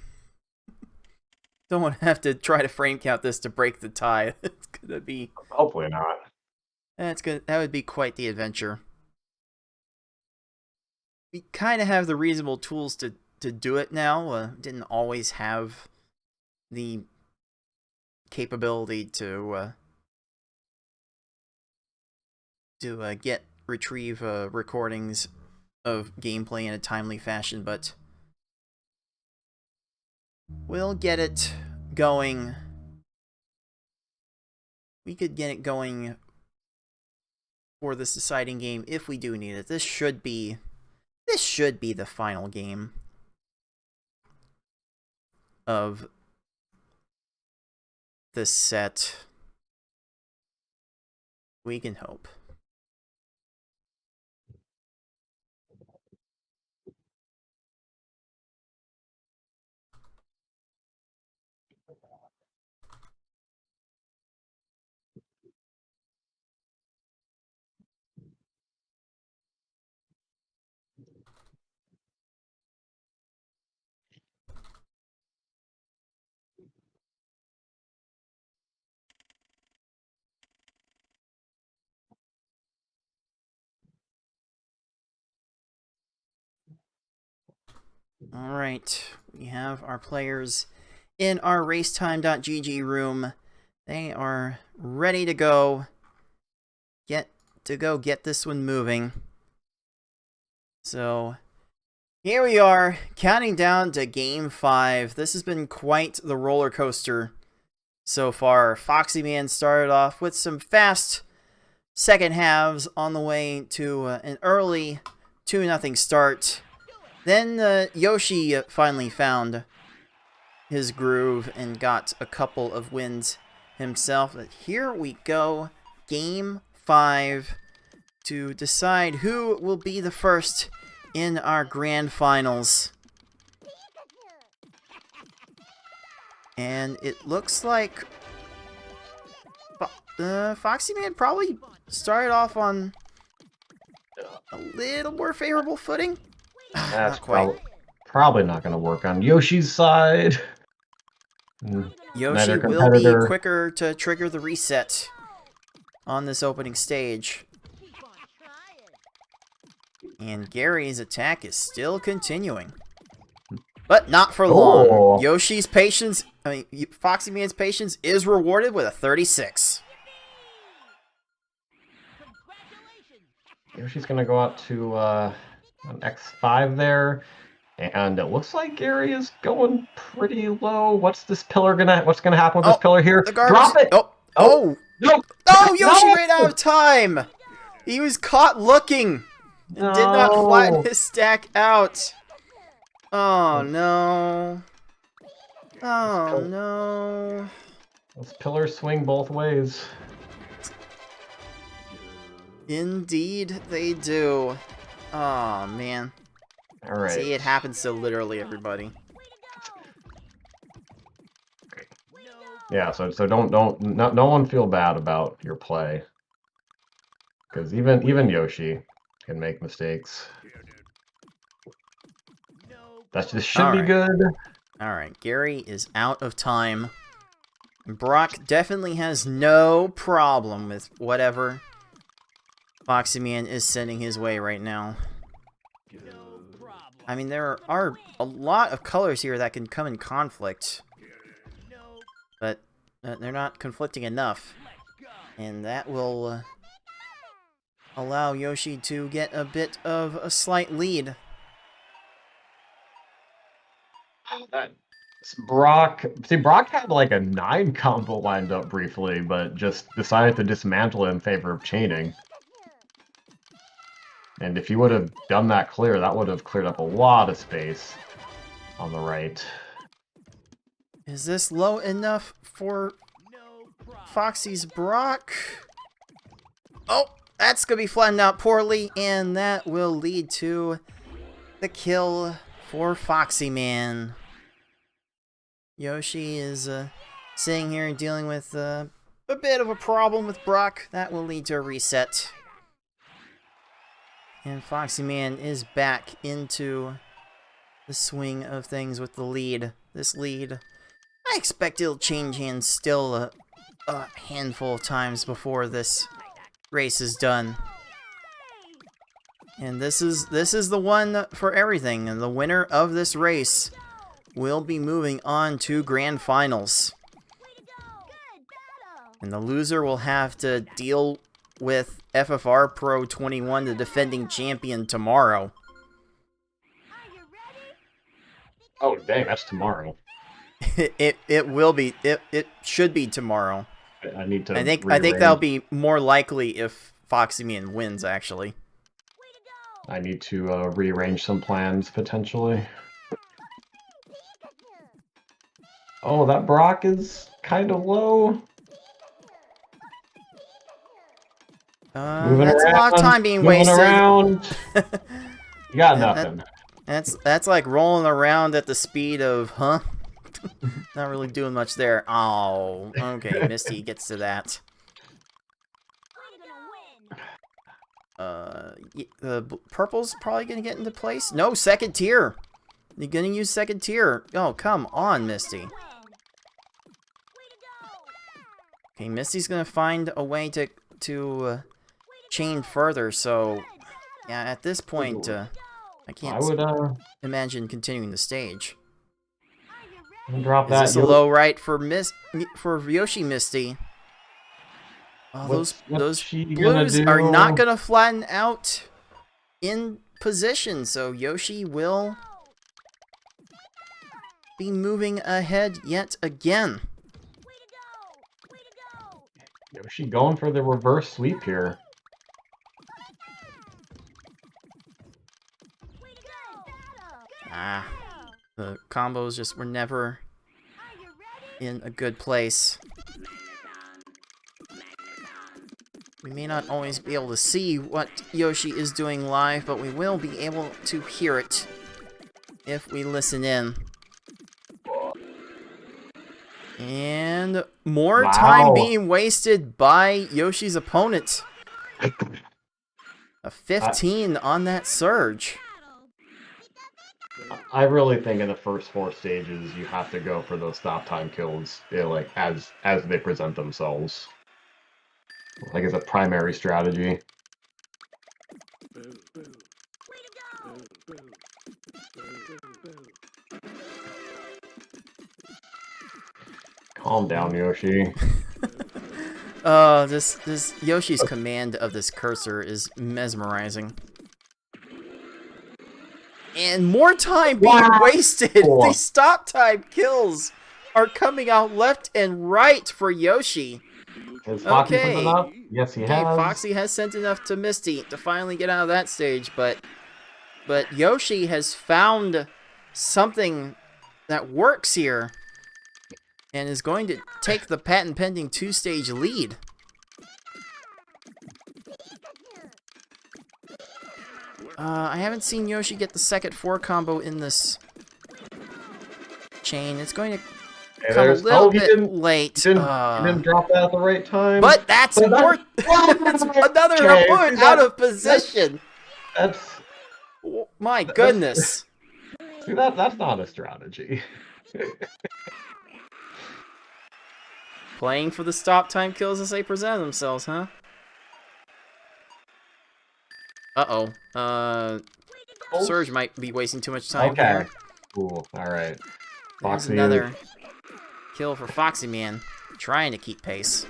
Don't want to have to try to frame count this to break the tie. It's gonna be, Hopefully not. that's good. That would be quite the adventure. We kind of have the reasonable tools to do it now. Didn't always have the capability to retrieve recordings of gameplay in a timely fashion, but we'll get it going. We could get it going for this deciding game if we do need it. This should be the final game of this set. We can hope. Alright, we have our players in our racetime.gg room. They are ready to go. Get this one moving. So, here we are, counting down to Game 5. This has been quite the roller coaster so far. Foxyman started off with some fast second halves on the way to an early 2-0 start. Then Yoshi finally found his groove and got a couple of wins himself. But here we go, Game 5, to decide who will be the first in our grand finals. And it looks like Foxyman probably started off on a little more favorable footing. That's Not quite. probably not going to work on Yoshi's side. Yoshi will be quicker to trigger the reset on this opening stage. And Gary's attack is still continuing. But not for long. Oh. Yoshi's patience, Foxyman's patience is rewarded with a 36. Yoshi's going to go out to an X5 there. And it looks like Gary is going pretty low. What's this pillar what's gonna happen with this pillar here? Drop it! Oh! No! Oh, Yoshi ran out of time! He was caught looking and did not flatten his stack out. Oh no. Oh no. Those pillars swing both ways. Indeed they do. Oh man. All right. See, it happens to literally everybody. Yeah, so no one feel bad about your play, because even Yoshi can make mistakes. This should be good. All right, Gary is out of time. Brock definitely has no problem with whatever Foxyman is sending his way right now. I mean, there are a lot of colors here that can come in conflict, but they're not conflicting enough, and that will allow Yoshi to get a bit of a slight lead. Brock had like a 9 combo lined up briefly, but just decided to dismantle it in favor of chaining. And if you would have done that clear, that would have cleared up a lot of space on the right. Is this low enough for Foxy's Brock? Oh, that's going to be flattened out poorly, and that will lead to the kill for Foxyman. Yoshi is sitting here and dealing with a bit of a problem with Brock. That will lead to a reset. And Foxyman is back into the swing of things with the lead. This lead, I expect it'll change hands still a handful of times before this race is done. And this is the one for everything. And the winner of this race will be moving on to grand finals. And the loser will have to deal with FFR Pro 21, the defending champion, tomorrow. Oh, dang, that's tomorrow. It will be. It should be tomorrow. I need to. I think that'll be more likely if Foxyman wins, actually. I need to rearrange some plans potentially. Oh, that Brock is kind of low. That's a lot of time being wasted. Around. You got nothing. That's like rolling around at the speed of, huh? Not really doing much there. Oh, okay. Misty gets to that. The purple's probably gonna get into place. No, second tier. You're gonna use second tier. Oh, come on, Misty. Okay, Misty's gonna find a way to chain further. So, yeah, at this point, I can't I would imagine continuing the stage. drop Is that. this a low right for Yoshi Misty? Oh, What's those she gonna blues do? are not gonna flatten out in position, so Yoshi will be moving ahead yet again. Yoshi going for the reverse sweep here. Ah, the combos just were never in a good place. We may not always be able to see what Yoshi is doing live, but we will be able to hear it if we listen in. And more time being wasted by Yoshi's opponent. A 15 on that surge. I really think in the first 4 stages you have to go for those stop time kills, like as they present themselves. Like as a primary strategy. Calm down, Yoshi. This Yoshi's command of this cursor is mesmerizing. And more time being wasted. These stop time kills are coming out left and right for Yoshi. Has Foxy sent enough? Yes, he has. Foxy has sent enough to Misty to finally get out of that stage, but Yoshi has found something that works here and is going to take the patent-pending 2-stage lead. I haven't seen Yoshi get the second 4 combo in this chain. It's going to come a little bit late. He didn't drop that at the right time. But that's more. That's another opponent out of position. That's my goodness. See, that's not a strategy. Playing for the stop time kills as they present themselves, huh? Surge might be wasting too much time here. Cool. All right. There's another kill for Foxyman, trying to keep pace.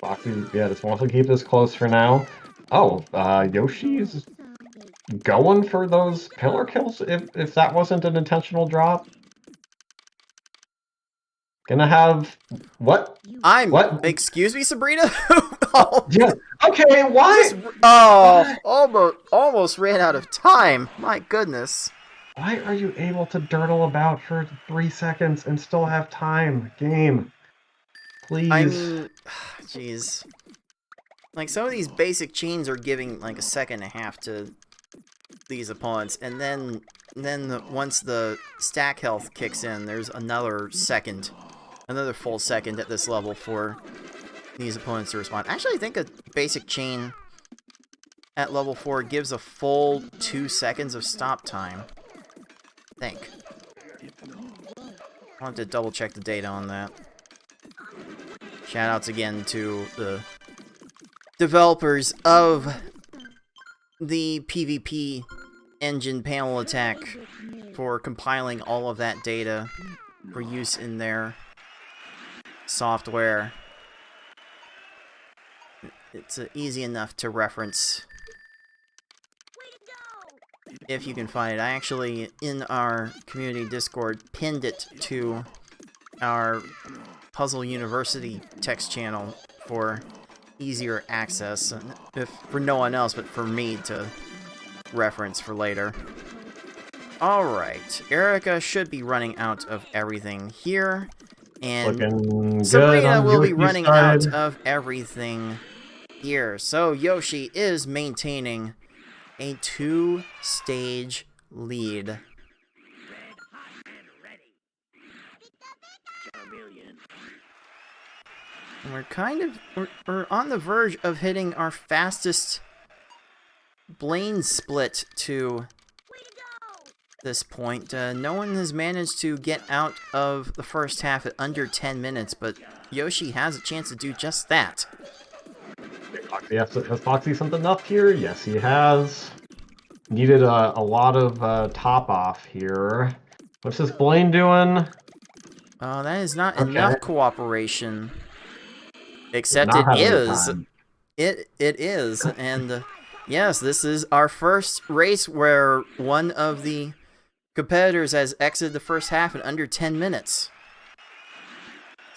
Foxy, just wants to keep this close for now. Oh, Yoshi's going for those pillar kills. If that wasn't an intentional drop. Gonna have what? What? Excuse me, Sabrina. Yeah. Okay. Why? Almost ran out of time. My goodness. Why are you able to dirtle about for 3 seconds and still have time? Game. Please. I mean, jeez. Like, some of these basic chains are giving, like, a second and a half to these opponents, and then once the stack health kicks in, there's another full second at this level for these opponents to respond. Actually, I think a basic chain at level 4 gives a full 2 seconds of stop time. I think. I'll have to double check the data on that. Shoutouts again to the developers of the PvP engine panel attack for compiling all of that data for use in their software. It's easy enough to reference if you can find it. I actually, in our community Discord, pinned it to our Puzzle University text channel for easier access, if for no one else but for me to reference for later. Alright, Erica should be running out of everything here, and Sabrina will be running out of everything here. So Yoshi is maintaining a 2-stage lead. We're on the verge of hitting our fastest Blaine split to this point. No one has managed to get out of the first half at under 10 minutes, but Yoshi has a chance to do just that. Has Foxy something up here? Yes, he has. needed a lot of top off here. What's this Blaine doing? Oh, that is not Okay. enough cooperation. Except Not it having a is. time. It is, and yes, this is our first race where one of the competitors has exited the first half in under 10 minutes.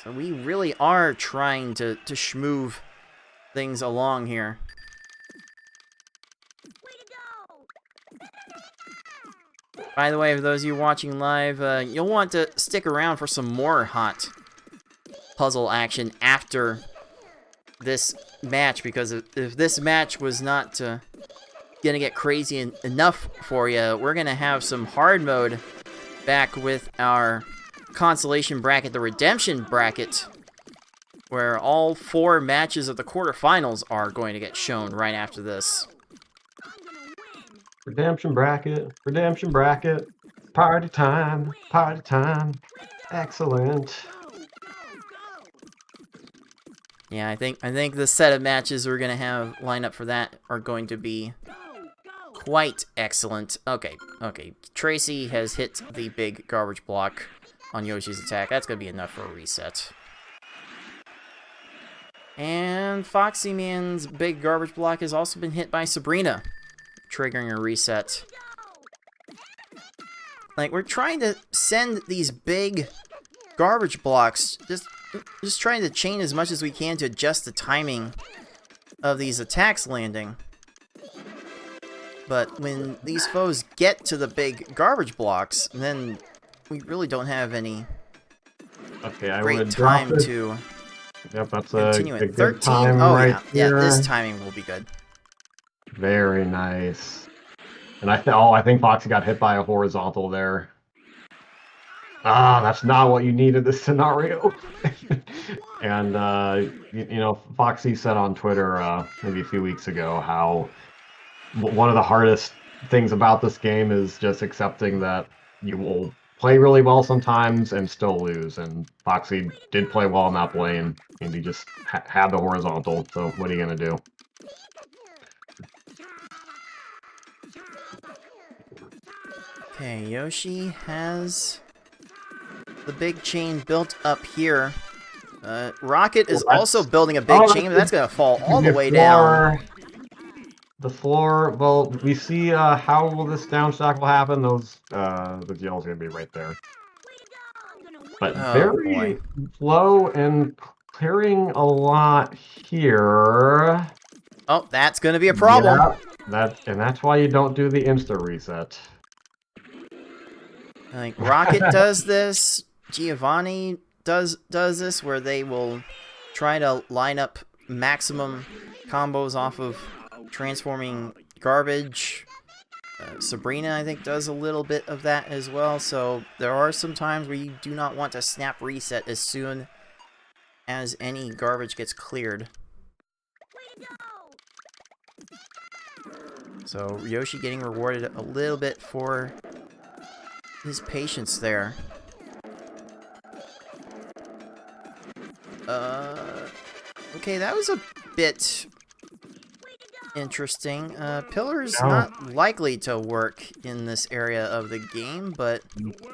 So we really are trying to schmoove things along here. By the way, for those of you watching live, you'll want to stick around for some more hot puzzle action after this match, because if this match was not gonna get crazy enough for you, we're gonna have some hard mode back with our consolation bracket, the redemption bracket, where all 4 matches of the quarterfinals are going to get shown right after this. Redemption bracket, party time, excellent. Yeah, I think the set of matches we're gonna have lined up for that are going to be quite excellent. Okay. Tracy has hit the big garbage block on Yoshi's attack. That's gonna be enough for a reset. And Foxyman's big garbage block has also been hit by Sabrina, triggering a reset. Like, we're trying to send these big garbage blocks, just trying to chain as much as we can to adjust the timing of these attacks landing. But when these foes get to the big garbage blocks, then we really don't have any great time to Yep, that's continue a it. good 13? time Oh, right yeah. here. Yeah, this timing will be good. Very nice. And I think Foxy got hit by a horizontal there. Ah, that's not what you needed this scenario. And you know, Foxy said on Twitter maybe a few weeks ago how one of the hardest things about this game is just accepting that you will play really well sometimes and still lose. And Foxy did play well in that lane, and he just had the horizontal. So what are you gonna do? Okay, Yoshi has the big chain built up here. Rocket is also building a big chain, but that's going to fall all the way down. The floor, well, we see how will this downstack will happen. Those the yell's going to be right there. But very low and clearing a lot here. Oh, that's going to be a problem. Yeah, that's why you don't do the insta reset. Like, Rocket does this, Giovanni does this, where they will try to line up maximum combos off of transforming garbage. Sabrina, I think, does a little bit of that as well, so there are some times where you do not want to snap reset as soon as any garbage gets cleared. So Yoshi getting rewarded a little bit for his patience there. Okay, that was a bit interesting. Pillar's not likely to work in this area of the game, but...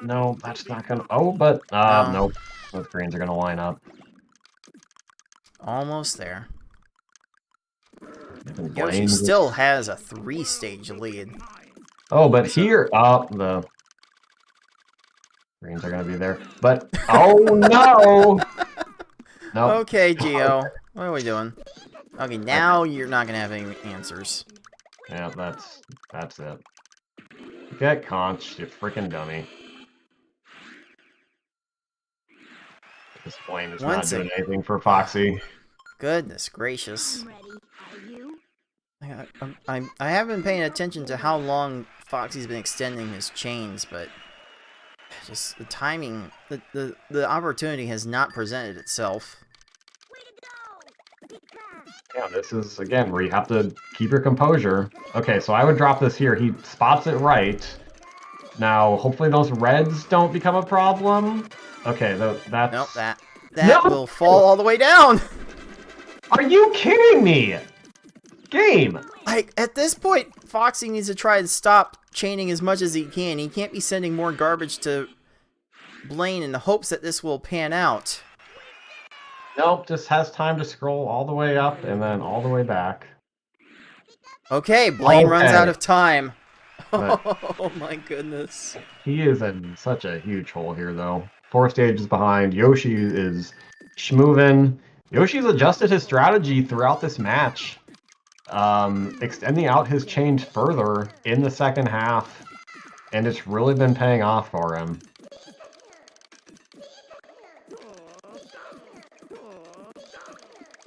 No, that's not gonna... Oh, but... nope. Both greens are gonna line up. Almost there. Yoshi still has a 3-stage lead. Oh, but here... the... greens are gonna be there. But... Oh, no! Nope. Okay, Gio. What are we doing? Okay, now you're not gonna have any answers. Yeah, that's it. Get conched, you freaking dummy. This flame is not doing anything for Foxy. Goodness gracious. I haven't been paying attention to how long Foxy's been extending his chains, but just the timing, the opportunity has not presented itself. Yeah, this is, again, where you have to keep your composure. Okay, so I would drop this here. He spots it right. Now, hopefully those reds don't become a problem. Okay, that's... Nope, that will fall all the way down! Are you kidding me? Game! Like, at this point, Foxy needs to try to stop chaining as much as he can. He can't be sending more garbage to Blaine in the hopes that this will pan out. Nope, just has time to scroll all the way up and then all the way back. Okay, Blaine runs Okay. out of time. But Oh my goodness. he is in such a huge hole here, though. 4 stages behind. Yoshi is schmoving. Yoshi's adjusted his strategy throughout this match, extending out his chains further in the second half, and it's really been paying off for him.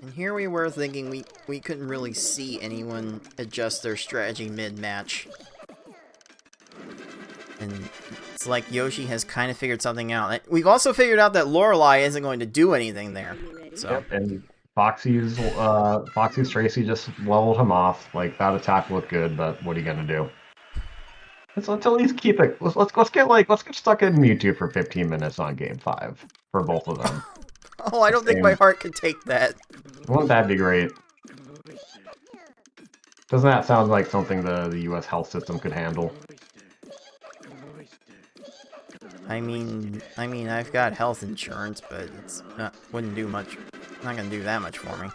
And here we were thinking we couldn't really see anyone adjust their strategy mid-match. And it's like Yoshi has kind of figured something out. We've also figured out that Lorelei isn't going to do anything there. So. Yep, and Foxy's Tracy just leveled him off. Like, that attack looked good, but what are you gonna do? Let's at least keep it. Let's get stuck in Mewtwo for 15 minutes on game 5 for both of them. Oh, I don't think my heart could take that. Wouldn't that be great? Doesn't that sound like something the U.S. health system could handle? I mean, I've got health insurance, but it's wouldn't do much. Not gonna do that much for me.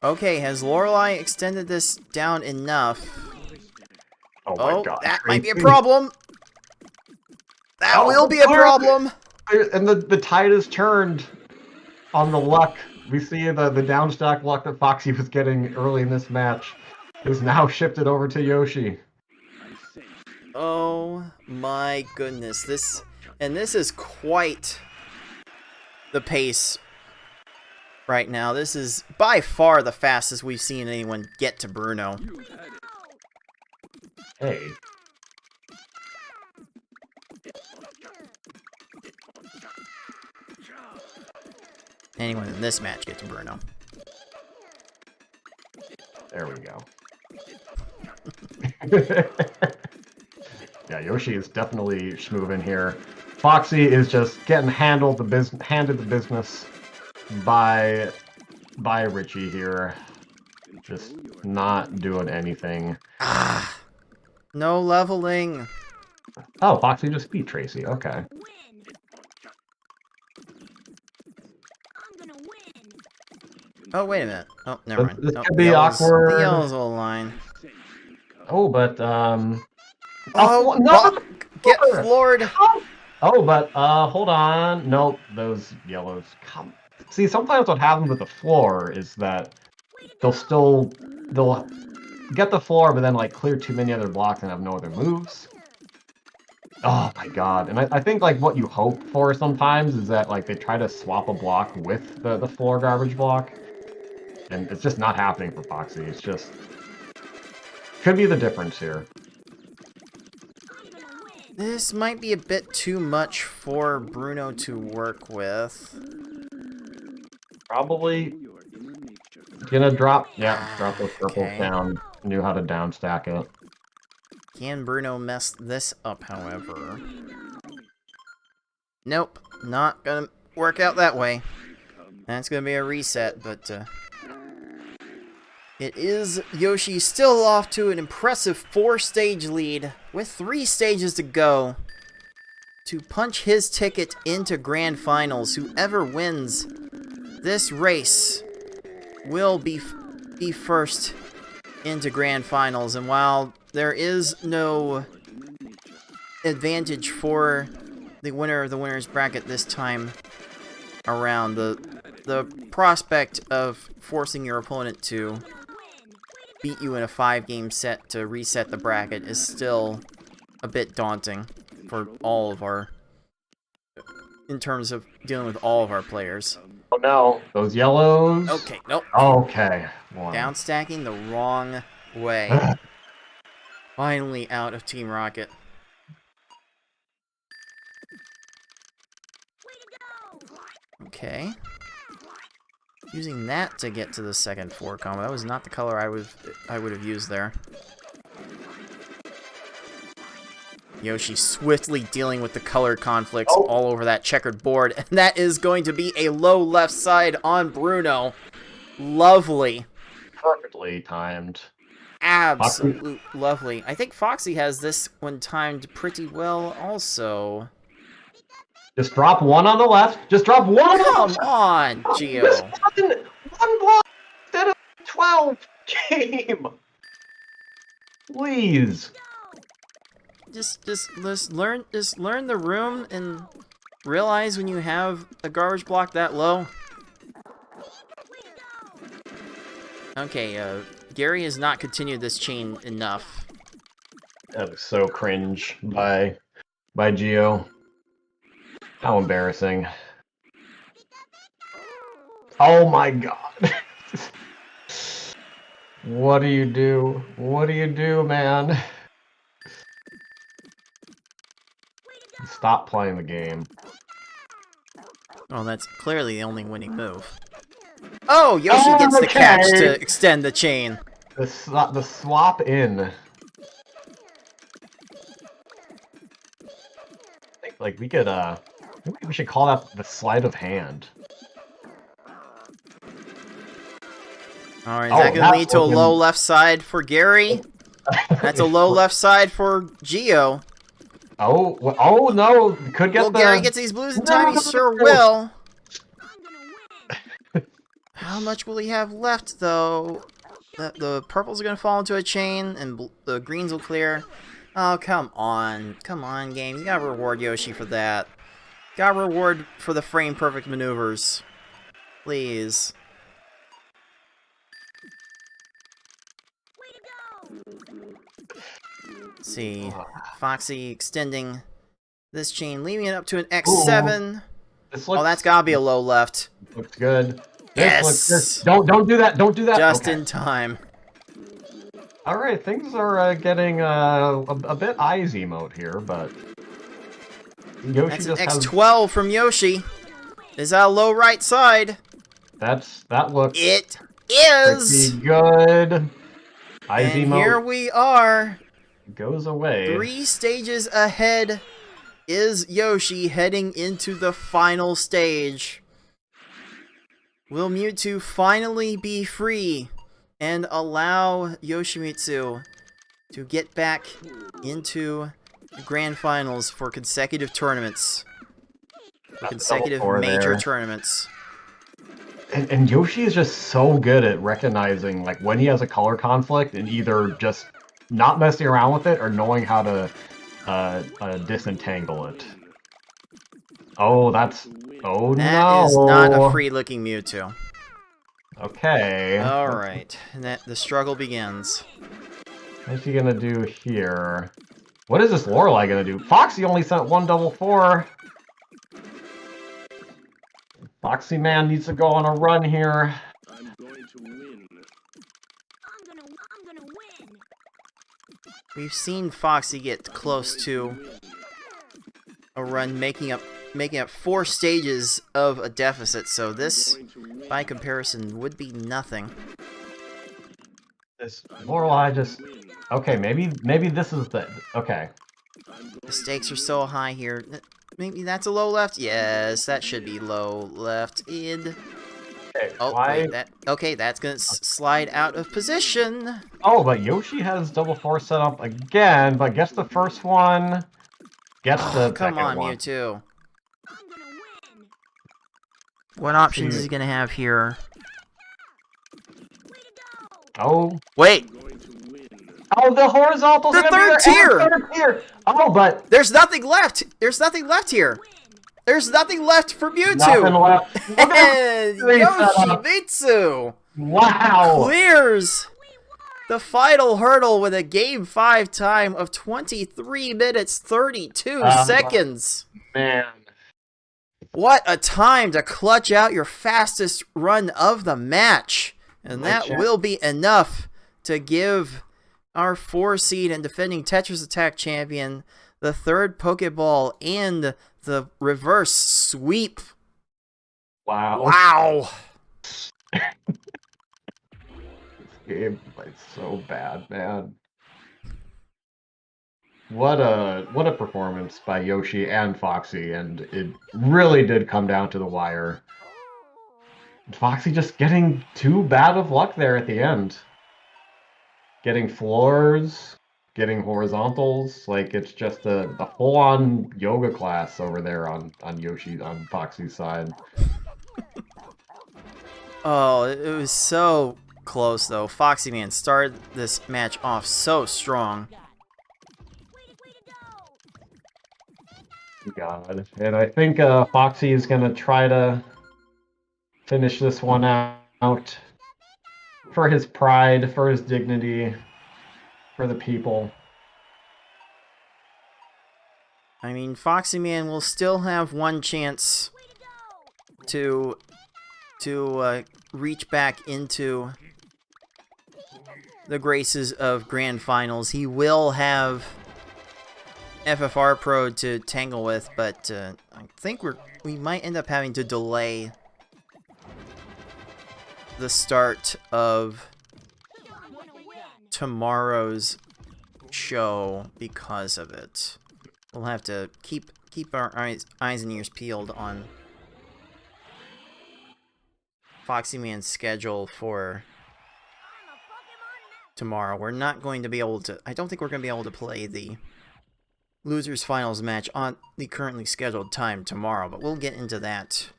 Okay, has Lorelei extended this down enough? Oh my god! That might be a problem. That will be a Lord. problem. And the tide has turned on the luck. We see the downstack luck that Foxy was getting early in this match is now shifted over to Yoshi. Oh my goodness, this is quite the pace right now. This is by far the fastest we've seen anyone get to Bruno. Hey. Anyone in this match get to Bruno. There we go. Yeah, Yoshi is definitely schmoving here. Foxy is just getting handed the business by Richie here. Just not doing anything. Ah, no leveling. Oh, Foxy just beat Tracy. Okay. Oh, wait a minute. Oh, never mind. This Nope, could be yellow's- awkward. The yellow's will line. Oh, but Oh, no! Get floored. Oh, but hold on. Nope, those yellows. See, sometimes what happens with the floor is that they'll get the floor, but then like clear too many other blocks and have no other moves. Oh my god! And I think like what you hope for sometimes is that like they try to swap a block with the floor garbage block, and it's just not happening for Foxy. It's just could be the difference here. This might be a bit too much for Bruno to work with. Probably gonna drop. Yeah, drop those purples Okay. down. Knew how to down stack it. Can Bruno mess this up, however? Nope, not gonna work out that way. That's gonna be a reset, but it is Yoshi still off to an impressive 4-stage lead with 3 stages to go to punch his ticket into Grand Finals. Whoever wins this race will be first into Grand Finals, and while there is no advantage for the winner of the winner's bracket this time around, the prospect of forcing your opponent to beat you in a 5-game set to reset the bracket is still a bit daunting for all of our, in terms of dealing with all of our players. Oh no, those yellows. Okay, nope. Okay. One. Down stacking the wrong way. Finally out of Team Rocket. Okay. Using that to get to the second 4 combo. That was not the color I would have used there. Yoshi swiftly dealing with the color conflicts all over that checkered board. And that is going to be a low left side on Bruno. Lovely. Perfectly timed. absolute lovely. I think Foxy has this one timed pretty well also. Just drop one on the left. Just drop one on the left. Come on, Geo. Just one block instead of 12. Game. Please. Just learn the room and realize when you have a garbage block that low. Okay, Gary has not continued this chain enough. That was so cringe by Geo. How embarrassing. Oh my god. What do you do? What do you do, man? Stop playing the game. Oh, that's clearly the only winning move. Oh, Yoshi gets the catch to extend the chain. The swap in. I think, like, we could, maybe we should call that the sleight of hand. Alright, is that going to lead to a low left side for Gary? That's a low left side for Geo. Oh, oh no, could get Gary gets these blues in time, he sure will. How much will he have left, though? The purples are going to fall into a chain, and the greens will clear. Oh, come on. Come on, game. You gotta reward Yoshi for that. Gotta reward for the frame-perfect maneuvers. Please. Let's see. Foxy extending this chain, leaving it up to an X7. Oh, that's gotta be a low left. Looks good. Yes! Don't do that. Don't do that. Just in time. All right, things are getting a bit easy mode here, but Yoshi That's an just X12 from Yoshi. Is that a low right side? that looks It is. pretty good. Easy And mode here we are. goes away. 3 stages ahead is Yoshi heading into the final stage. Will Mewtwo finally be free and allow Yoshimitsu to get back into the grand finals for consecutive tournaments? Consecutive major tournaments. And Yoshi is just so good at recognizing like when he has a color conflict and either just not messing around with it or knowing how to disentangle it. Oh, that's... Oh, That no! is not a free-looking Mewtwo. Okay. Alright, and the struggle begins. What's he gonna do here? What is this Lorelei gonna do? Foxy only sent 144. Foxy man needs to go on a run here. I'm going to win. I'm gonna win. We've seen Foxy get close to a run, making up 4 stages of a deficit, so this, by comparison, would be nothing. This Lorelei just... Okay, maybe this is the... Okay. The stakes are so high here. Maybe that's a low left? Yes, that should be low left. And... Okay, Oh, why... wait, okay, that's gonna slide out of position. Oh, but Yoshi has double force set up again, but gets the first one, gets the Come second on, one. Mewtwo. What options is he gonna have here? Oh. Wait! Oh, the horizontal. The third tier! Third tier! Oh, but... There's nothing left! There's nothing left here! There's nothing left for Mewtwo! Nothing left. And Yoshimitsu Wow! clears the final hurdle with a Game 5 time of 23 minutes 32 seconds. Man. What a time to clutch out your fastest run of the match. And that will be enough to give our 4 seed and defending Tetris Attack champion the 3rd Pokeball and the reverse sweep. Wow. Wow. This game is so bad, man. What a performance by Yoshi and Foxy, and it really did come down to the wire. Foxy just getting too bad of luck there at the end. getting floors, getting horizontals. Like it's just the full-on yoga class over there on Yoshi on Foxy's side. Oh, it was so close though. Foxyman started this match off so strong. God, and I think Foxy is gonna try to finish this one out for his pride, for his dignity, for the people. I mean, Foxyman will still have one chance to reach back into the graces of grand finals. He will have FFR Pro to tangle with, but I think we might end up having to delay the start of tomorrow's show because of it. We'll have to keep our eyes and ears peeled on Foxyman's schedule for tomorrow. We're not going to be able to... I don't think we're going to be able to play the Losers Finals match on the currently scheduled time tomorrow, but we'll get into that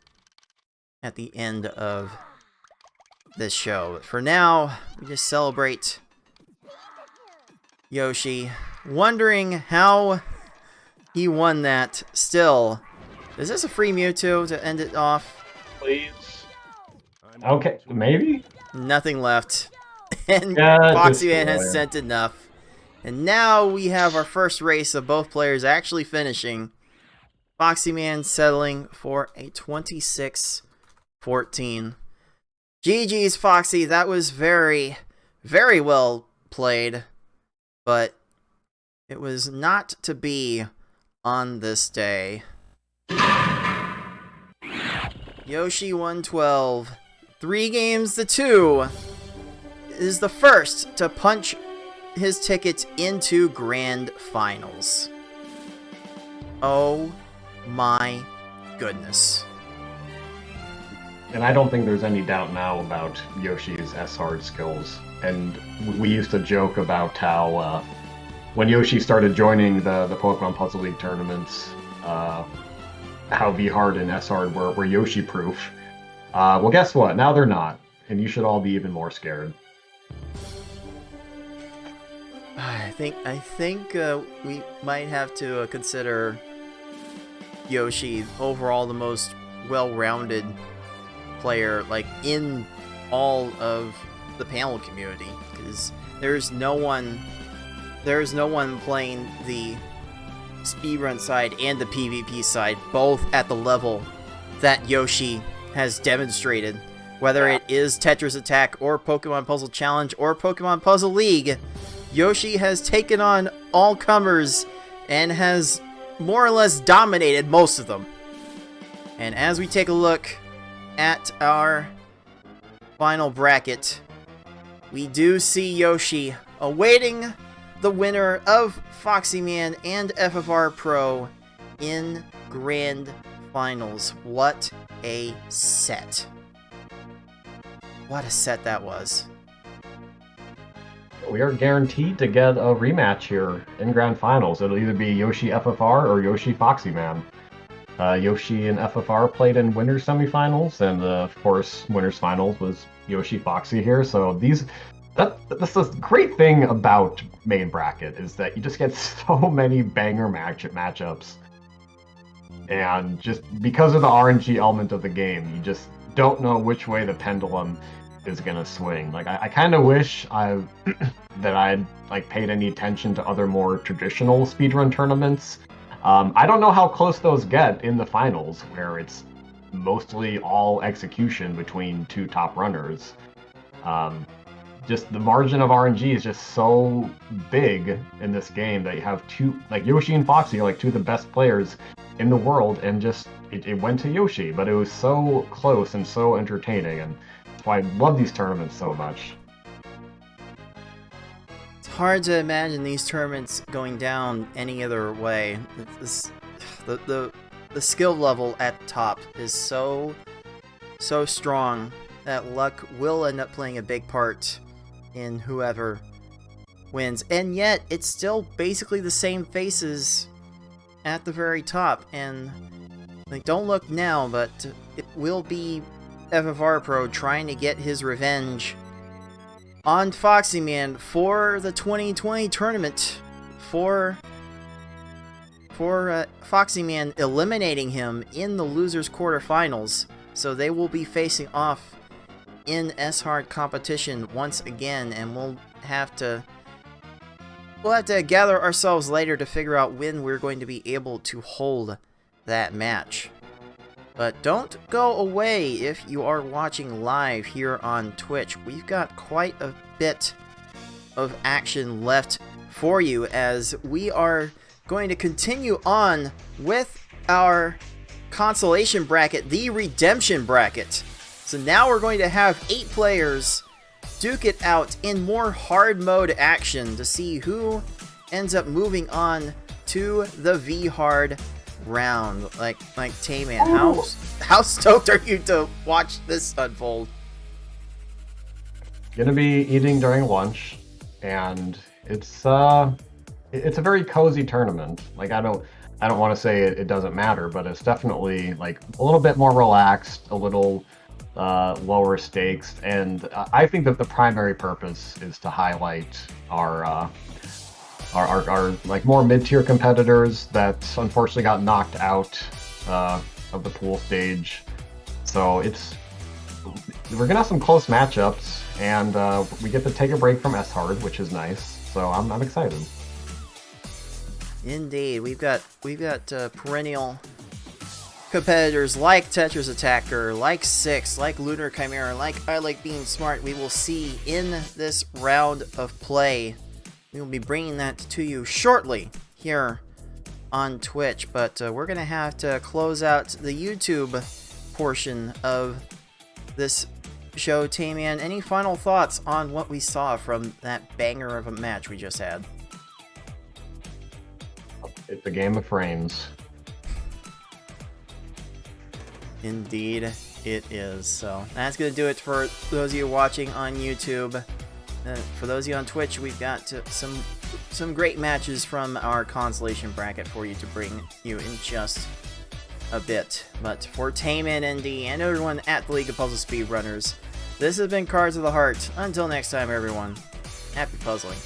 at the end of this show. But for now, we just celebrate Yoshi, wondering how he won that. Still, is this a free Mewtwo to end it off? Please. Okay, maybe? Nothing left. And Yeah, Foxyman has destroyer. sent enough. And now we have our first race of both players actually finishing. Foxyman settling for a 26-14. GG's, Foxy. That was very, very well played. But it was not to be on this day. Yoschi112, 3 games to 2, is the first to punch his ticket into grand finals. Oh my goodness. And I don't think there's any doubt now about Yoshi's S-Hard skills. And we used to joke about how when Yoshi started joining the Pokemon Puzzle League tournaments, how V-Hard and S-Hard were Yoshi-proof. Well, guess what? Now they're not. And you should all be even more scared. I think we might have to consider Yoshi overall the most well-rounded player, like, in all of the panel community, because there's no one playing the speedrun side and the PvP side both at the level that Yoshi has demonstrated, whether it is Tetris Attack or Pokemon Puzzle Challenge or Pokemon Puzzle League. Yoshi has taken on all comers and has more or less dominated most of them. And as we take a look at our final bracket, we do see Yoshi awaiting the winner of Foxyman and FFR Pro in grand finals. What a set. What a set that was. We are guaranteed to get a rematch here in Grand Finals. It'll either be Yoshi FFR or Yoshi Foxyman. Yoshi and FFR played in Winners Semifinals, and of course, Winners Finals was Yoshi Foxy here. So that's the great thing about main bracket is that you just get so many banger matchups, and just because of the RNG element of the game, you just don't know which way the pendulum is gonna swing. Like I kind of wish that I'd like paid any attention to other more traditional speedrun tournaments. I don't know how close those get in the finals, where it's mostly all execution between two top runners. Just the margin of RNG is just so big in this game that you have two, like Yoshi and Foxy are like two of the best players in the world, and just it went to Yoshi, but it was so close and so entertaining, and that's why I love these tournaments so much. It's hard to imagine these tournaments going down any other way. The skill level at the top is so strong that luck will end up playing a big part in whoever wins. And yet, it's still basically the same faces at the very top. And, like, don't look now, but it will be FFR Pro trying to get his revenge on Foxyman for the 2020 tournament. For Foxyman eliminating him in the losers quarterfinals. So they will be facing off in S-Hard competition once again, and we'll have to gather ourselves later to figure out when we're going to be able to hold that match. But don't go away if you are watching live here on Twitch. We've got quite a bit of action left for you as we are going to continue on with our consolation bracket, the redemption bracket. So now we're going to have 8 players duke it out in more hard mode action to see who ends up moving on to the V-Hard round. Like Tayman, how stoked are you to watch this unfold? Gonna be eating during lunch, and it's a very cozy tournament. Like, I don't want to say it doesn't matter, but it's definitely like a little bit more relaxed, a little lower stakes, and I think that the primary purpose is to highlight our like more mid-tier competitors that unfortunately got knocked out of the pool stage. So we're gonna have some close matchups, and we get to take a break from S-Hard, which is nice. So I'm excited. Indeed, we've got perennial competitors like Tetris Attacker, like Six, like Lunar Chimera, like I Like Being Smart. We will see in this round of play. We will be bringing that to you shortly here on Twitch, but we're gonna have to close out the YouTube portion of this show. Tayman, any final thoughts on what we saw from that banger of a match we just had? It's a game of frames. Indeed, it is. So that's going to do it for those of you watching on YouTube. For those of you on Twitch, we've got some great matches from our consolation bracket for you to bring you in just a bit. But for Tayman, ND, and everyone at the League of Puzzle Speedrunners, this has been Cards of the Heart. Until next time, everyone, happy puzzling.